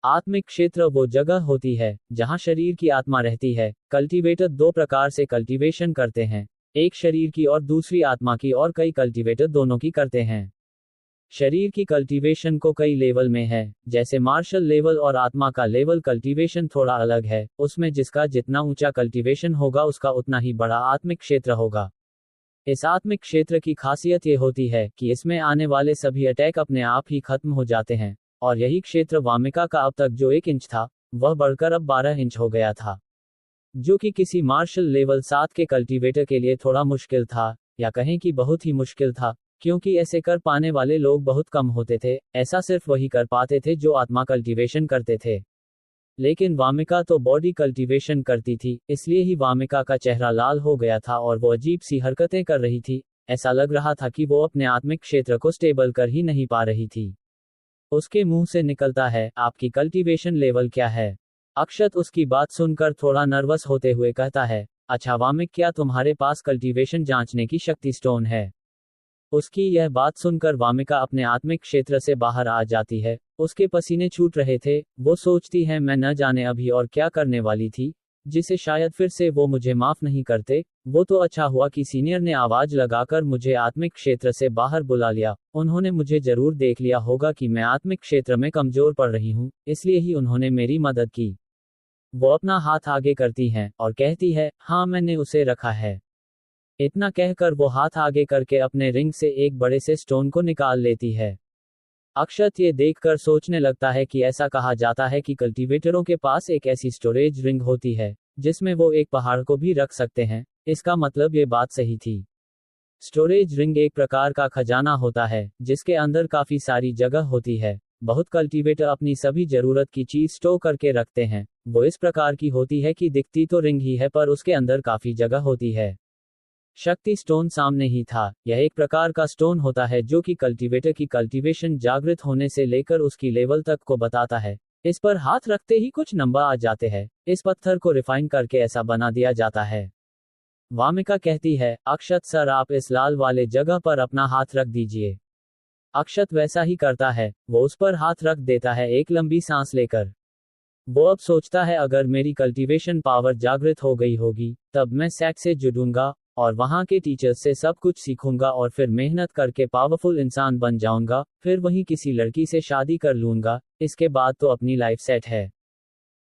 आत्मिक क्षेत्र वो जगह होती है जहां शरीर की आत्मा रहती है। कल्टीवेटर दो प्रकार से कल्टीवेशन करते हैं, एक शरीर की और दूसरी आत्मा की, और कई कल्टीवेटर दोनों की करते हैं। शरीर की कल्टीवेशन को कई लेवल में है, जैसे मार्शल लेवल, और आत्मा का लेवल कल्टीवेशन थोड़ा अलग है। उसमें जिसका जितना ऊंचा कल्टीवेशन होगा उसका उतना ही बड़ा आत्मिक क्षेत्र होगा। इस आत्मिक क्षेत्र की खासियत ये होती है कि इसमें आने वाले सभी अटैक अपने आप ही खत्म हो जाते हैं। और यही क्षेत्र वामिका का अब तक जो 1 इंच था, वह बढ़कर अब 12 इंच हो गया था, जो कि किसी मार्शल लेवल 7 के कल्टीवेटर के लिए थोड़ा मुश्किल था, या कहें कि बहुत ही मुश्किल था, क्योंकि ऐसे कर पाने वाले लोग बहुत कम होते थे। ऐसा सिर्फ वही कर पाते थे जो आत्मा कल्टीवेशन करते थे। लेकिन वामिका तो बॉडी कल्टीवेशन करती थी, इसलिए ही वामिका का चेहरा लाल हो गया था और वो अजीब सी हरकतें कर रही थी। ऐसा लग रहा था कि वो अपने आत्मिक क्षेत्र को स्टेबल कर ही नहीं पा रही थी। उसके मुंह से निकलता है, आपकी कल्टीवेशन लेवल क्या है? अक्षत उसकी बात सुनकर थोड़ा नर्वस होते हुए कहता है, अच्छा वामिक, क्या तुम्हारे पास कल्टीवेशन जांचने की शक्ति स्टोन है? उसकी यह बात सुनकर वामिका अपने आत्मिक क्षेत्र से बाहर आ जाती है। उसके पसीने छूट रहे थे। वो सोचती है, मैं न जाने अभी और क्या करने वाली थी, जिसे शायद फिर से वो मुझे माफ नहीं करते। वो तो अच्छा हुआ कि सीनियर ने आवाज लगाकर मुझे आत्मिक क्षेत्र से बाहर बुला लिया। उन्होंने मुझे जरूर देख लिया होगा कि मैं आत्मिक क्षेत्र में कमजोर पड़ रही हूँ, इसलिए ही उन्होंने मेरी मदद की। वो अपना हाथ आगे करती हैं और कहती है, हाँ मैंने उसे रखा है। इतना कहकर वो हाथ आगे करके अपने रिंग से एक बड़े से स्टोन को निकाल लेती है। अक्षत ये देखकर सोचने लगता है कि ऐसा कहा जाता है कि कल्टीवेटरों के पास एक ऐसी स्टोरेज रिंग होती है जिसमें वो एक पहाड़ को भी रख सकते हैं। इसका मतलब ये बात सही थी। स्टोरेज रिंग एक प्रकार का खजाना होता है जिसके अंदर काफी सारी जगह होती है। बहुत कल्टीवेटर अपनी सभी जरूरत की चीज स्टोर करके रखते हैं। वो इस प्रकार की होती है कि दिखती तो रिंग ही है, पर उसके अंदर काफी जगह होती है। शक्ति स्टोन सामने ही था। यह एक प्रकार का स्टोन होता है जो कि कल्टीवेटर की कल्टीवेशन जागृत होने से लेकर उसकी लेवल तक को बताता है। इस पर हाथ रखते ही कुछ नंबर आ जाते हैं। इस पत्थर को रिफाइन करके ऐसा बना दिया जाता है। वामिका कहती है, अक्षत सर, आप इस लाल वाले जगह पर अपना हाथ रख दीजिए। अक्षत वैसा ही करता है। वो उस पर हाथ रख देता है, एक लंबी सांस लेकर। वो अब सोचता है, अगर मेरी कल्टीवेशन पावर जागृत हो गई होगी तब मैं सैक से जुड़ूंगा और वहाँ के टीचर्स से सब कुछ सीखूंगा और फिर मेहनत करके पावरफुल इंसान बन जाऊंगा, फिर वहीं किसी लड़की से शादी कर लूंगा, इसके बाद तो अपनी लाइफ सेट है।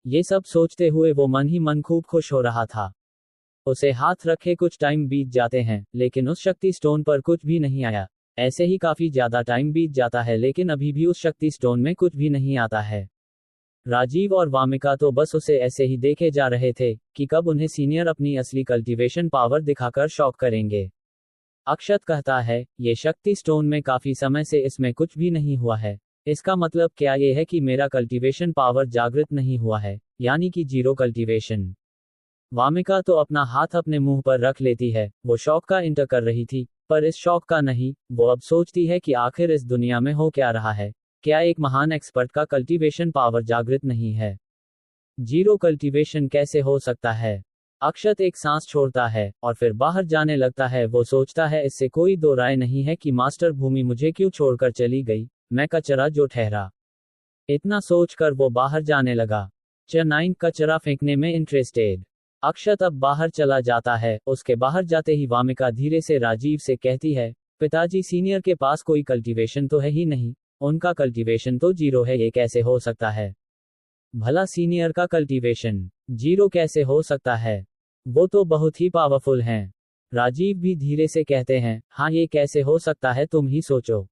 ये सब सोचते हुए वो मन ही मन खूब खुश हो रहा था। उसे हाथ रखे कुछ टाइम बीत जाते हैं, लेकिन उस शक्ति स्टोन पर कुछ भी नहीं आया। ऐसे ही काफी ज्यादा टाइम बीत जाता है, लेकिन अभी भी उस शक्ति स्टोन में कुछ भी नहीं आता है। राजीव और वामिका तो बस उसे ऐसे ही देखे जा रहे थे कि कब उन्हें सीनियर अपनी असली कल्टीवेशन पावर दिखाकर शॉक करेंगे। अक्षत कहता है, ये शक्ति स्टोन में काफी समय से इसमें कुछ भी नहीं हुआ है। इसका मतलब क्या ये है कि मेरा कल्टीवेशन पावर जागृत नहीं हुआ है, यानी कि जीरो कल्टीवेशन। वामिका तो अपना हाथ अपने मुंह पर रख लेती है। वो शौक का इंटर कर रही थी, पर इस शौक का नहीं। वो अब सोचती है कि आखिर इस दुनिया में हो क्या रहा है। क्या एक महान एक्सपर्ट का कल्टीवेशन पावर जागृत नहीं है? जीरो कल्टीवेशन कैसे हो सकता है? अक्षत एक सांस छोड़ता है और फिर बाहर जाने लगता है। वो सोचता है, इससे कोई दो राय नहीं है कि मास्टर भूमि मुझे क्यों छोड़कर चली गई, मैं कचरा जो ठहरा। इतना सोचकर वो बाहर जाने लगा। च9 कचरा फेंकने में इंटरेस्टेड। अक्षत अब बाहर चला जाता है। उसके बाहर जाते ही वामिका धीरे से राजीव से कहती है, पिताजी, सीनियर के पास कोई कल्टीवेशन तो है ही नहीं। उनका कल्टीवेशन तो जीरो है, ये कैसे हो सकता है? भला सीनियर का कल्टीवेशन जीरो कैसे हो सकता है? वो तो बहुत ही पावरफुल हैं। राजीव भी धीरे से कहते हैं, हाँ, ये कैसे हो सकता है, तुम ही सोचो।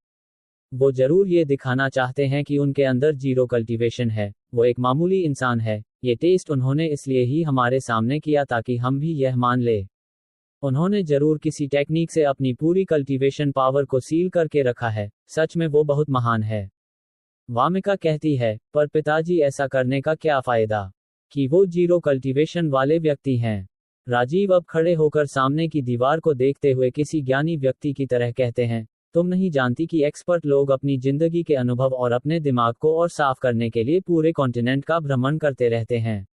वो जरूर ये दिखाना चाहते हैं कि उनके अंदर जीरो कल्टीवेशन है। वो एक मामूली इंसान है। ये टेस्ट उन्होंने इसलिए ही हमारे सामने किया ताकि हम भी यह मान ले। उन्होंने जरूर किसी टेक्निक से अपनी पूरी कल्टीवेशन पावर को सील करके रखा है। सच में वो बहुत महान है। वामिका कहती है, पर पिताजी, ऐसा करने का क्या फायदा कि वो जीरो कल्टीवेशन वाले व्यक्ति हैं। राजीव अब खड़े होकर सामने की दीवार को देखते हुए किसी ज्ञानी व्यक्ति की तरह कहते हैं, तुम नहीं जानती कि एक्सपर्ट लोग अपनी जिंदगी के अनुभव और अपने दिमाग को और साफ करने के लिए पूरे कॉन्टिनेंट का भ्रमण करते रहते हैं।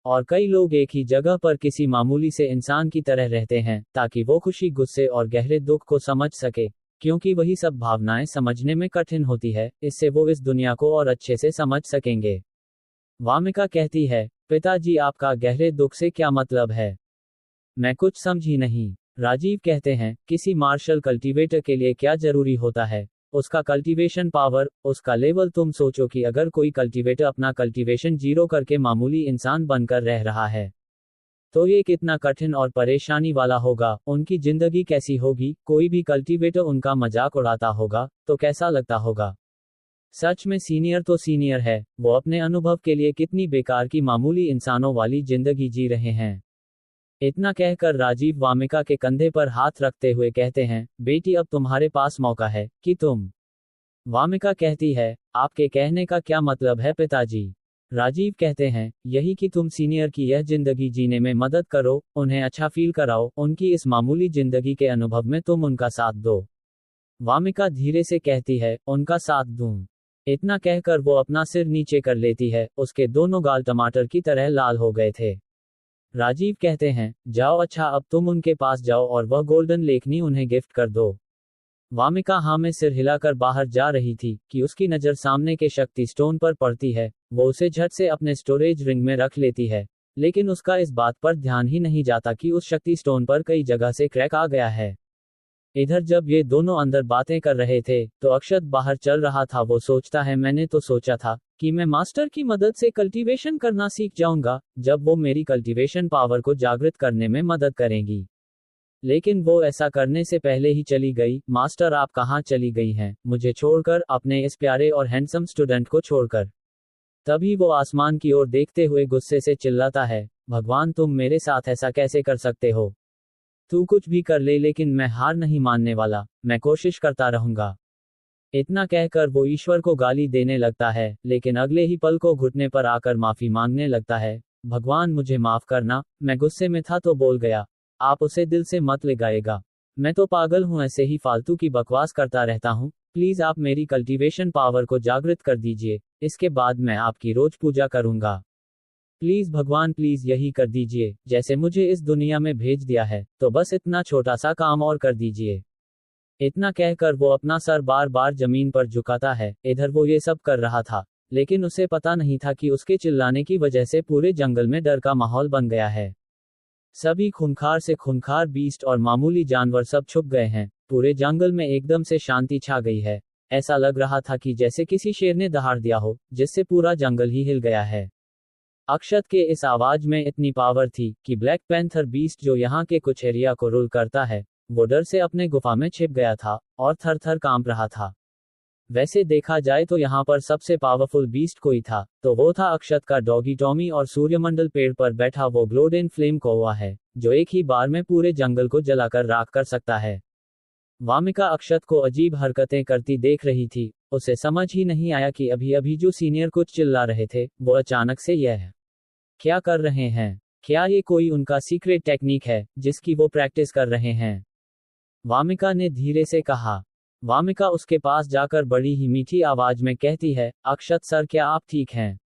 और कई लोग एक ही जगह पर किसी मामूली से इंसान की तरह रहते हैं, ताकि वो खुशी, गुस्से और गहरे दुख को समझ सके, क्योंकि वही सब भावनाएं समझने में कठिन होती है। इससे वो इस दुनिया को और अच्छे से समझ सकेंगे। वामिका कहती है, पिताजी, आपका गहरे दुख से क्या मतलब है? मैं कुछ समझी नहीं। राजीव कहते हैं, किसी मार्शल कल्टीवेटर के लिए क्या जरूरी होता है? उसका कल्टीवेशन पावर, उसका लेवल। तुम सोचो कि अगर कोई कल्टीवेटर अपना कल्टीवेशन जीरो करके मामूली इंसान बनकर रह रहा है, तो ये कितना कठिन और परेशानी वाला होगा। उनकी जिंदगी कैसी होगी? कोई भी कल्टीवेटर उनका मजाक उड़ाता होगा तो कैसा लगता होगा? सच में सीनियर तो सीनियर है। वो अपने अनुभव के लिए कितनी बेकार की मामूली इंसानों वाली जिंदगी जी रहे हैं। इतना कहकर राजीव वामिका के कंधे पर हाथ रखते हुए कहते हैं, बेटी, अब तुम्हारे पास मौका है कि तुम। वामिका कहती है, आपके कहने का क्या मतलब है पिताजी? राजीव कहते हैं, यही कि तुम सीनियर की यह जिंदगी जीने में मदद करो, उन्हें अच्छा फील कराओ, उनकी इस मामूली जिंदगी के अनुभव में तुम उनका साथ दो। वामिका धीरे से कहती है, उनका साथ दूं? इतना कहकर वो अपना सिर नीचे कर लेती है। उसके दोनों गाल टमाटर की तरह लाल हो गए थे। राजीव कहते हैं, जाओ, अच्छा, अब तुम उनके पास जाओ और वह गोल्डन लेखनी उन्हें गिफ्ट कर दो। वामिका हाँ में सिर हिलाकर बाहर जा रही थी कि उसकी नज़र सामने के शक्ति स्टोन पर पड़ती है। वो उसे झट से अपने स्टोरेज रिंग में रख लेती है, लेकिन उसका इस बात पर ध्यान ही नहीं जाता कि उस शक्ति स्टोन पर कई जगह से क्रैक आ गया है। इधर जब ये दोनों अंदर बातें कर रहे थे तो अक्षत बाहर चल रहा था। वो सोचता है, मैंने तो सोचा था कि मैं मास्टर की मदद से कल्टीवेशन करना सीख जाऊंगा, जब वो मेरी कल्टीवेशन पावर को जागृत करने में मदद करेंगी। लेकिन वो ऐसा करने से पहले ही चली गई। मास्टर, आप कहाँ चली गई हैं? मुझे छोड़कर, अपने इस प्यारे और हैंडसम स्टूडेंट को छोड़कर। तभी वो आसमान की ओर देखते हुए गुस्से से चिल्लाता है, भगवान, तुम मेरे साथ ऐसा कैसे कर सकते हो? तू कुछ भी कर ले, लेकिन मैं हार नहीं मानने वाला। मैं कोशिश करता रहूंगा। इतना कहकर वो ईश्वर को गाली देने लगता है, लेकिन अगले ही पल को घुटने पर आकर माफी मांगने लगता है। भगवान, मुझे माफ करना, मैं गुस्से में था तो बोल गया। आप उसे दिल से मत लगाएगा। मैं तो पागल हूँ, ऐसे ही फालतू की बकवास करता रहता हूँ। प्लीज आप मेरी कल्टीवेशन पावर को जागृत कर दीजिए, इसके बाद मैं आपकी रोज पूजा करूंगा। प्लीज भगवान, प्लीज यही कर दीजिए। जैसे मुझे इस दुनिया में भेज दिया है, तो बस इतना छोटा सा काम और कर दीजिए। इतना कहकर वो अपना सर बार बार जमीन पर झुकाता है। इधर वो ये सब कर रहा था, लेकिन उसे पता नहीं था कि उसके चिल्लाने की वजह से पूरे जंगल में डर का माहौल बन गया है। सभी खूंखार से खूंखार बीस्ट और मामूली जानवर सब छुप गए हैं। पूरे जंगल में एकदम से शांति छा गई है। ऐसा लग रहा था कि जैसे किसी शेर ने दहाड़ दिया हो, जिससे पूरा जंगल ही हिल गया है। अक्षत के इस आवाज में इतनी पावर थी कि ब्लैक पैंथर बीस्ट जो यहाँ के कुछ एरिया को रूल करता है, वो डर से अपने गुफा में छिप गया था और थर थर कांप रहा था। वैसे देखा जाए तो यहाँ पर सबसे पावरफुल बीस्ट कोई था तो वो था अक्षत का डॉगी टॉमी, और सूर्यमंडल पेड़ पर बैठा वो ग्लोडेन फ्लेम कौवा है, जो एक ही बार में पूरे जंगल को जलाकर राख कर सकता है। वामिका अक्षत को अजीब हरकतें करती देख रही थी। उसे समझ ही नहीं आया कि अभी अभी जो सीनियर कुछ चिल्ला रहे थे, वो अचानक से यह क्या कर रहे हैं। क्या ये कोई उनका सीक्रेट टेक्निक है जिसकी वो प्रैक्टिस कर रहे हैं? वामिका ने धीरे से कहा। वामिका उसके पास जाकर बड़ी ही मीठी आवाज में कहती है, अक्षत सर, क्या आप ठीक हैं?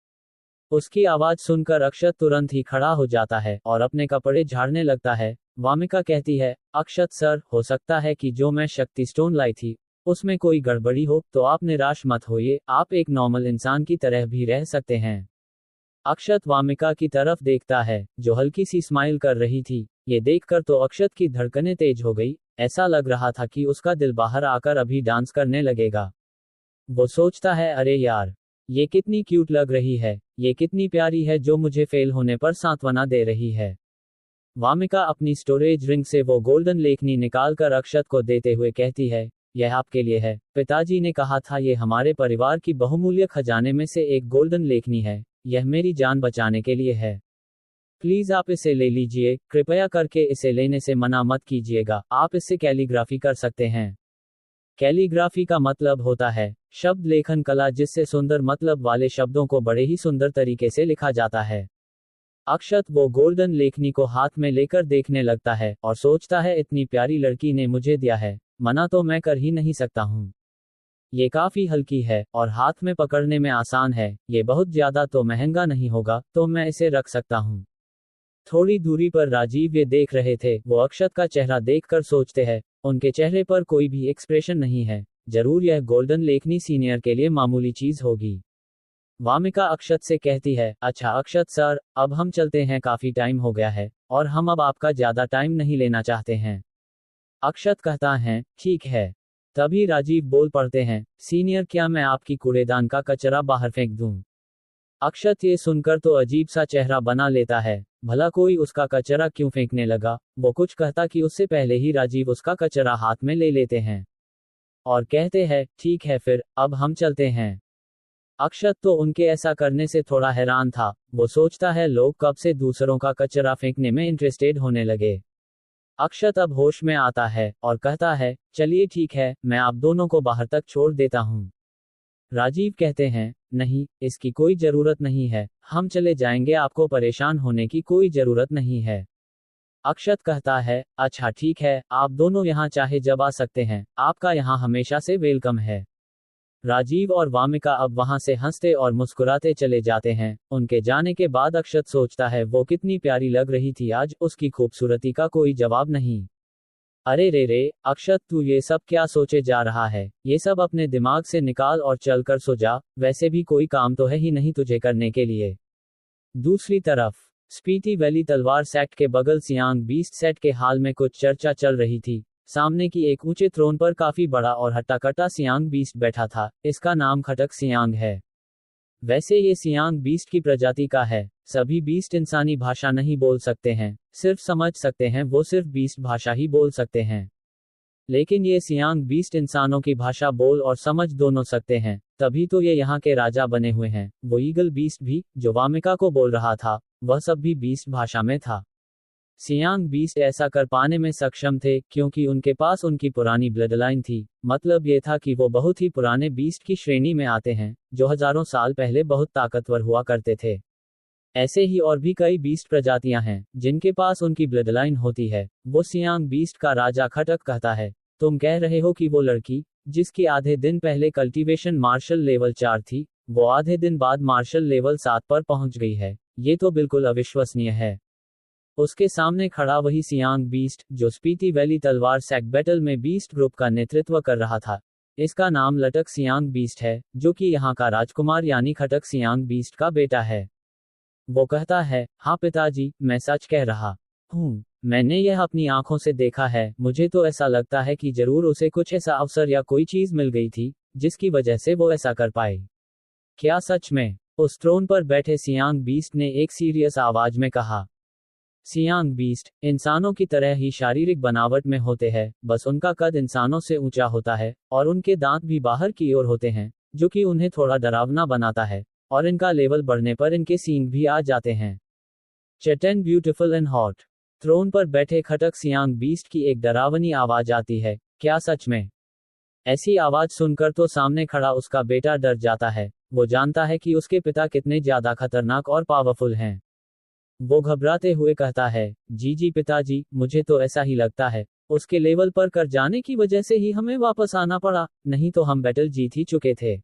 उसकी आवाज सुनकर अक्षत तुरंत ही खड़ा हो जाता है और अपने कपड़े झाड़ने लगता है। वामिका कहती है, अक्षत सर, हो सकता है कि जो मैं शक्ति स्टोन लाई थी उसमें कोई गड़बड़ी हो, तो आप निराश मत होइए, आप एक नॉर्मल इंसान की तरह भी रह सकते हैं। अक्षत वामिका की तरफ देखता है, जो हल्की सी स्माइल कर रही थी। ये देखकर तो अक्षत की धड़कनें तेज हो गई। ऐसा लग रहा था कि उसका दिल बाहर आकर अभी डांस करने लगेगा। वो सोचता है, अरे यार, ये कितनी क्यूट लग रही है, ये कितनी प्यारी है, जो मुझे फेल होने पर सांत्वना दे रही है। वामिका अपनी स्टोरेज रिंग से वो गोल्डन लेखनी निकालकर अक्षत को देते हुए कहती है, यह आपके लिए है। पिताजी ने कहा था ये हमारे परिवार की बहुमूल्य खजाने में से एक गोल्डन लेखनी है। यह मेरी जान बचाने के लिए है। प्लीज आप इसे ले लीजिए, कृपया करके इसे लेने से मना मत कीजिएगा। आप इससे कैलीग्राफी कर सकते हैं। कैलीग्राफी का मतलब होता है शब्द लेखन कला, जिससे सुंदर मतलब वाले शब्दों को बड़े ही सुंदर तरीके से लिखा जाता है। अक्षत वो गोल्डन लेखनी को हाथ में लेकर देखने लगता है और सोचता है, इतनी प्यारी लड़की ने मुझे दिया है, मना तो मैं कर ही नहीं सकता हूँ। ये काफी हल्की है और हाथ में पकड़ने में आसान है। ये बहुत ज्यादा तो महंगा नहीं होगा, तो मैं इसे रख सकता हूँ। थोड़ी दूरी पर राजीव ये देख रहे थे। वो अक्षत का चेहरा देखकर सोचते हैं, उनके चेहरे पर कोई भी एक्सप्रेशन नहीं है। जरूर यह गोल्डन लेखनी सीनियर के लिए मामूली चीज होगी। वामिका अक्षत से कहती है, अच्छा अक्षत सर, अब हम चलते हैं, काफी टाइम हो गया है और हम अब आपका ज्यादा टाइम नहीं लेना चाहते हैं। अक्षत कहता है, ठीक है। तभी राजीव बोल पड़ते हैं, सीनियर, क्या मैं आपकी कूड़ेदान का कचरा बाहर फेंक दूं? अक्षत ये सुनकर तो अजीब सा चेहरा बना लेता है। भला कोई उसका कचरा क्यों फेंकने लगा? वो कुछ कहता कि उससे पहले ही राजीव उसका कचरा हाथ में ले लेते हैं और कहते हैं, ठीक है फिर, अब हम चलते हैं। अक्षत तो उनके ऐसा करने से थोड़ा हैरान था। वो सोचता है, लोग कब से दूसरों का कचरा फेंकने में इंटरेस्टेड होने लगे। अक्षत अब होश में आता है और कहता है, चलिए ठीक है, मैं आप दोनों को बाहर तक छोड़ देता हूँ। राजीव कहते हैं, नहीं, इसकी कोई जरूरत नहीं है, हम चले जाएंगे, आपको परेशान होने की कोई जरूरत नहीं है। अक्षत कहता है, अच्छा ठीक है, आप दोनों यहाँ चाहे जब आ सकते हैं, आपका यहाँ हमेशा से वेलकम है। राजीव और वामिका अब वहां से हंसते और मुस्कुराते चले जाते हैं। उनके जाने के बाद अक्षत सोचता है, वो कितनी प्यारी लग रही थी आज, उसकी खूबसूरती का कोई जवाब नहीं। अरे रे रे, अक्षत, तू ये सब क्या सोचे जा रहा है? ये सब अपने दिमाग से निकाल और चलकर सो जा, वैसे भी कोई काम तो है ही नहीं तुझे करने के लिए। दूसरी तरफ स्पीति वैली तलवार सेट के बगल सियांग बीस्ट सेट के हाल में कुछ चर्चा चल रही थी। सामने की एक ऊंचे थ्रोन पर काफी बड़ा और हट्टा-कट्टा सियांग बीस्ट बैठा था। इसका नाम खटक सियांग है। वैसे ये सियांग बीस्ट की प्रजाति का है। सभी बीस्ट इंसानी भाषा नहीं बोल सकते हैं, सिर्फ समझ सकते हैं, वो सिर्फ बीस्ट भाषा ही बोल सकते हैं। लेकिन ये सियांग बीस्ट इंसानों की भाषा बोल और समझ दोनों सकते हैं, तभी तो ये यहाँ के राजा बने हुए हैं। वो ईगल बीस्ट भी, जो वामिका को बोल रहा था, वह सब भी बीस्ट भाषा में था। सियांग बीस्ट ऐसा कर पाने में सक्षम थे क्योंकि उनके पास उनकी पुरानी ब्लड लाइन थी। मतलब ये था कि वो बहुत ही पुराने बीस्ट की श्रेणी में आते हैं, जो हजारों साल पहले बहुत ताकतवर हुआ करते थे। ऐसे ही और भी कई बीस्ट प्रजातियां हैं जिनके पास उनकी ब्लड लाइन होती है। वो सियांग बीस्ट का राजा खटक कहता है, तुम कह रहे हो कि वो लड़की, जिसकी आधे दिन पहले कल्टीवेशन मार्शल लेवल 4 थी, वो आधे दिन बाद मार्शल लेवल 7 पर पहुंच गई है? ये तो बिल्कुल अविश्वसनीय है। उसके सामने खड़ा वही सियांग बीस्ट, जो स्पीति वैली तलवार सैक बैटल में बीस्ट ग्रुप का नेतृत्व कर रहा था। इसका नाम लटक सियांग बीस्ट है, जो कि यहाँ का राजकुमार यानी खटक सियांग बीस्ट का बेटा है। वो कहता है, हाँ पिताजी, मैं सच कह रहा हूँ, मैंने यह अपनी आंखों से देखा है। मुझे तो ऐसा लगता है कि जरूर उसे कुछ ऐसा अवसर या कोई चीज मिल गई थी जिसकी वजह से वो ऐसा कर पाए। क्या सच में? उस थ्रोन पर बैठे सियांग बीस्ट ने एक सीरियस आवाज में कहा। सियांग बीस्ट इंसानों की तरह ही शारीरिक बनावट में होते हैं, बस उनका कद इंसानों से ऊंचा होता है और उनके दांत भी बाहर की ओर होते हैं, जो कि उन्हें थोड़ा डरावना बनाता है, और इनका लेवल बढ़ने पर इनके सींग भी आ जाते हैं। चेटन ब्यूटीफुल एंड हॉट। थ्रोन पर बैठे खटक सियांग बीस्ट की एक डरावनी आवाज आती है। क्या सच में? ऐसी आवाज सुनकर तो सामने खड़ा उसका बेटा डर जाता है। वो जानता है कि उसके पिता कितने ज्यादा खतरनाक और पावरफुल हैं। वो घबराते हुए कहता है, जी जी पिताजी, मुझे तो ऐसा ही लगता है। उसके लेवल पर कर जाने की वजह से ही हमें वापस आना पड़ा, नहीं तो हम बैटल जीत ही चुके थे।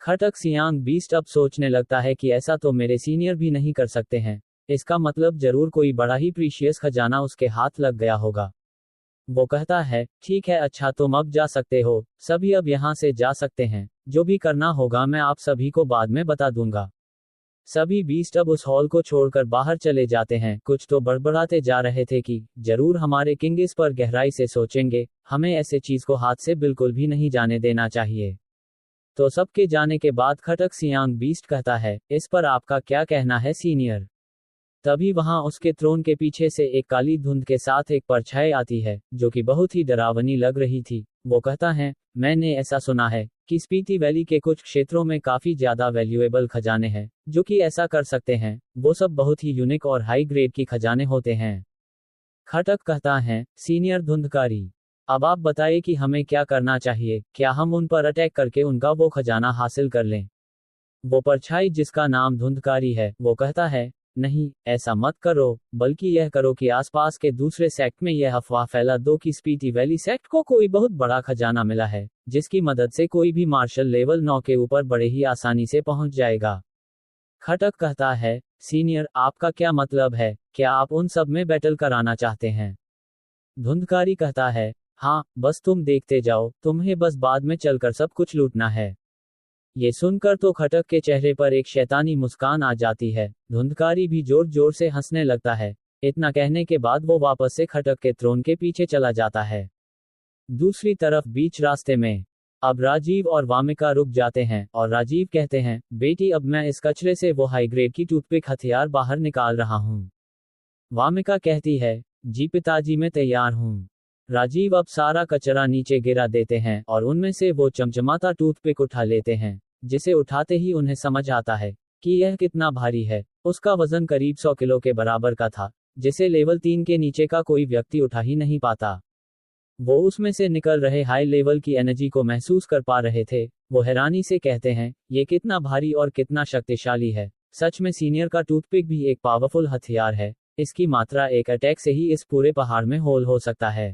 खटक सियांग बीस्ट अब सोचने लगता है कि ऐसा तो मेरे सीनियर भी नहीं कर सकते हैं। इसका मतलब जरूर कोई बड़ा ही प्रीशियस खजाना उसके हाथ लग गया होगा। वो कहता है, ठीक है, अच्छा तुम अब जा सकते हो, सभी अब यहाँ से जा सकते हैं। जो भी करना होगा मैं आप सभी को बाद में बता दूंगा। सभी बीस्ट अब उस हॉल को छोड़कर बाहर चले जाते हैं। कुछ तो बड़बड़ाते जा रहे थे कि जरूर हमारे किंग इस पर गहराई से सोचेंगे, हमें ऐसे चीज को हाथ से बिल्कुल भी नहीं जाने देना चाहिए। तो सबके जाने के बाद खटक सियांग बीस्ट कहता है, इस पर आपका क्या कहना है सीनियर? तभी वहां उसके थ्रोन के पीछे से एक काली धुंध के साथ एक परछाई आती है, जो कि बहुत ही डरावनी लग रही थी। वो कहता है, मैंने ऐसा सुना है कि स्पीति वैली के कुछ क्षेत्रों में काफी ज्यादा वैल्यूएबल खजाने हैं जो कि ऐसा कर सकते हैं। वो सब बहुत ही यूनिक और हाई ग्रेड की खजाने होते हैं। खटक कहता है, सीनियर धुंधकारी, अब आप बताइए कि हमें क्या करना चाहिए। क्या हम उन पर अटैक करके उनका वो खजाना हासिल कर लें? वो परछाई जिसका नाम धुंधकारी है, वो कहता है, नहीं, ऐसा मत करो, बल्कि यह करो कि आसपास के दूसरे सेक्ट में यह अफवाह फैला दो कि स्पीति वैली सेक्ट को कोई बहुत बड़ा खजाना मिला है, जिसकी मदद से कोई भी मार्शल लेवल 9 के ऊपर बड़े ही आसानी से पहुंच जाएगा। खटक कहता है, सीनियर, आपका क्या मतलब है? क्या आप उन सब में बैटल कराना चाहते हैं? धुंधकारी कहता है, हाँ, बस तुम देखते जाओ, तुम्हें बस बाद में चलकर सब कुछ लूटना है। ये सुनकर तो खटक के चेहरे पर एक शैतानी मुस्कान आ जाती है। धुंधकारी भी जोर जोर से हंसने लगता है। इतना कहने के बाद वो वापस से खटक के थ्रोन के पीछे चला जाता है। दूसरी तरफ बीच रास्ते में अब राजीव और वामिका रुक जाते हैं और राजीव कहते हैं, बेटी, अब मैं इस कचरे से वो हाई ग्रेड की टूथपिक हथियार बाहर निकाल रहा हूँ। वामिका कहती है, जी पिताजी, मैं तैयार हूँ। राजीव अब सारा कचरा नीचे गिरा देते हैं और उनमें से वो चमचमाता टूथपिक उठा लेते हैं, जिसे उठाते ही उन्हें समझ आता है कि यह कितना भारी है। उसका वजन करीब 100 किलो के बराबर का था, जिसे लेवल 3 के नीचे का कोई व्यक्ति उठा ही नहीं पाता। वो उसमें से निकल रहे हाई लेवल की एनर्जी को महसूस कर पा रहे थे। वो हैरानी से कहते हैं, ये कितना भारी और कितना शक्तिशाली है। सच में सीनियर का टूथपिक भी एक पावरफुल हथियार है। इसकी मात्रा एक अटैक से ही इस पूरे पहाड़ में होल हो सकता है।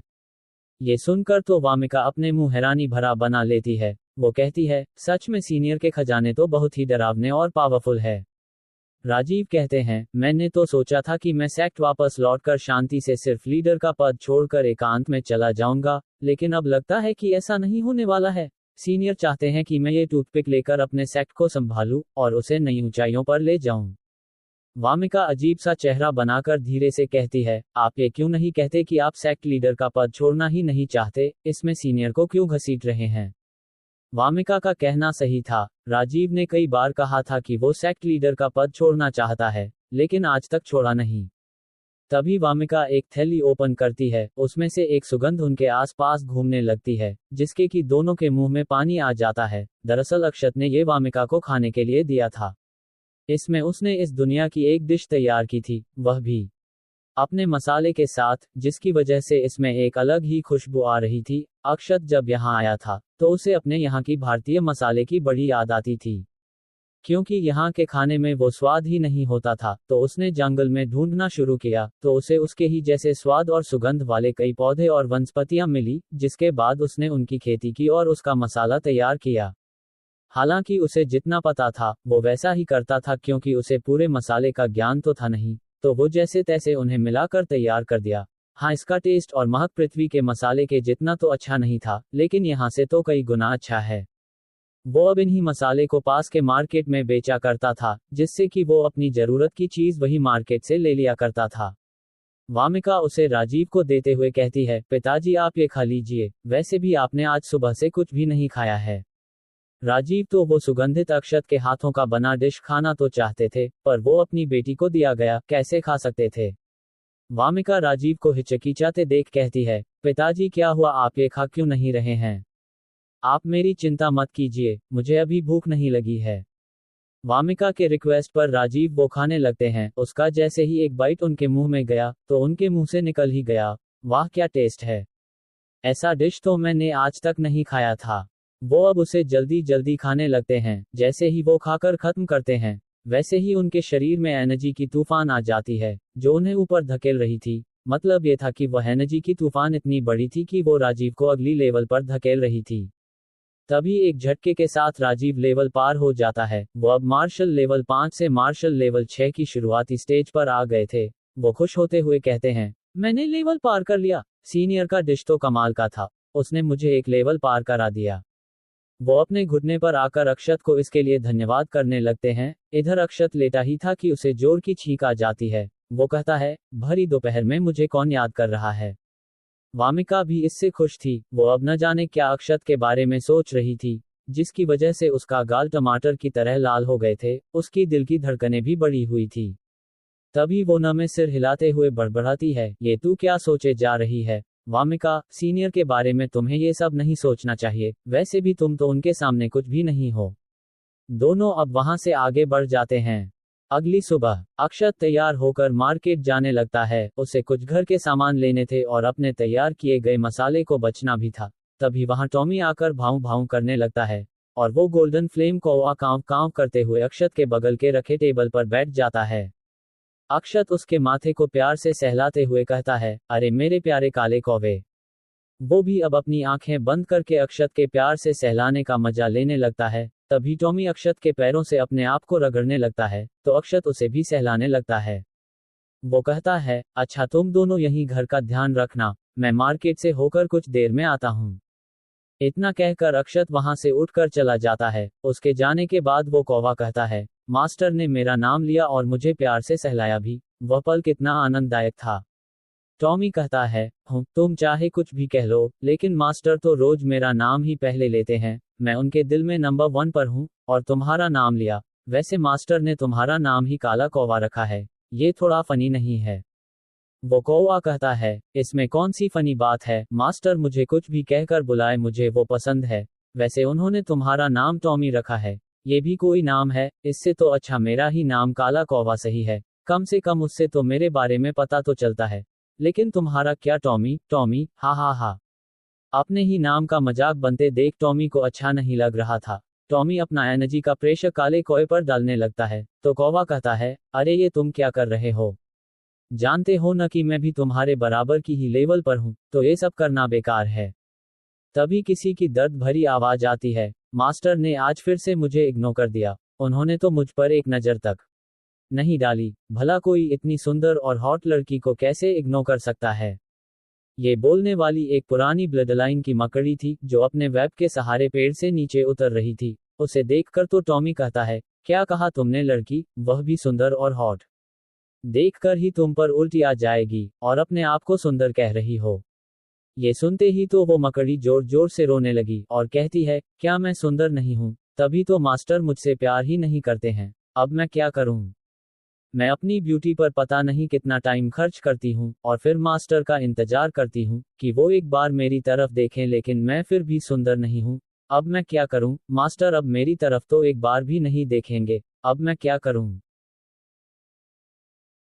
ये सुनकर तो वामिका अपने मुंह हैरानी भरा बना लेती है। वो कहती है, सच में सीनियर के खजाने तो बहुत ही डरावने और पावरफुल है। राजीव कहते हैं, मैंने तो सोचा था कि मैं सेक्ट वापस लौटकर शांति से सिर्फ लीडर का पद छोड़कर एकांत में चला जाऊंगा, लेकिन अब लगता है कि ऐसा नहीं होने वाला है। सीनियर चाहते हैं कि मैं ये टूथपिक लेकर अपने सेक्ट को संभालूं और उसे नई ऊंचाइयों पर ले जाऊं। वामिका अजीब सा चेहरा बनाकर धीरे से कहती है, आप ये क्यों नहीं कहते कि आप सेक्ट लीडर का पद छोड़ना ही नहीं चाहते, इसमें सीनियर को क्यों घसीट रहे हैं? वामिका का कहना सही था। राजीव ने कई बार कहा था कि वो सेक्ट लीडर का पद छोड़ना चाहता है, लेकिन आज तक छोड़ा नहीं। तभी वामिका एक थैली ओपन करती है, उसमें से एक सुगंध उनके आसपास घूमने लगती है, जिसके कि दोनों के मुंह में पानी आ जाता है। दरअसल अक्षत ने ये वामिका को खाने के लिए दिया था। इसमें उसने इस दुनिया की एक डिश तैयार की थी, वह भी अपने मसाले के साथ, जिसकी वजह से इसमें एक अलग ही खुशबू आ रही थी। अक्षत जब यहाँ आया था तो उसे अपने यहाँ की भारतीय मसाले की बड़ी याद आती थी। क्योंकि यहाँ के खाने में वो स्वाद ही नहीं होता था, तो उसने जंगल में ढूंढना शुरू किया, तो उसे उसके ही जैसे स्वाद और सुगंध वाले कई पौधे और वनस्पतियां मिली, जिसके बाद उसने उनकी खेती की और उसका मसाला तैयार किया। हालांकि उसे जितना पता था वो वैसा ही करता था, क्योंकि उसे पूरे मसाले का ज्ञान तो था नहीं, तो वो जैसे तैसे उन्हें मिलाकर तैयार कर दिया। हाँ, इसका टेस्ट और महक पृथ्वी के मसाले के जितना तो अच्छा नहीं था, लेकिन यहाँ से तो कई गुना अच्छा है। वो अब इन्हीं मसाले को पास के मार्केट में बेचा करता था, जिससे कि वो अपनी जरूरत की चीज वही मार्केट से ले लिया करता था। वामिका उसे राजीव को देते हुए कहती है, पिताजी आप ये खा लीजिए, वैसे भी आपने आज सुबह से कुछ भी नहीं खाया है। राजीव तो वो सुगंधित अक्षत के हाथों का बना डिश खाना तो चाहते थे, पर वो अपनी बेटी को दिया गया कैसे खा सकते थे। वामिका राजीव को हिचकिचाते देख कहती है, पिताजी क्या हुआ, आप ये खा क्यों नहीं रहे हैं? आप मेरी चिंता मत कीजिए, मुझे अभी भूख नहीं लगी है। वामिका के रिक्वेस्ट पर राजीव वो खाने लगते हैं। उसका जैसे ही एक बाइट उनके मुंह में गया तो उनके मुंह से निकल ही गया, वाह क्या टेस्ट है, ऐसा डिश तो मैंने आज तक नहीं खाया था। वो अब उसे जल्दी जल्दी खाने लगते हैं। जैसे ही वो खाकर खत्म करते हैं, वैसे ही उनके शरीर में एनर्जी की तूफान आ जाती है जो उन्हें ऊपर धकेल रही थी। मतलब ये था कि वह एनर्जी की तूफान इतनी बड़ी थी कि वो राजीव को अगली लेवल पर धकेल रही थी। तभी एक झटके के साथ राजीव लेवल पार हो जाता है। वो अब मार्शल लेवल 5 से मार्शल लेवल 6 की शुरुआती स्टेज पर आ गए थे। वो खुश होते हुए कहते हैं, मैंने लेवल पार कर लिया। सीनियर का डिश तो कमाल का था, उसने मुझे एक लेवल पार करा दिया। वो अपने घुटने पर आकर अक्षत को इसके लिए धन्यवाद करने लगते हैं। इधर अक्षत लेटा ही था कि उसे जोर की छींक आ जाती है। वो कहता है, भरी दोपहर में मुझे कौन याद कर रहा है। वामिका भी इससे खुश थी। वो अब न जाने क्या अक्षत के बारे में सोच रही थी, जिसकी वजह से उसका गाल टमाटर की तरह लाल हो गए थे। उसकी दिल की धड़कनें भी बढ़ी हुई थी। तभी वो न में सिर हिलाते हुए बड़बड़ाती है, ये तू क्या सोचे जा रही है वामिका, सीनियर के बारे में तुम्हें ये सब नहीं सोचना चाहिए, वैसे भी तुम तो उनके सामने कुछ भी नहीं हो। दोनों अब वहां से आगे बढ़ जाते हैं। अगली सुबह अक्षत तैयार होकर मार्केट जाने लगता है। उसे कुछ घर के सामान लेने थे और अपने तैयार किए गए मसाले को बचना भी था। तभी वहां टॉमी आकर भाऊ भाऊ करने लगता है और वो गोल्डन फ्लेम को कांव कांव करते हुए अक्षत के बगल के रखे टेबल पर बैठ जाता है। अक्षत उसके माथे को प्यार से सहलाते हुए कहता है, अरे मेरे प्यारे काले कौवे। वो भी अब अपनी आंखें बंद करके अक्षत के प्यार से सहलाने का मजा लेने लगता है। तभी टॉमी अक्षत के पैरों से अपने आप को रगड़ने लगता है तो अक्षत उसे भी सहलाने लगता है। वो कहता है, अच्छा तुम दोनों यहीं घर का ध्यान रखना, मैं मार्केट से होकर कुछ देर में आता हूँ। इतना कहकर अक्षत वहां से उठकर चला जाता है। उसके जाने के बाद वो कौवा कहता है, मास्टर ने मेरा नाम लिया और मुझे प्यार से सहलाया भी, वह पल कितना आनंददायक था। टॉमी कहता है, तुम चाहे कुछ भी कह लो, लेकिन मास्टर तो रोज मेरा नाम ही पहले लेते हैं। मैं उनके दिल में नंबर 1 पर हूँ और तुम्हारा नाम लिया। वैसे मास्टर ने तुम्हारा नाम ही काला कौवा रखा है, ये थोड़ा फनी नहीं है। वो कौवा कहता है, इसमें कौन सी फनी बात है, मास्टर मुझे कुछ भी कहकर बुलाए, मुझे वो पसंद है। वैसे उन्होंने तुम्हारा नाम टॉमी रखा है, ये भी कोई नाम है, इससे तो अच्छा मेरा ही नाम काला कौवा सही है। कम से कम उससे तो मेरे बारे में पता तो चलता है। लेकिन तुम्हारा क्या टॉमी, टॉमी, हा हा हा। अपने ही नाम का मजाक बनते देख टॉमी को अच्छा नहीं लग रहा था। टॉमी अपना एनर्जी का प्रेशर काले कौवे पर डालने लगता है तो कौवा कहता है, अरे ये तुम क्या कर रहे हो, जानते हो न कि मैं भी तुम्हारे बराबर की ही लेवल पर हूँ, तो ये सब करना बेकार है। तभी किसी की दर्द भरी आवाज आती है, मास्टर ने आज फिर से मुझे इग्नोर कर दिया। उन्होंने तो मुझ पर एक नजर तक नहीं डाली। भला कोई इतनी सुंदर और हॉट लड़की को कैसे इग्नोर कर सकता है। ये बोलने वाली एक पुरानी ब्लडलाइन की मकड़ी थी जो अपने वेब के सहारे पेड़ से नीचे उतर रही थी। उसे देखकर तो टॉमी कहता है, क्या कहा तुमने लड़की, वह भी सुंदर और हॉट। देखकर ही तुम पर उल्टी आ जाएगी और अपने आप को सुंदर कह रही हो। ये सुनते ही तो वो मकड़ी जोर जोर से रोने लगी और कहती है, क्या मैं सुंदर नहीं हूँ? तभी तो मास्टर मुझसे प्यार ही नहीं करते हैं। अब मैं क्या करूँ? मैं अपनी ब्यूटी पर पता नहीं कितना टाइम खर्च करती हूँ और फिर मास्टर का इंतजार करती हूँ कि वो एक बार मेरी तरफ देखें, लेकिन मैं फिर भी सुंदर नहीं हूँ। अब मैं क्या करूँ? मास्टर अब मेरी तरफ तो एक बार भी नहीं देखेंगे। अब मैं क्या करूँ?